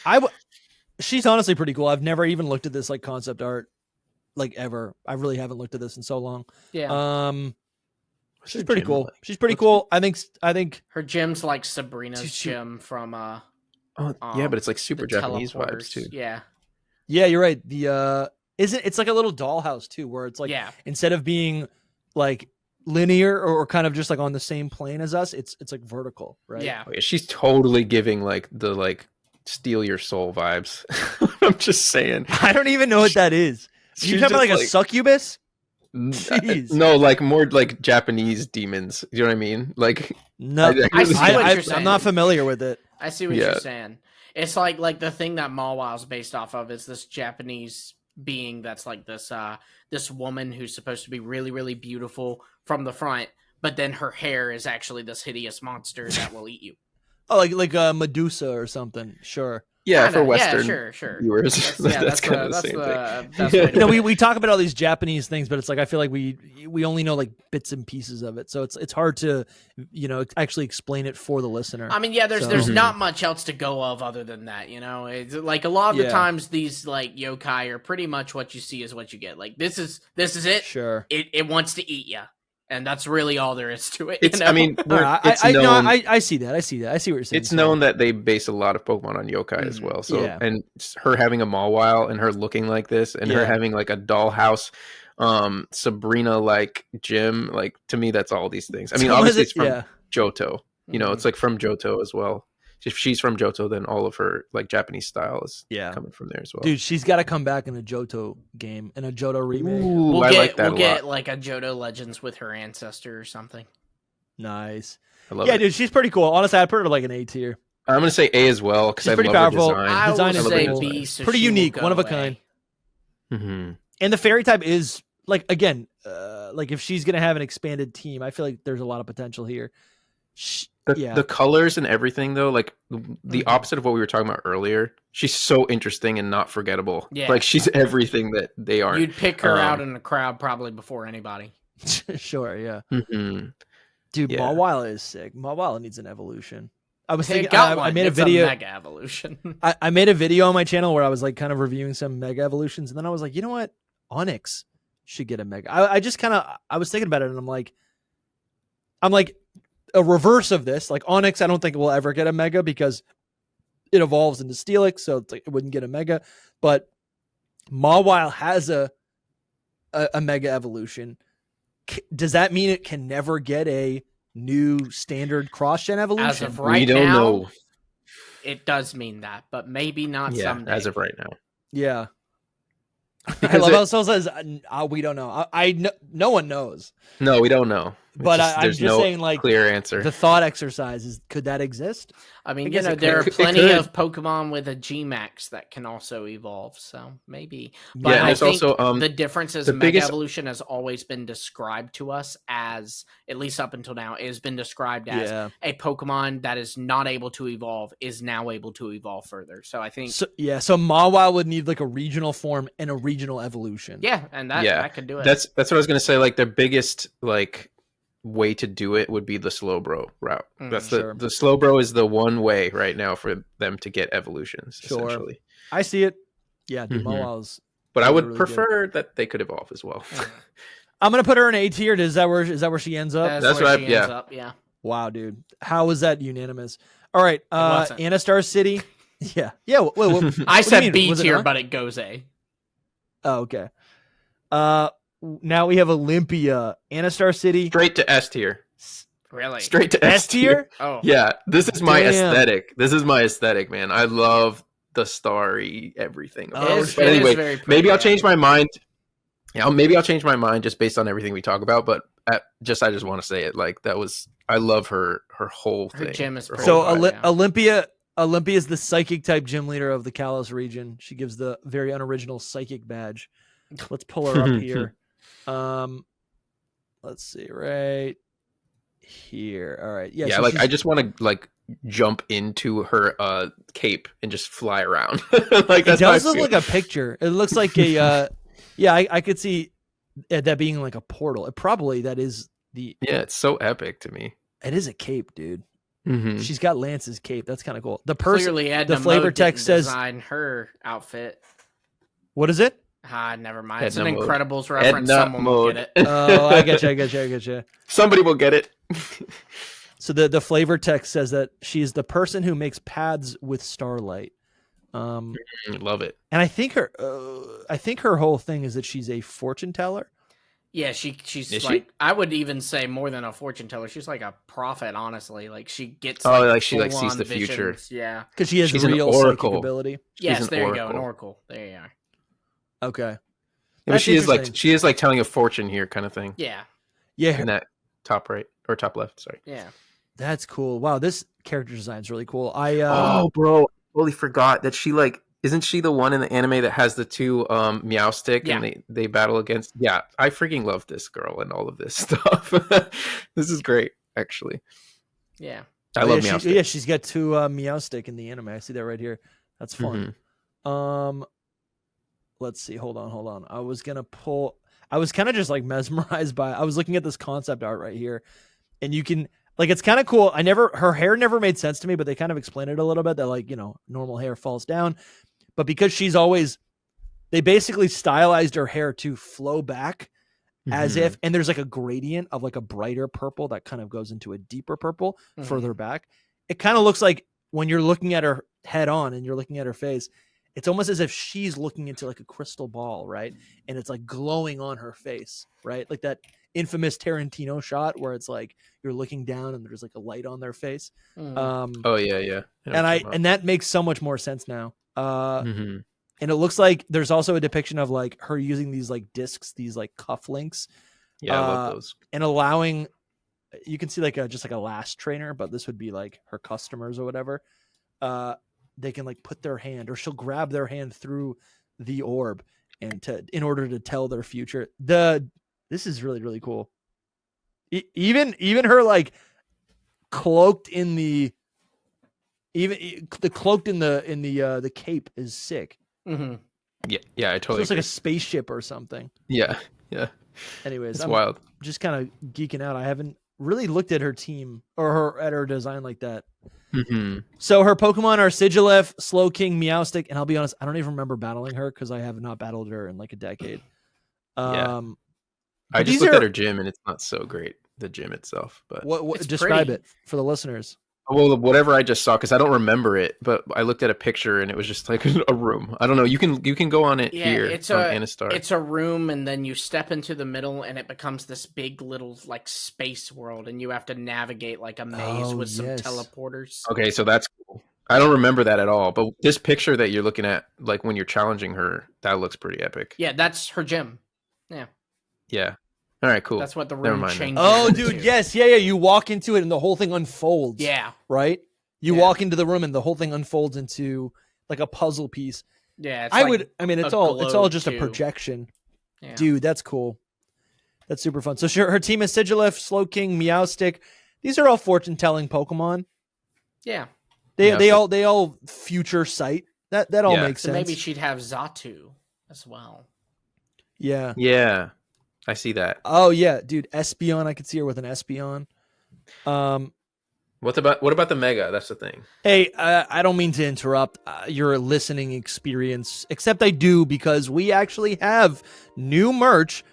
She's honestly pretty cool. I've never even looked at this like concept art like ever. I really haven't looked at this in so long. Yeah. She's pretty cool. Like? She's pretty cool. I think her gym's like Sabrina's gym from but it's like super Japanese vibes too. Yeah. Yeah, you're right. It's like a little dollhouse too, where it's like instead of being like linear or kind of just like on the same plane as us, it's like vertical, right? Yeah. Oh, yeah. She's totally giving like the like steal your soul vibes. I'm just saying. I don't even know what that is. You talking about like a succubus? Jeez. No, like more like Japanese demons. You know what I mean? Like no, I'm not familiar with it. I see what you're saying. It's like the thing that Mawile's based off of is this Japanese being that's like this woman who's supposed to be really, really beautiful from the front, but then her hair is actually this hideous monster that will eat you. Oh, like Medusa or something. Sure. Yeah, Kinda, for Western sure. viewers, that's kind of the same thing. You know, we talk about all these Japanese things, but it's like I feel like we only know like bits and pieces of it, so it's hard to actually explain it for the listener. I mean, yeah, there's not much else to go of other than that. It's like a lot of the times these like yokai are pretty much what you see is what you get. Like this is it. Sure, it wants to eat you. And that's really all there is to it. I mean, it's known. I see that. I see what you're saying. It's known that they base a lot of Pokemon on yokai as well. So, and her having a Mawile and her looking like this, and her having like a dollhouse, Sabrina like gym, like to me, that's all these things. I mean, obviously it's from Johto. It's like from Johto as well. If she's from Johto, then all of her like Japanese style is coming from there as well. Dude, she's got to come back in a Johto game, in a Johto remake. Ooh, we'll get like a Johto Legends with her ancestor or something. Nice. I love it. Dude, she's pretty cool. Honestly, I'd put her like an A tier. I'm gonna say A as well because I pretty love powerful. her design. I Design would is say cool. B, so pretty she unique, will one of a go kind. Mm-hmm. And the fairy type is like again, like if she's gonna have an expanded team, I feel like there's a lot of potential here. The colors and everything though, like the opposite of what we were talking about earlier, she's so interesting and not forgettable. Like she's everything that they are. You'd pick her out in the crowd probably before anybody. Sure, yeah. Mm-hmm. Dude, Mawile is sick. Mawile needs an evolution. I was thinking I made it's a video. A mega evolution. I made a video on my channel where I was like kind of reviewing some mega evolutions, and then I was like, you know what? Onyx should get a mega. I just kind of I was thinking about it, and I'm like a reverse of this. Like Onyx, I don't think it will ever get a mega because it evolves into Steelix, so it's like it wouldn't get a mega. But Mawile has a mega evolution. Does that mean it can never get a new standard cross-gen evolution? As of right we don't now, know. It does mean that, but maybe not someday. As of right now. Yeah. I love how Soul says, we don't know. No one knows. No, we don't know. But I'm just saying, like, clear answer. The thought exercise is, could that exist? I mean, there are plenty of Pokemon with a G-Max that can also evolve, so maybe. But I think also the difference is Mega Evolution has always been described to us as, at least up until now, it has been described as a Pokemon that is not able to evolve is now able to evolve further. So I think... So Mawile would need like a regional form and a regional evolution. Yeah, and that could do it. That's what I was going to say. Like, their biggest, like... way to do it would be the Slowbro route. That's the Slowbro is the one way right now for them to get evolutions. Essentially, I see it. Yeah, Mawile's. But I would prefer that they could evolve as well. I'm gonna put her in A tier. Is that where she ends up? That's where she ends up. Yeah. Wow, dude, how was that unanimous? All right, Anastar City. Yeah. Wait, I said B tier, but it goes A. Oh, okay. Now we have Olympia, Anastar City. Straight to S tier. Really? Straight to S tier? Oh. Yeah, this is my aesthetic. This is my aesthetic, man. I love the starry everything. But anyway, maybe I'll change my mind. Yeah, maybe I'll change my mind just based on everything we talk about, but I just want to say it. Like, I love her whole thing. Her gym is so Olympia is the psychic type gym leader of the Kalos region. She gives the very unoriginal psychic badge. Let's pull her up here. Let's see right here. All right. Yeah. So I just want to like jump into her cape and just fly around. Like, that's it does look like a picture. It looks like a I could see that being like a portal. That is the it's so epic to me. It is a cape, dude. Mm-hmm. She's got Lance's cape. That's kind of cool. The person, the flavor text says design her outfit. What is it? Never mind. It's an Incredibles reference. Someone will get it. Oh, I get you. Somebody will get it. So the flavor text says that she's the person who makes paths with starlight. Love it. And I think her whole thing is that she's a fortune teller. Yeah, she's like, I would even say more than a fortune teller. She's like a prophet, honestly. Like, she gets she like sees the visions. future. Yeah, because she's real psychic ability. Yes, there you go, an oracle. There you are. Okay. Yeah, she is like telling a fortune here, kind of thing. Yeah. In that top right or top left. Sorry. Yeah. That's cool. Wow, this character design is really cool. bro, totally forgot that she like Isn't she the one in the anime that has the two Meowstick and they battle against? Yeah, I freaking love this girl and all of this stuff. This is great, actually. Yeah. I love Meowstick. She's got two Meowstick in the anime. I see that right here. That's fun. Let's see. Hold on. I was kind of just like mesmerized by, I was looking at this concept art right here, and you can, like, it's kind of cool. Her hair never made sense to me, but they kind of explain it a little bit that, like, you know, normal hair falls down, but because they basically stylized her hair to flow back as if, and there's like a gradient of like a brighter purple that kind of goes into a deeper purple further back. It kind of looks like when you're looking at her head on and you're looking at her face, it's almost as if she's looking into like a crystal ball, right? And it's like glowing on her face, right? Like that infamous Tarantino shot where it's like you're looking down and there's like a light on their face. Oh yeah. And that makes so much more sense now. And it looks like there's also a depiction of like her using these like discs, these like cufflinks. Yeah, I love those. And allowing, you can see like just like a last trainer, but this would be like her customers or whatever. They can like put their hand, or she'll grab their hand through the orb in order to tell their future. This is really, really cool. Even her like cloaked in the cape is sick. Yeah, I totally. It's like a spaceship or something. Yeah. Anyways, it's wild. Just kind of geeking out. I haven't really looked at her team or at her design like that. So her Pokemon are Sigilyph, Slowking, Meowstick, and I'll be honest, I don't even remember battling her because I have not battled her in like a decade. I just looked at her gym and it's not so great, the gym itself. But what describe it for the listeners? Well, whatever I just saw, because I don't remember it, but I looked at a picture and it was just like a room. I don't know. You can go on it here. It's on Anastar. It's a room, and then you step into the middle, and it becomes this big little like space world, and you have to navigate like a maze with some teleporters. Okay, so that's cool. I don't remember that at all, but this picture that you're looking at, like when you're challenging her, that looks pretty epic. Yeah, that's her gym. Yeah. All right, cool. That's what the room changes. Oh, dude, yes. Yeah. You walk into it and the whole thing unfolds. Yeah. Right? You walk into the room and the whole thing unfolds into like a puzzle piece. Yeah. It's all just a projection. Yeah. Dude, that's cool. That's super fun. So her team is Sigilyph, Slowking, Meowstick. These are all fortune-telling Pokemon. Yeah. They all future sight. That all makes sense. Maybe she'd have Xatu as well. Yeah. Yeah. I see that. Oh yeah, dude, Espeon. I could see her with an Espeon. What about the Mega? That's the thing. Hey, I don't mean to interrupt your listening experience, except I do, because we actually have new merch,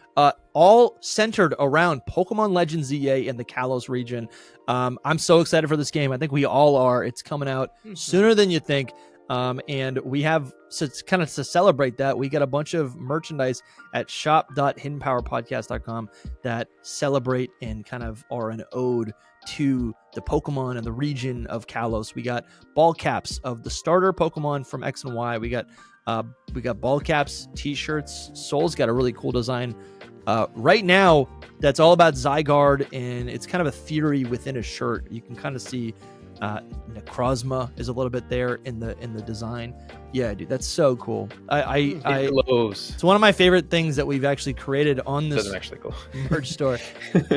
all centered around Pokemon Legends ZA in the Kalos region. I'm so excited for this game. I think we all are. It's coming out sooner than you think. And we have, so it's kind of to celebrate that, we got a bunch of merchandise at shop.hiddenpowerpodcast.com that celebrate and kind of are an ode to the Pokemon and the region of Kalos. We got ball caps of the starter Pokemon from X and Y. We got ball caps, t-shirts. Soul's got a really cool design right now that's all about Zygarde, and it's kind of a theory within a shirt. You can kind of see Necrozma is a little bit there in the design. Yeah, dude, that's so cool. It glows. It's one of my favorite things that we've actually created on this doesn't actually glow. merch store.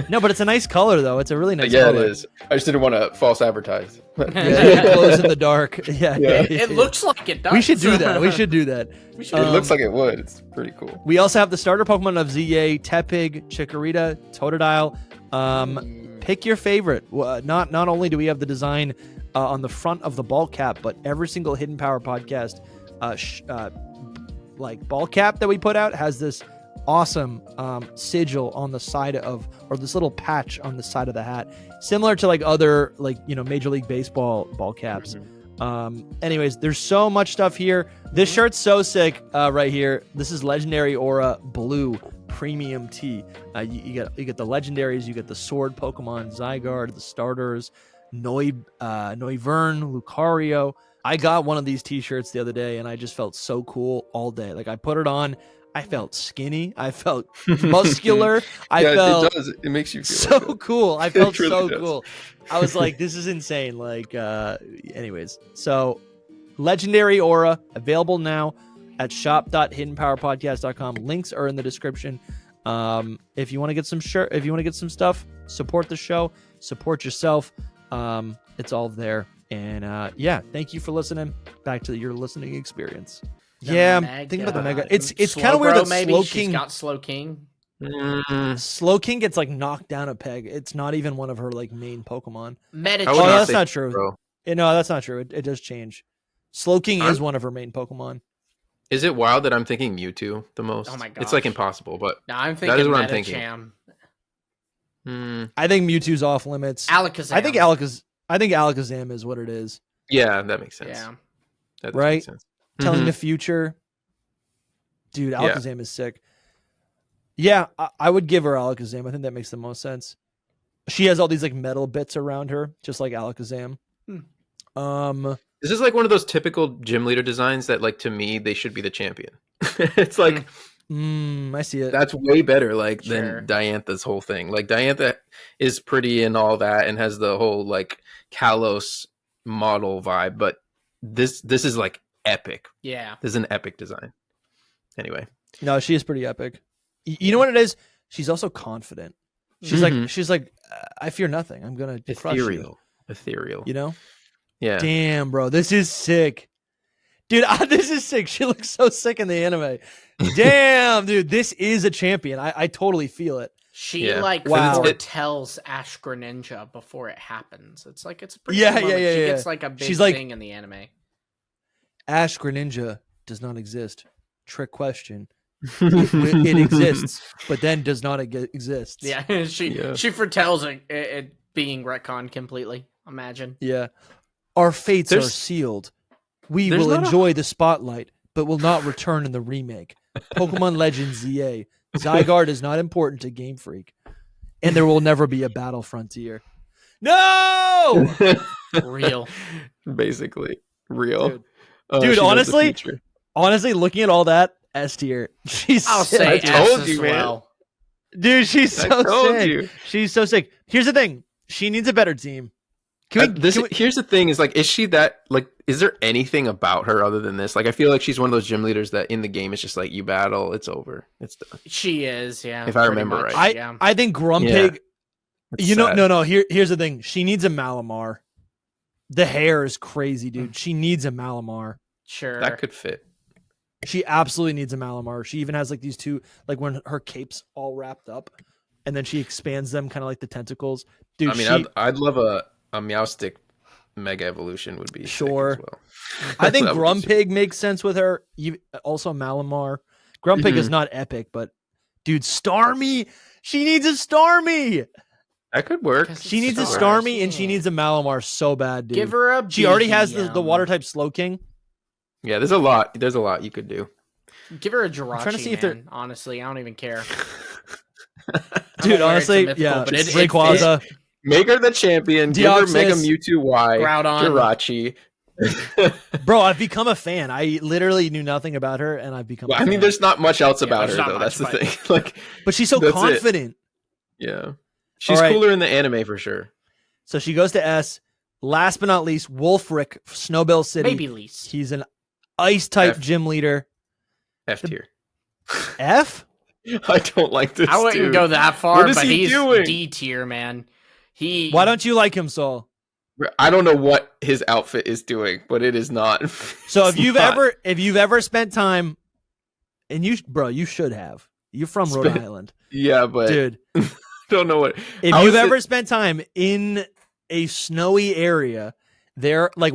No, but it's a nice color though. It's a really nice color. Yeah, it is. I just didn't want to false advertise. It glows in the dark. Yeah. It looks like it does. We should do that. It looks like it would. It's pretty cool. We also have the starter Pokemon of ZA, Tepig, Chikorita, Totodile. Pick your favorite. Not only do we have the design on the front of the ball cap, but every single Hidden Power podcast like ball cap that we put out has this awesome sigil on the side of, or this little patch on the side of the hat, similar to like other Major League Baseball ball caps. Anyways, there's so much stuff here. This shirt's so sick right here. This is Legendary Aura Blue Premium Tee. You get the legendaries, you get the sword Pokemon, Zygarde, the starters, Noivern, Lucario. I got one of these t-shirts the other day and I just felt so cool all day. Like I put it on, I felt skinny, I felt muscular. It does. It makes you feel so good. cool. I felt so cool. I was like, this is insane. Like anyways, so Legendary Aura, available now at shop.hiddenpowerpodcast.com. Links are in the description. If you want to get some if you want to get some stuff, support the show, support yourself. It's all there. And thank you for listening. Back to your listening experience. Think about the Mega. It's kind of weird that Slow King. She's got Slow King. Slow King gets like knocked down a peg. It's not even one of her like main Pokemon. That's not true. No, that's not true. It does change. Slow King is one of her main Pokemon. Is it wild that I'm thinking Mewtwo the most? Oh my god, it's like impossible, but no, I'm thinking that is what I'm thinking. I think Mewtwo's off limits. Alakazam. I think Alakazam is what it is. Yeah, that makes sense. Yeah, that right. Make sense. Telling the future, dude. Alakazam is sick. Yeah, I would give her Alakazam. I think that makes the most sense. She has all these like metal bits around her, just like Alakazam. This is like one of those typical gym leader designs that, like, to me, they should be the champion. It's like, I see it. That's way better, like, than Diantha's whole thing. Like, Diantha is pretty and all that, and has the whole like Kalos model vibe, but this is like epic. Yeah, this is an epic design. Anyway, no, she is pretty epic. You know what it is? She's also confident. She's like, I fear nothing. I'm gonna crush you. Ethereal. You know? Yeah. Damn, bro, this is sick, dude. This is sick. She looks so sick in the anime. Damn, dude, this is a champion. I totally feel it. She foretells Ash Greninja before it happens. It's like it's a pretty cool moment. She gets like a big thing in the anime. Ash Greninja does not exist. Trick question. It exists, but then does not exist. Yeah, she foretells it being retconned completely. Imagine. Yeah. Our fates are sealed. We will enjoy the spotlight, but will not return in the remake. Pokemon Legends ZA. Zygarde is not important to Game Freak. And there will never be a Battle Frontier. No! Real. Basically. Real. Dude, honestly, looking at all that, S tier. I'll say I told you, man. Dude, she's so sick. She's so sick. Here's the thing. She needs a better team. Here's the thing: is like, is she that like? Is there anything about her other than this? Like, I feel like she's one of those gym leaders that in the game is just like, you battle, it's over, it's done. She is, yeah. If I remember right, I think Grumpig. Yeah. No. Here's the thing: she needs a Malamar. The hair is crazy, dude. She needs a Malamar. Sure, that could fit. She absolutely needs a Malamar. She even has like these two, like when her cape's all wrapped up, and then she expands them, kind of like the tentacles. Dude, I mean, I'd love a Meowstic Mega Evolution would be sure. Sick as well. I think Grumpig makes sense with her. Also Malamar. Grumpig is not epic, but dude, Starmie. She needs a Starmie. That could work. She needs a Starmie and she needs a Malamar so bad, dude. Give her a. She already has the water type Slow King. Yeah, there's a lot. There's a lot you could do. Give her a Jirachi, trying to see man. If honestly, I don't even care. Dude, honestly, yeah. Rayquaza. Make her the champion. Give her Mega Mewtwo Y. Jirachi. Bro, I've become a fan. I literally knew nothing about her, and I've become. I mean, there's not much else about her though. That's the thing. Like, but she's so confident. Yeah, she's cooler in the anime for sure. So she goes to S. Last but not least, Wulfric, Snowbell City. Maybe least. He's an ice type gym leader. F tier. F? I don't like this. I wouldn't go that far, what is but he he's doing? D tier, man. Why don't you like him, Saul? I don't know what his outfit is doing, but it is not. So if you've ever spent time, and you should have. You're from Rhode Island. Yeah, but dude, don't know what. If you've ever spent time in a snowy area, there, like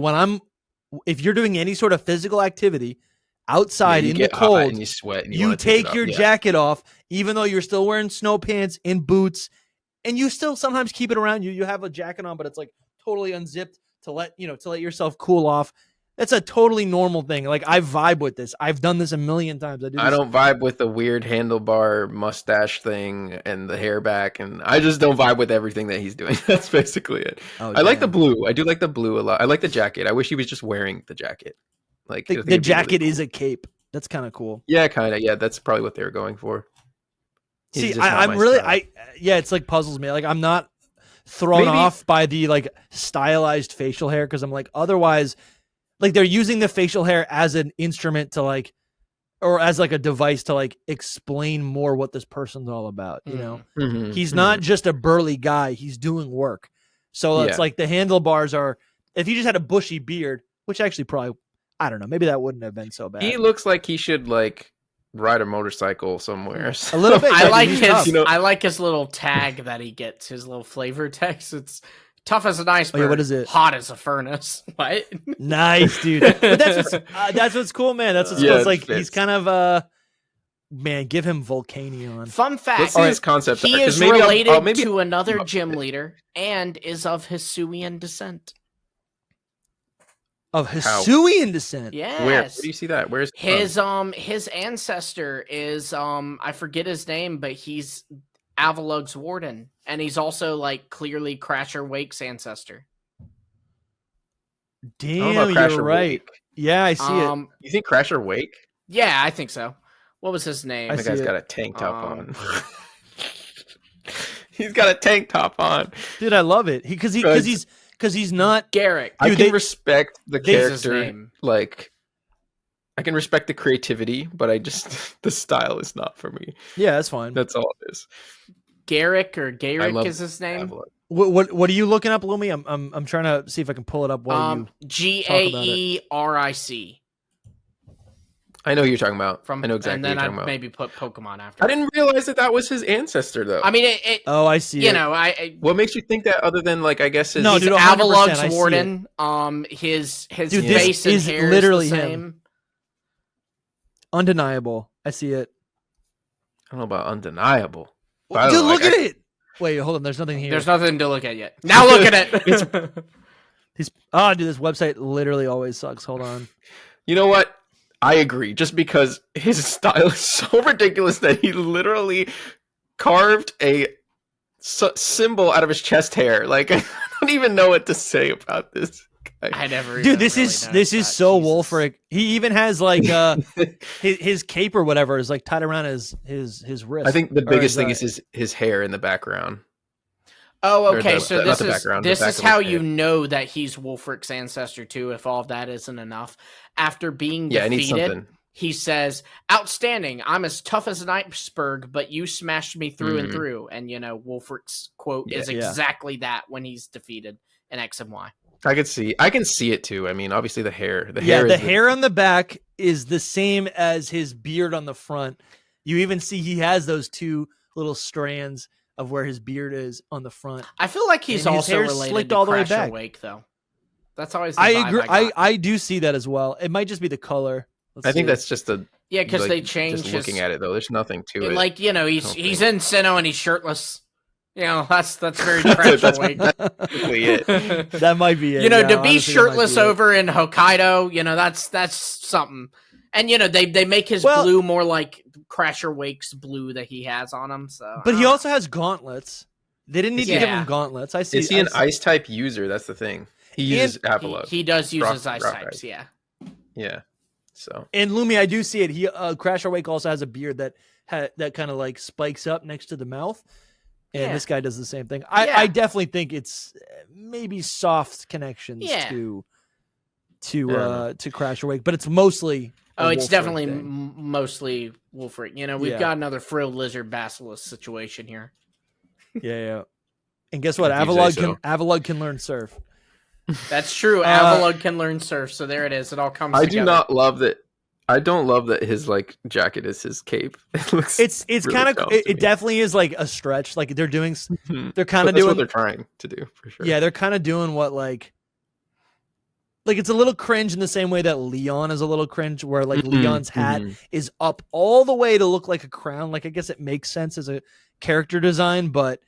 if you're doing any sort of physical activity outside in the cold, and you sweat, and you take your jacket off, even though you're still wearing snow pants and boots, and you still sometimes keep it around you. You have a jacket on, but it's like totally unzipped to let yourself cool off. That's a totally normal thing. Like, I vibe with this. I've done this a million times. I don't vibe with the weird handlebar mustache thing and the hair back, and I just don't vibe with everything that he's doing. That's basically it. I like the blue. I do like the blue a lot. I like the jacket. I wish he was just wearing the jacket. Like, the jacket really cool. Is a cape. That's kind of cool. Yeah, kind of. Yeah, that's probably what they were going for. See, it's like puzzles me. Like, I'm not thrown off by the like stylized facial hair, because I'm like, otherwise like they're using the facial hair as an instrument to like, or as like a device to like explain more what this person's all about. You know, he's not just a burly guy; he's doing work. So it's like the handlebars are. If he just had a bushy beard, which actually probably, I don't know, maybe that wouldn't have been so bad. He looks like he should like ride a motorcycle somewhere. A little bit. I like his. I like his little tag that he gets. His little flavor text. It's tough as an iceberg. Oh, yeah, what is it? Hot as a furnace. What? Nice, dude. But that's what's cool, man. That's what's cool. It's like he's kind of man. Give him Volcanion. Fun fact: let's see his concept. He is related to another gym leader and is of Hisuian descent. Of Hisuian descent. Yes. Where do you see that? Where's his ancestor is I forget his name, but he's Avalug's warden, and he's also like clearly Crasher Wake's ancestor. Damn, you're right. Wake. Yeah, I see it. You think Crasher Wake? Yeah, I think so. What was his name? The guy's got a tank top on. He's got a tank top on. Dude, I love it. Because he's not Garrick. Dude, I can respect the character. Name. Like, I can respect the creativity, but I just the style is not for me. Yeah, that's fine. That's all it is. Garrick is his name. What are you looking up, Lumi? I'm trying to see if I can pull it up while you Gaeric. I know who you're talking about. I know exactly. And then what you're talking I about. maybe put Pokemon after. I didn't realize that was his ancestor, though. I mean, oh, I see. You know, what makes you think that, other than like, I guess his no, dude, Avalug's warden. His dude, face and hair literally is the same. Him. Undeniable. I see it. I don't know about undeniable. Dude, look at it. Wait, hold on. There's nothing here. There's nothing to look at yet. Now look at it. Dude, this website literally always sucks. Hold on. You know what? I agree. Just because his style is so ridiculous that he literally carved a symbol out of his chest hair. Like, I don't even know what to say about this guy. I never. Dude, this is so Wulfric. He even has like his cape or whatever is like tied around his wrist. I think the biggest thing is his hair in the background. Oh, okay. So this is how you head. know that he's Wulfric's ancestor too. If all of that isn't enough, after being defeated, he says, "Outstanding! I'm as tough as an iceberg, but you smashed me through and through." And you know, Wulfric's quote is exactly that when he's defeated in X and Y. I can see it too. I mean, obviously the hair. The hair on the back is the same as his beard on the front. You even see he has those two little strands of where his beard is on the front. I feel like he's also related to all the way back. Wake, though. That's always the I vibe agree. I do see that as well. It might just be the color. I think that's just because they changed. Just looking at it though, there's nothing to it. Like, you know, he's in Sinnoh and he's shirtless. You know, that's very trash. That's basically it. That might be it. You know, to be shirtless over in Hokkaido, you know, that's something. And you know, they make his blue more like Crasher Wake's blue that he has on him. So, but he also has gauntlets. They didn't need to give him gauntlets. I see. Is he an ice type user? That's the thing. He uses Avalugg. He does use his ice types. Yeah. Yeah. So. And Lumi, I do see it. He Crasher Wake also has a beard that kind of like spikes up next to the mouth. And this guy does the same thing. I definitely think it's maybe soft connections to Crasher Wake, but it's mostly. Oh, it's definitely mostly Wulfric. You know, we've got another frilled lizard basilisk situation here. Yeah. And guess what? Avalugg can learn surf. That's true. Avalugg can learn surf. So there it is. It all comes together. do not love that. I don't love that his like jacket is his cape. It looks. It's really kind of. It definitely is like a stretch. Like they're doing. They're kind of doing what they're trying to do for sure. Yeah, they're kind of doing what like it's a little cringe in the same way that Leon is a little cringe, where like Leon's hat is up all the way to look like a crown. Like I guess it makes sense as a character design, but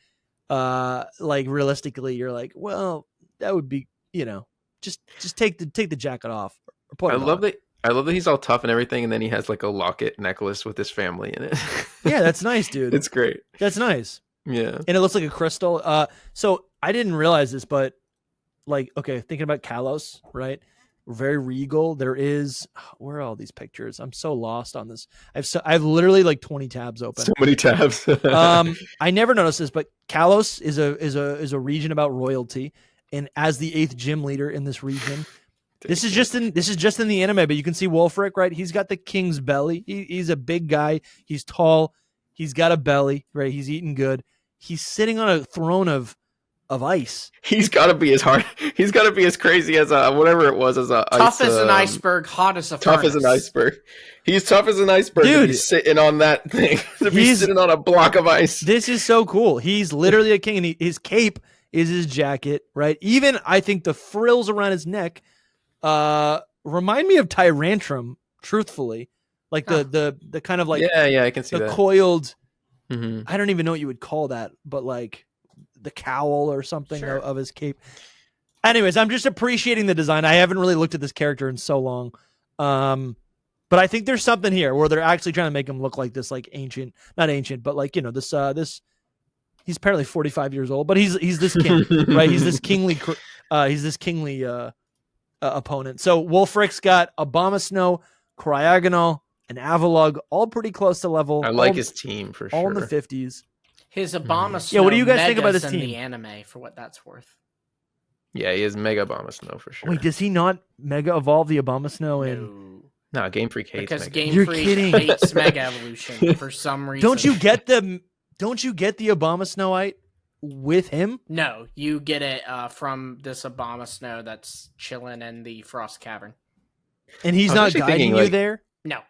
like realistically, you're like, well, that would be, you know, just take the jacket off. Or put it on. I love that he's all tough and everything, and then he has like a locket necklace with his family in it. Yeah, that's nice, dude. It's great. That's nice. Yeah, and it looks like a crystal. So I didn't realize this, but like, okay, thinking about Kalos, right? Very regal. There is, where are all these pictures? I'm so lost on this. I've literally like 20 tabs open. So many tabs. I never noticed this, but Kalos is a region about royalty, and as the 8th gym leader in this region, This is just in the anime, but you can see Wulfric, right? He's got the king's belly. He's a big guy. He's tall. He's got a belly, right? He's eating good. He's sitting on a throne of ice. He's got to be as hard. He's got to be as crazy as whatever it was as a tough as an iceberg, hot as a tough furnace. as an iceberg. He's tough as an iceberg. Dude, to be sitting on that thing. To be sitting on a block of ice. This is so cool. He's literally a king, and his cape is his jacket, right? Even I think the frills around his neck remind me of Tyrantrum. Truthfully, like the kind of like yeah, I can see the that. coiled. Mm-hmm. I don't even know what you would call that, but like the cowl or something of his cape. Anyways, I'm just appreciating the design. I haven't really looked at this character in so long. But I think there's something here where they're actually trying to make him look like this, like not ancient, but like, this, he's apparently 45 years old, but he's this king, right? He's this kingly opponent. So Wulfric's got Abomasnow, Cryogonal, and Avalug, all pretty close to level. I like his team for sure. All in the 50s. His Abomasnow. Yeah, what do you guys think about this in team? The anime, for what that's worth. Yeah, he is Mega Abomasnow for sure. Wait, does he not Mega Evolve the Abomasnow in? No, Game Freak hates because Mega. Game You're Freak kidding. hates Mega Evolution for some reason. Don't you get the Abomasnowite with him? No, you get it from this Abomasnow that's chilling in the Frost Cavern. And he's not guiding you there? No.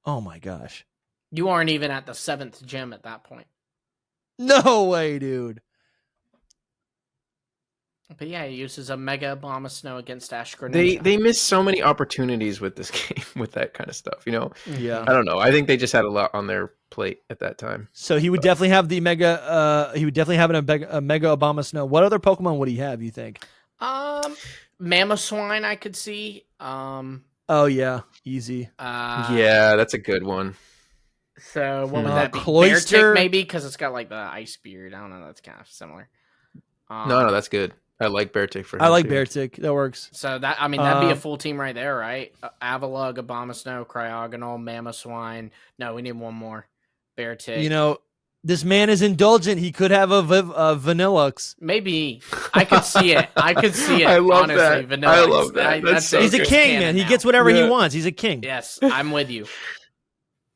Oh my gosh. You aren't even at the 7th gym at that point. No way, dude. But yeah, he uses a Mega Abomasnow against Ash Greninja. They miss so many opportunities with this game with that kind of stuff, Yeah. I don't know. I think they just had a lot on their plate at that time. So he would definitely have the Mega he would definitely have a Mega Abomasnow. What other Pokemon would he have, you think? Mamoswine I could see. Oh yeah, easy. Yeah, that's a good one. So what would that be? Cloyster, Beartic maybe, because it's got like the ice beard. I don't know. That's kind of similar. No, that's good. I like Beartic for him. I like too. Beartic. That works. So that'd be a full team right there, right? Avalug, Abomasnow, Cryogonal, Mamoswine. No, we need one more. Beartic. This man is indulgent. He could have a Vanillux. Maybe. I could see it. I love honestly, that. Vanillux. I love that. That's so he's a king, man. He gets whatever he wants. He's a king. Yes, I'm with you.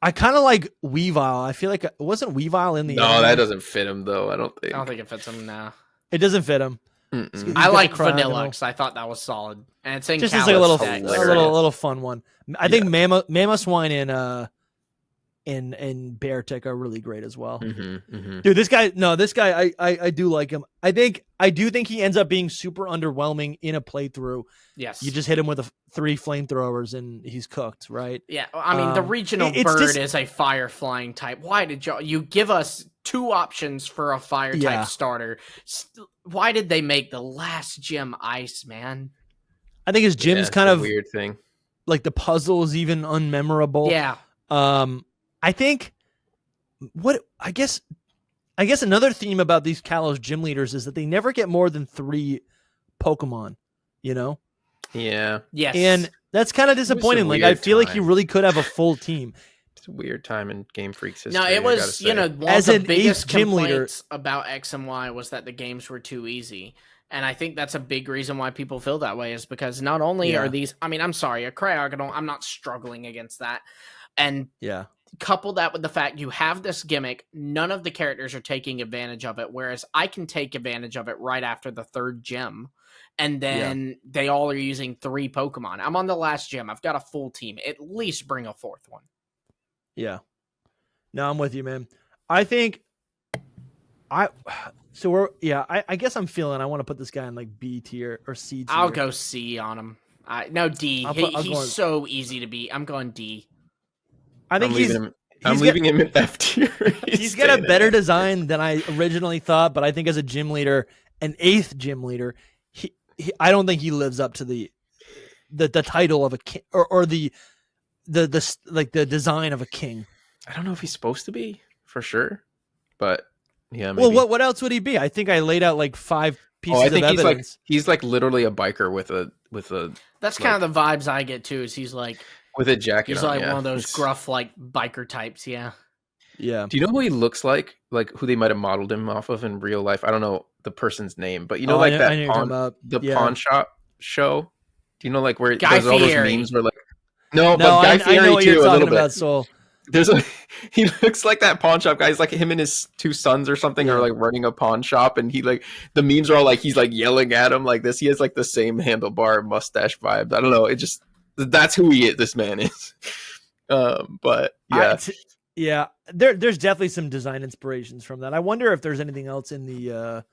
I kind of like Weavile. I feel like wasn't Weavile in the No, that doesn't fit him though. I don't think it fits him now. It doesn't fit him. I like Vanillux. I thought that was solid, and it's in just Kalos like a deck. little fun one. I think Mamoswine and Beartic are really great as well. Dude, this guy, I do like him. I do think he ends up being super underwhelming in a playthrough. Yes. You just hit him with 3 flamethrowers and he's cooked, right? Yeah. I mean, the regional bird is a fire flying type. Why did you give us 2 options for a fire type starter? Why did they make the last gym ice, man? I think his gym's kind of a weird thing. Like the puzzle is even unmemorable. Yeah. I think I guess another theme about these Kalos gym leaders is that they never get more than 3 Pokemon, Yeah. Yes. And that's kind of disappointing. Like I feel like you really could have a full team. It's a weird time in Game Freak's history. No, it was, one as of the an biggest gym complaints about X and Y was that the games were too easy. And I think that's a big reason why people feel that way is because not only are these, I mean, I'm sorry, a Cryogonal, I'm not struggling against that. And couple that with the fact you have this gimmick, none of the characters are taking advantage of it, whereas I can take advantage of it right after the 3rd gym, and then they all are using 3 Pokemon. I'm on the last gym. I've got a full team. At least bring a 4th one. Yeah. No, I'm with you, man. I think I guess I'm feeling I want to put this guy in like B tier or C tier. I'll go C on him. No, D. He's so easy to beat. I'm going D. I think I'm leaving him in F tier. He's got a better design than I originally thought, but I think as a gym leader, an 8th gym leader, I don't think he lives up to the title of a king or the design of a king. I don't know if he's supposed to be for sure, but yeah. Maybe. Well, what else would he be? I think I laid out like 5 pieces of evidence. He's like literally a biker with a. That's kind of the vibes I get too. Is he's like with a jacket. He's like one of those gruff like biker types. Yeah. Yeah. Do you know who he looks like? Like who they might have modeled him off of in real life? I don't know the person's name, but pawn shop show. Do you know like where Guy there's all those Fieri. memes where like no, No, but Guy I Fieri know what too you're a talking little about, bit. Soul. There's a he looks like that pawn shop guy. He's like him and his two sons or something Yeah. are like running a pawn shop, and he like the memes are all like he's like yelling at him like this. He has like the same handlebar mustache vibe. I don't know. It just that's who he is. This man is. But yeah, yeah. There's definitely some design inspirations from that. I wonder if there's anything else in the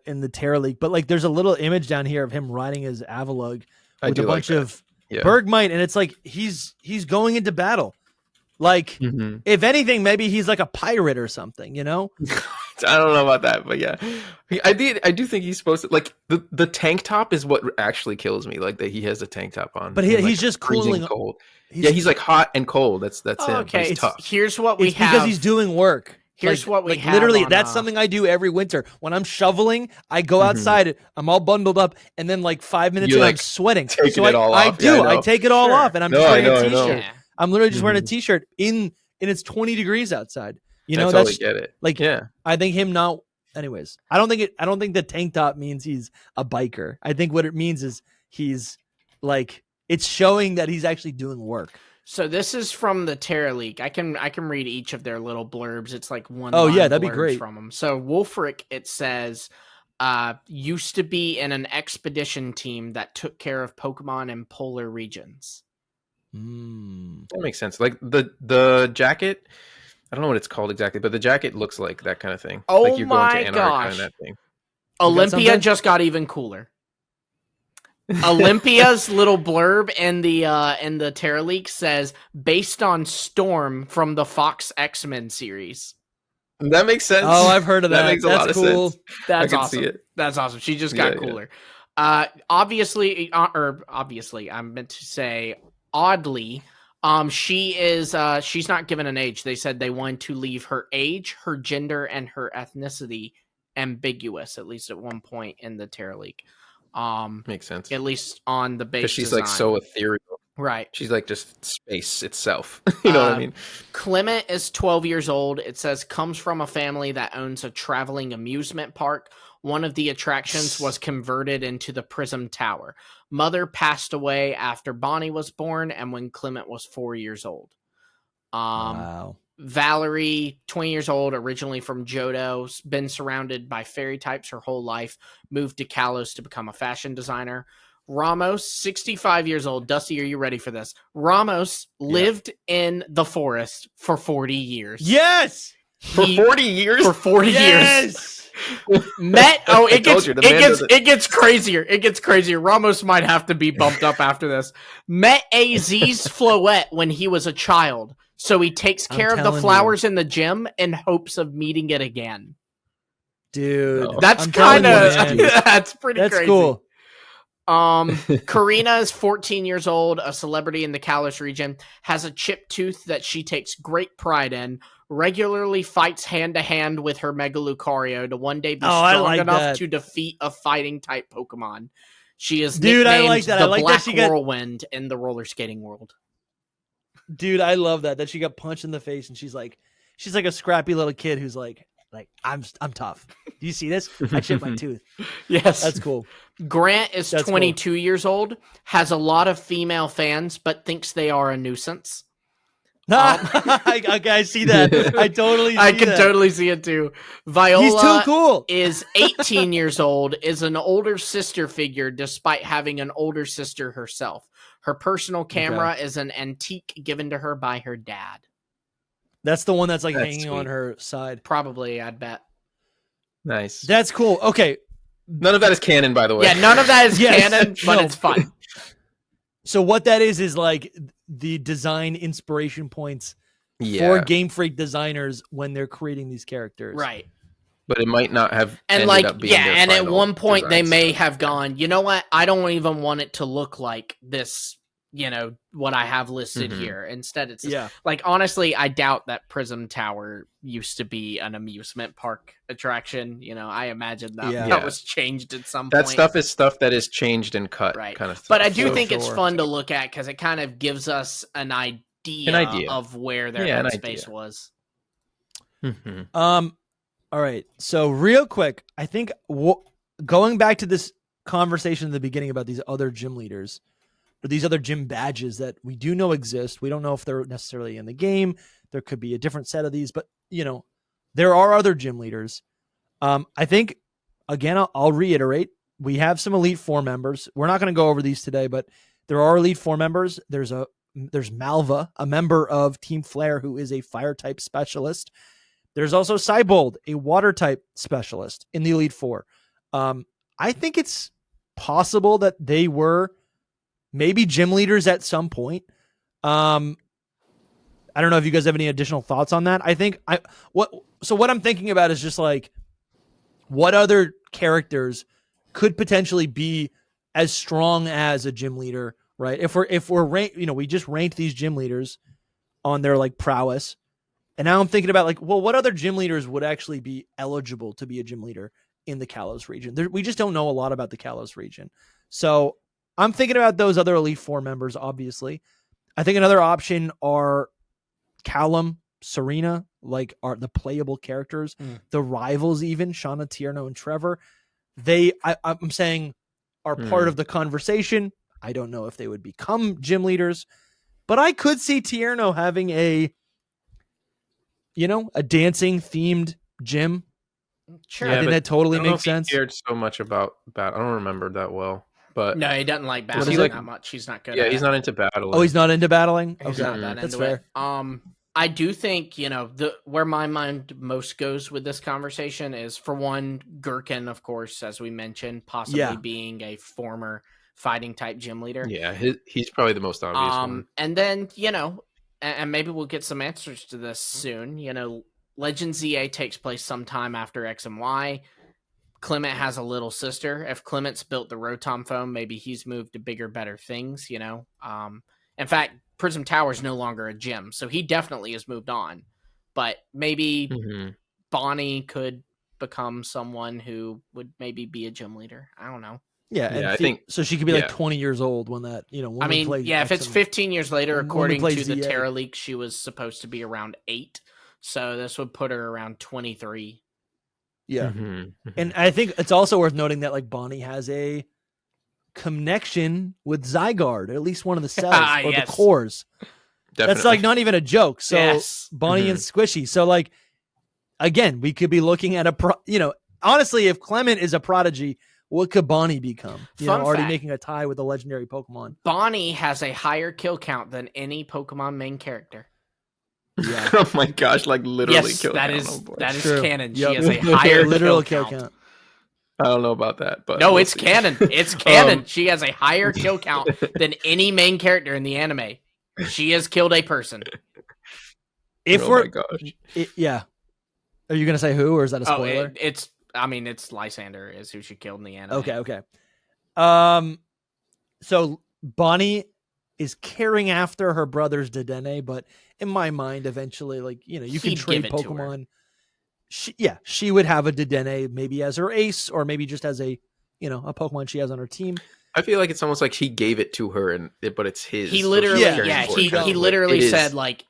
in the Terra League. But like, there's a little image down here of him riding his Avalug with a bunch of Bergmite, and it's like he's going into battle. Like, if anything, maybe he's like a pirate or something, you know? I don't know about that, but yeah, I do think he's supposed to like the tank top is what actually kills me. Like that he has a tank top on, but he's like, just cooling cold. He's like hot and cold. That's him. Okay, he's tough. Here's what we have because he's doing work. Here's what we have. Literally, that's something I do every winter. When I'm shoveling, I go outside. I'm all bundled up, and then like 5 minutes in, I'm sweating. So I take it all off, and I'm just wearing a t-shirt. Yeah. I'm literally just wearing a t-shirt and it's 20 degrees outside. You know, I totally get it. Like, I think him not. Anyways, I don't think the tank top means he's a biker. I think what it means is he's like, it's showing that he's actually doing work. So this is from the Terra League. I can read each of their little blurbs. It's like one. Oh yeah, that'd be great. From them. So Wulfric, it says, used to be in an expedition team that took care of Pokemon in polar regions. That makes sense. Like the jacket, I don't know what it's called exactly, but the jacket looks like that kind of thing. Oh like you're my going to Antarctica and that thing. Olympia just got even cooler. Olympia's little blurb in the Terra League says, based on Storm from the Fox X-Men series. That makes sense. Oh, I've heard of that. That makes a lot of sense. That's I can awesome. see it. That's awesome. She just got cooler. Yeah. Obviously, I meant to say oddly, she is she's not given an age. They said they wanted to leave her age, her gender, and her ethnicity ambiguous, at least at one point in the Terra League. Makes sense. At least on the base. Because she's design. like so ethereal. Right. She's like just space itself. You know what I mean? Clemont is 12 years old. It says comes from a family that owns a traveling amusement park. One of the attractions was converted into the Prism Tower. Mother passed away after Bonnie was born and when Clemont was 4 years old. Wow. Valerie, 20 years old, originally from Johto, been surrounded by fairy types her whole life, moved to Kalos to become a fashion designer. Ramos, 65 years old. Dusty, are you ready for this? Ramos lived in the forest for 40 years. Yes! For 40 years? For 40 years. It gets crazier. It gets crazier. Ramos might have to be bumped up after this. Met AZ's Floette when he was a child. So he takes care of the flowers in the gym in hopes of meeting it again. Dude. That's kind of that's pretty crazy. That's cool. Korrina is 14 years old, a celebrity in the Kalos region, has a chipped tooth that she takes great pride in, regularly fights hand-to-hand with her Mega Lucario to one day be strong enough to defeat a fighting-type Pokemon. She is nicknamed the Black Whirlwind in the roller skating world. Dude, I love that she got punched in the face and she's like a scrappy little kid who's like I'm tough. Do you see this? I chipped my tooth. Yes. That's cool. Grant is 22 years old, has a lot of female fans, but thinks they are a nuisance. I see that. I can totally see it too. Viola He's too cool. is 18 years old, is an older sister figure despite having an older sister herself. Her personal camera is an antique given to her by her dad. That's the one that's hanging on her side. Probably, I'd bet. Nice. That's cool. Okay. None of that is canon, by the way. Yeah, none of that is canon, but it's fun. So what that is like the design inspiration points for Game Freak designers when they're creating these characters. Right. But it might not have up being their and at one point designs. they may have gone, you know what? I don't even want it to look like this, what I have listed here. Instead, it's honestly, I doubt that Prism Tower used to be an amusement park attraction. I imagine that was changed at some point. That stuff is stuff that is changed and cut, kind of thing. But I do think it's fun to look at because it kind of gives us an idea of where their headspace was. All right. So real quick, I think going back to this conversation in the beginning about these other gym leaders or these other gym badges that we do know exist. We don't know if they're necessarily in the game. There could be a different set of these, but there are other gym leaders. I think, again, I'll reiterate, we have some Elite Four members. We're not going to go over these today, but there are Elite Four members. There's Malva, a member of Team Flare, who is a fire type specialist. There's also Cybold, a water type specialist in the Elite Four. I think it's possible that they were maybe gym leaders at some point. I don't know if you guys have any additional thoughts on that. I think what I'm thinking about is just like, what other characters could potentially be as strong as a gym leader, right? If we're we just ranked these gym leaders on their like prowess. And now I'm thinking about like, well, what other gym leaders would actually be eligible to be a gym leader in the Kalos region? We just don't know a lot about the Kalos region. So I'm thinking about those other Elite Four members, obviously. I think another option are Callum, Serena, like are the playable characters, the rivals even, Shauna, Tierno, and Trevor. I'm saying are part of the conversation. I don't know if they would become gym leaders, but I could see Tierno having a dancing themed gym. Sure. I think that totally makes sense. He cared so much about battle. I don't remember that well, but no, he doesn't like battling that much. He's not good. Yeah, he's not into battling. Oh, he's not into battling. He's not that into fair. I do think where my mind most goes with this conversation is, for one, Gherkin, of course, as we mentioned, possibly being a former fighting type gym leader. Yeah, he's probably the most obvious one. And then and maybe we'll get some answers to this soon. Legend ZA takes place sometime after X and Y. Clement has a little sister. If Clement's built the Rotom phone, maybe he's moved to bigger, better things, In fact, Prism Tower is no longer a gym, so he definitely has moved on. But maybe Bonnie could become someone who would maybe be a gym leader. I don't know. Yeah, I think so. She could be like 20 years old when that, if it's 15 years later, according to the Terra leak, she was supposed to be around 8. So this would put her around 23. Yeah. And I think it's also worth noting that like Bonnie has a connection with Zygarde, at least one of the cells or the cores. Definitely. That's like not even a joke. So Bonnie and Squishy. So like, again, we could be looking at honestly, if Clement is a prodigy, what could Bonnie become? Already making a tie with a legendary Pokemon. Bonnie has a higher kill count than any Pokemon main character. Yeah. Oh my gosh, like literally kill count. That is canon. Yep. She has a higher literal kill count. I don't know about that, but no, it's canon. It's canon. She has a higher kill count than any main character in the anime. She has killed a person. My gosh. Yeah. Are you gonna say who, or is that a spoiler? It's Lysander is who she killed in the anime. Okay. So Bonnie is carrying after her brother's Dedenne, but in my mind, eventually, like, you can trade Pokemon. She would have a Dedenne maybe as her ace, or maybe just as a Pokemon she has on her team. I feel like it's almost like he gave it to her, but it's his. He literally, he literally said like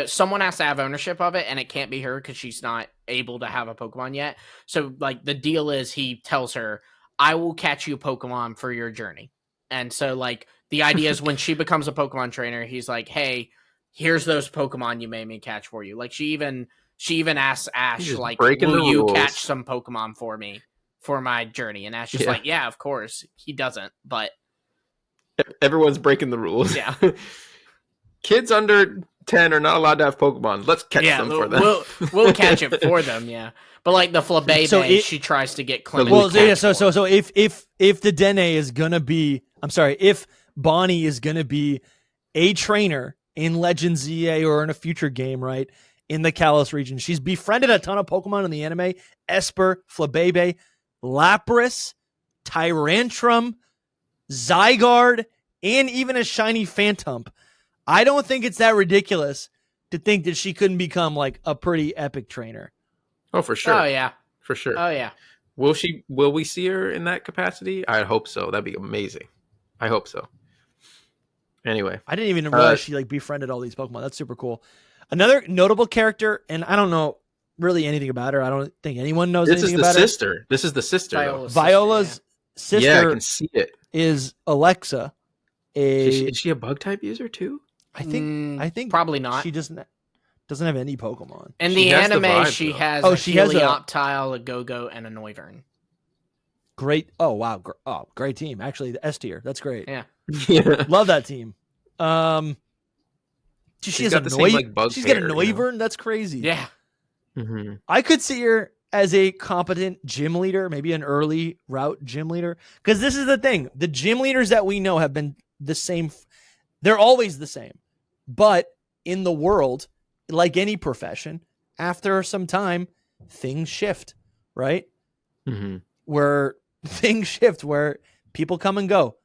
someone has to have ownership of it, and it can't be her because she's not able to have a Pokemon yet. So like the deal is, he tells her, "I will catch you Pokemon for your journey." And so like the idea is when she becomes a Pokemon trainer, he's like, "Hey, here's those Pokemon you made me catch for you." Like she even asks Ash, like, "Will you catch some Pokemon for me for my journey?" And Ash is like, "Yeah, of course." He doesn't, but everyone's breaking the rules. Yeah. Kids under 10 are not allowed to have Pokemon. Let's catch them for them. We'll catch it for them, yeah. But like the Flabébé, she tries to get Clement. Well, so if the Dene is gonna be, if Bonnie is gonna be a trainer in Legends ZA or in a future game, right, in the Kalos region, she's befriended a ton of Pokemon in the anime: Esper, Flabébé, Lapras, Tyrantrum, Zygarde, and even a shiny Phantump. I don't think it's that ridiculous to think that she couldn't become like a pretty epic trainer. Oh, for sure. Oh, yeah. For sure. Oh, yeah. Will we see her in that capacity? I hope so. That'd be amazing. I hope so. Anyway. I didn't even realize she like befriended all these Pokemon. That's super cool. Another notable character, and I don't know really anything about her. I don't think anyone knows anything about her. This is the sister. Viola's sister Yeah, I can see it. is Alexa. Is she a bug type user too? I think probably not. She doesn't have any Pokemon. In She the has the anime, vibe, she though. has Oh, a she has a- Helioptile, a Go-Go, and a Noivern. Great. Oh wow. Great team. Actually, the S tier. That's great. Yeah. Yeah. Love that team. She has got a the same, like, bug She's got a pair, Noivern. That's crazy. Yeah. Mm-hmm. I could see her as a competent gym leader, maybe an early route gym leader. Because this is the thing. The gym leaders that we know have been the same. They're always the same. But in the world, like any profession, after some time, things shift, right? Mm-hmm. Where things shift, where people come and go.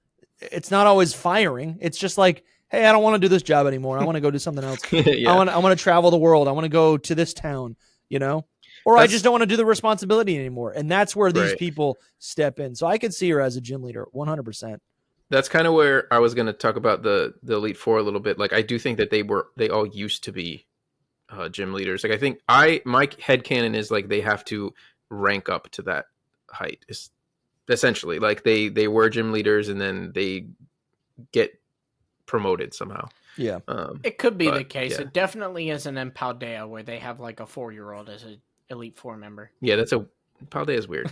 It's not always firing. It's just like, hey, I don't want to do this job anymore. I want to go do something else. Yeah. I want to travel the world. I want to go to this town, or I just don't want to do the responsibility anymore. And that's where these people step in. So I could see her as a gym leader 100%. That's kind of where I was going to talk about the Elite Four a little bit. Like, I do think that they all used to be gym leaders. Like, I think my headcanon is like they have to rank up to that height. Is essentially like they were gym leaders and then they get promoted somehow. Yeah. It could be the case. Yeah. It definitely isn't in Paldea where they have like a 4-year-old as an Elite Four member. Yeah, Paldea is weird.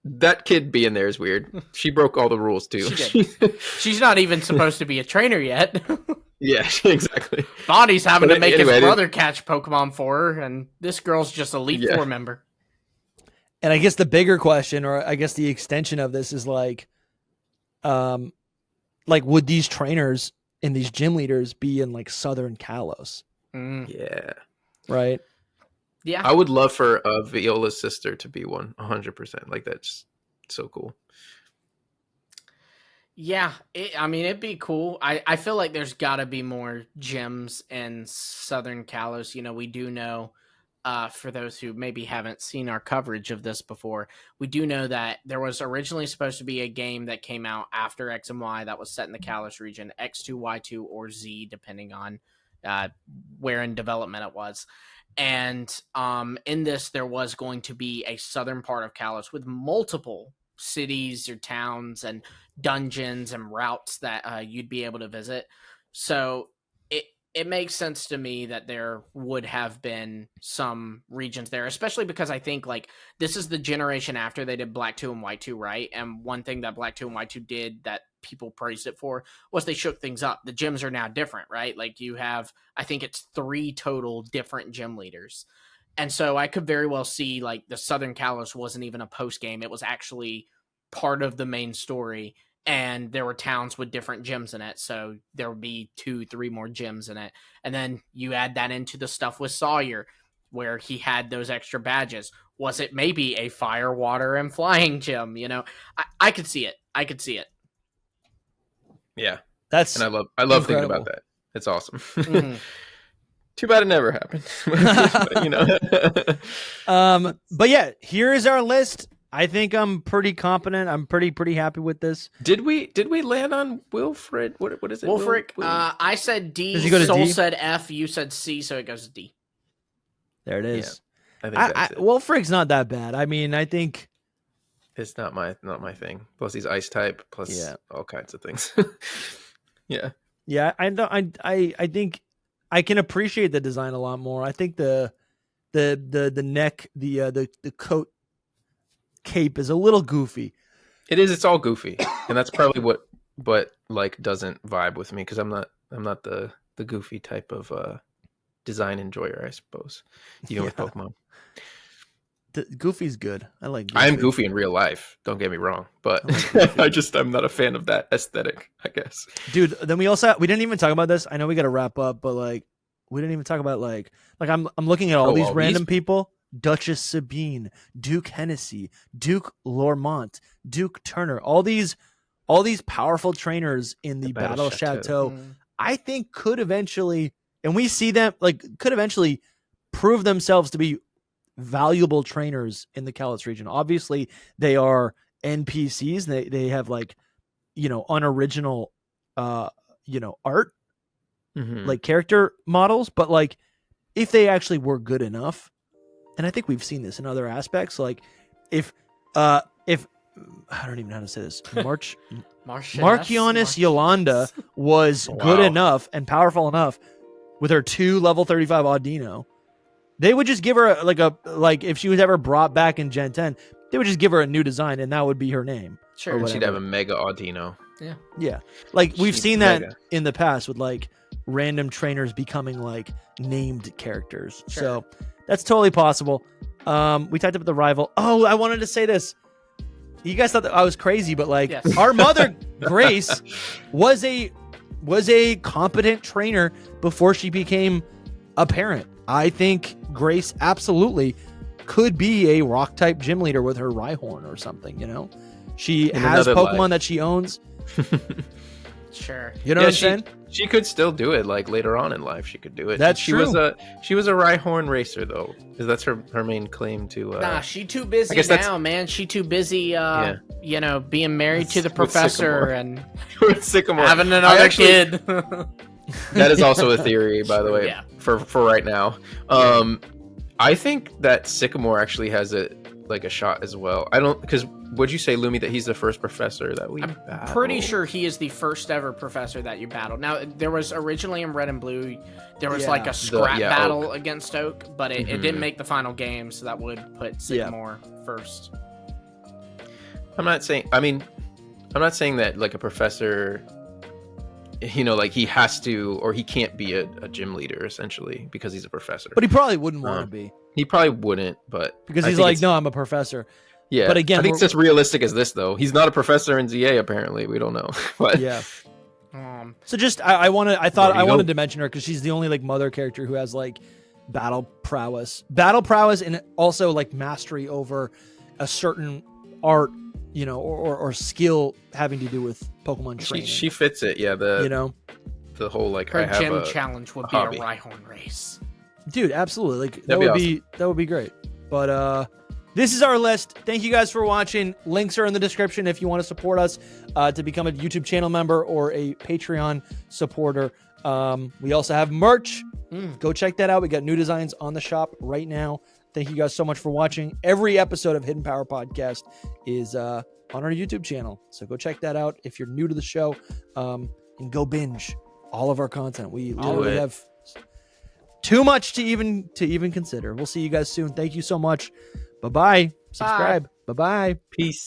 That kid being there is weird. She broke all the rules too. She did. She's not even supposed to be a trainer yet. Yeah, exactly. Bonnie's having to make anyway, his brother catch Pokemon for her, and this girl's just Elite Four member. And I guess the bigger question, or I guess the extension of this, is like would these trainers and these gym leaders be in like Southern Kalos? Yeah. Right. Yeah. I would love for Viola's sister to be one, 100%. Like, that's so cool. Yeah, it'd be cool. I feel like there's got to be more gyms in Southern Kalos. We do know, for those who maybe haven't seen our coverage of this before, we do know that there was originally supposed to be a game that came out after X and Y that was set in the Kalos region, X2, Y2, or Z, depending on where in development it was. And in this, there was going to be a southern part of Kalos with multiple cities or towns and dungeons and routes that you'd be able to visit. So it makes sense to me that there would have been some regions there, especially because I think like this is the generation after they did Black 2 and White 2, right? And one thing that Black 2 and White 2 did that people praised it for was they shook things up. The gyms are now different, right? Like you have, I think it's 3 total different gym leaders. And so I could very well see like the Southern Kalos wasn't even a post game. It was actually part of the main story. And there were towns with different gyms in it. So there would be 2-3 more gyms in it. And then you add that into the stuff with Sawyer, where he had those extra badges. Was it maybe a fire, water, and flying gym? I could see it. Yeah. And I love thinking about that. It's awesome. Mm-hmm. Too bad it never happened. But yeah, here is our list. I think I'm pretty competent. I'm pretty happy with this. Did we land on Wulfric? What is it? Wulfric. I said D. Does he go to Soul D? said F. You said C, so it goes to D. There it is. Yeah, I think that's it. Wulfric's not that bad. I mean, I think it's not my thing. Plus he's ice type. Plus all kinds of things. Yeah. Yeah, I think I can appreciate the design a lot more. I think the neck, the coat cape is a little goofy. It is. It's all goofy, and that's probably what like doesn't vibe with me because I'm not the goofy type of design enjoyer, I suppose. With Pokemon. Goofy's good. I like Goofy. I am goofy in real life. Don't get me wrong, but I'm not a fan of that aesthetic, I guess. Dude, then we didn't even talk about this. I know we got to wrap up, but like we didn't even talk about like I'm looking at all these random people. Duchess Sabine, Duke Hennessy, Duke Lormont, Duke Turner, all these powerful trainers in the Battle Chateau, I think could eventually, and we see them could eventually prove themselves to be valuable trainers in the Kalos region. Obviously, they are NPCs. They have unoriginal, art, like character models. But like, if they actually were good enough. And I think we've seen this in other aspects. Like if I don't even know how to say this. Marchioness Marchioness Yolanda was good enough and powerful enough with her 2 level 35 Audino. They would just give her like if she was ever brought back in Gen 10, they would just give her a new design and that would be her name. Sure. And she'd have a Mega Audino. Yeah. Yeah. Like we've seen that in the past with like random trainers becoming like named characters. Sure. So that's totally possible. We talked about the rival. Oh, I wanted to say this. You guys thought that I was crazy, but like our mother Grace was a competent trainer before she became a parent. I think Grace absolutely could be a rock type gym leader with her Rhyhorn or something, you know? She has Pokemon that she owns. Sure. You know what I'm saying? She could still do it like later on in life. She could do it. That's true. She was a Rhyhorn racer though. Because that's her main claim to Nah, she too busy now, man. She too busy you know, being married to the professor and Sycamore. Having another kid. That is also a theory, by the way, for right now. I think that Sycamore actually has a shot as well. I don't, because would you say, Lumi, that he's the first professor that we battled? Pretty sure he is the first ever professor that you battled. Now, there was originally in Red and Blue, there was like a scrap battle against Oak, but it didn't make the final game, so that would put Sycamore first. I'm not saying that like a professor, you know, like he has to or he can't be a gym leader essentially because he's a professor. But he probably wouldn't want to be. He probably wouldn't, but because he's like, no, I'm a professor. Yeah, but again, I think it's as realistic as this though. He's not a professor in ZA apparently. We don't know. But yeah. So just I wanted to mention her because she's the only like mother character who has like battle prowess, and also like mastery over a certain art, you know, or skill having to do with Pokemon training. She fits it, yeah. The whole like her gym challenge would be a Rhyhorn race, dude. Absolutely, like that would be great. But this is our list. Thank you guys for watching. Links are in the description if you want to support us to become a YouTube channel member or a Patreon supporter. We also have merch. Go check that out. We got new designs on the shop right now. Thank you guys so much for watching. Every episode of Hidden Power Podcast is on our YouTube channel. So go check that out if you're new to the show, and go binge all of our content. We literally have too much to even consider. We'll see you guys soon. Thank you so much. Bye-bye. Subscribe. Bye-bye. Peace.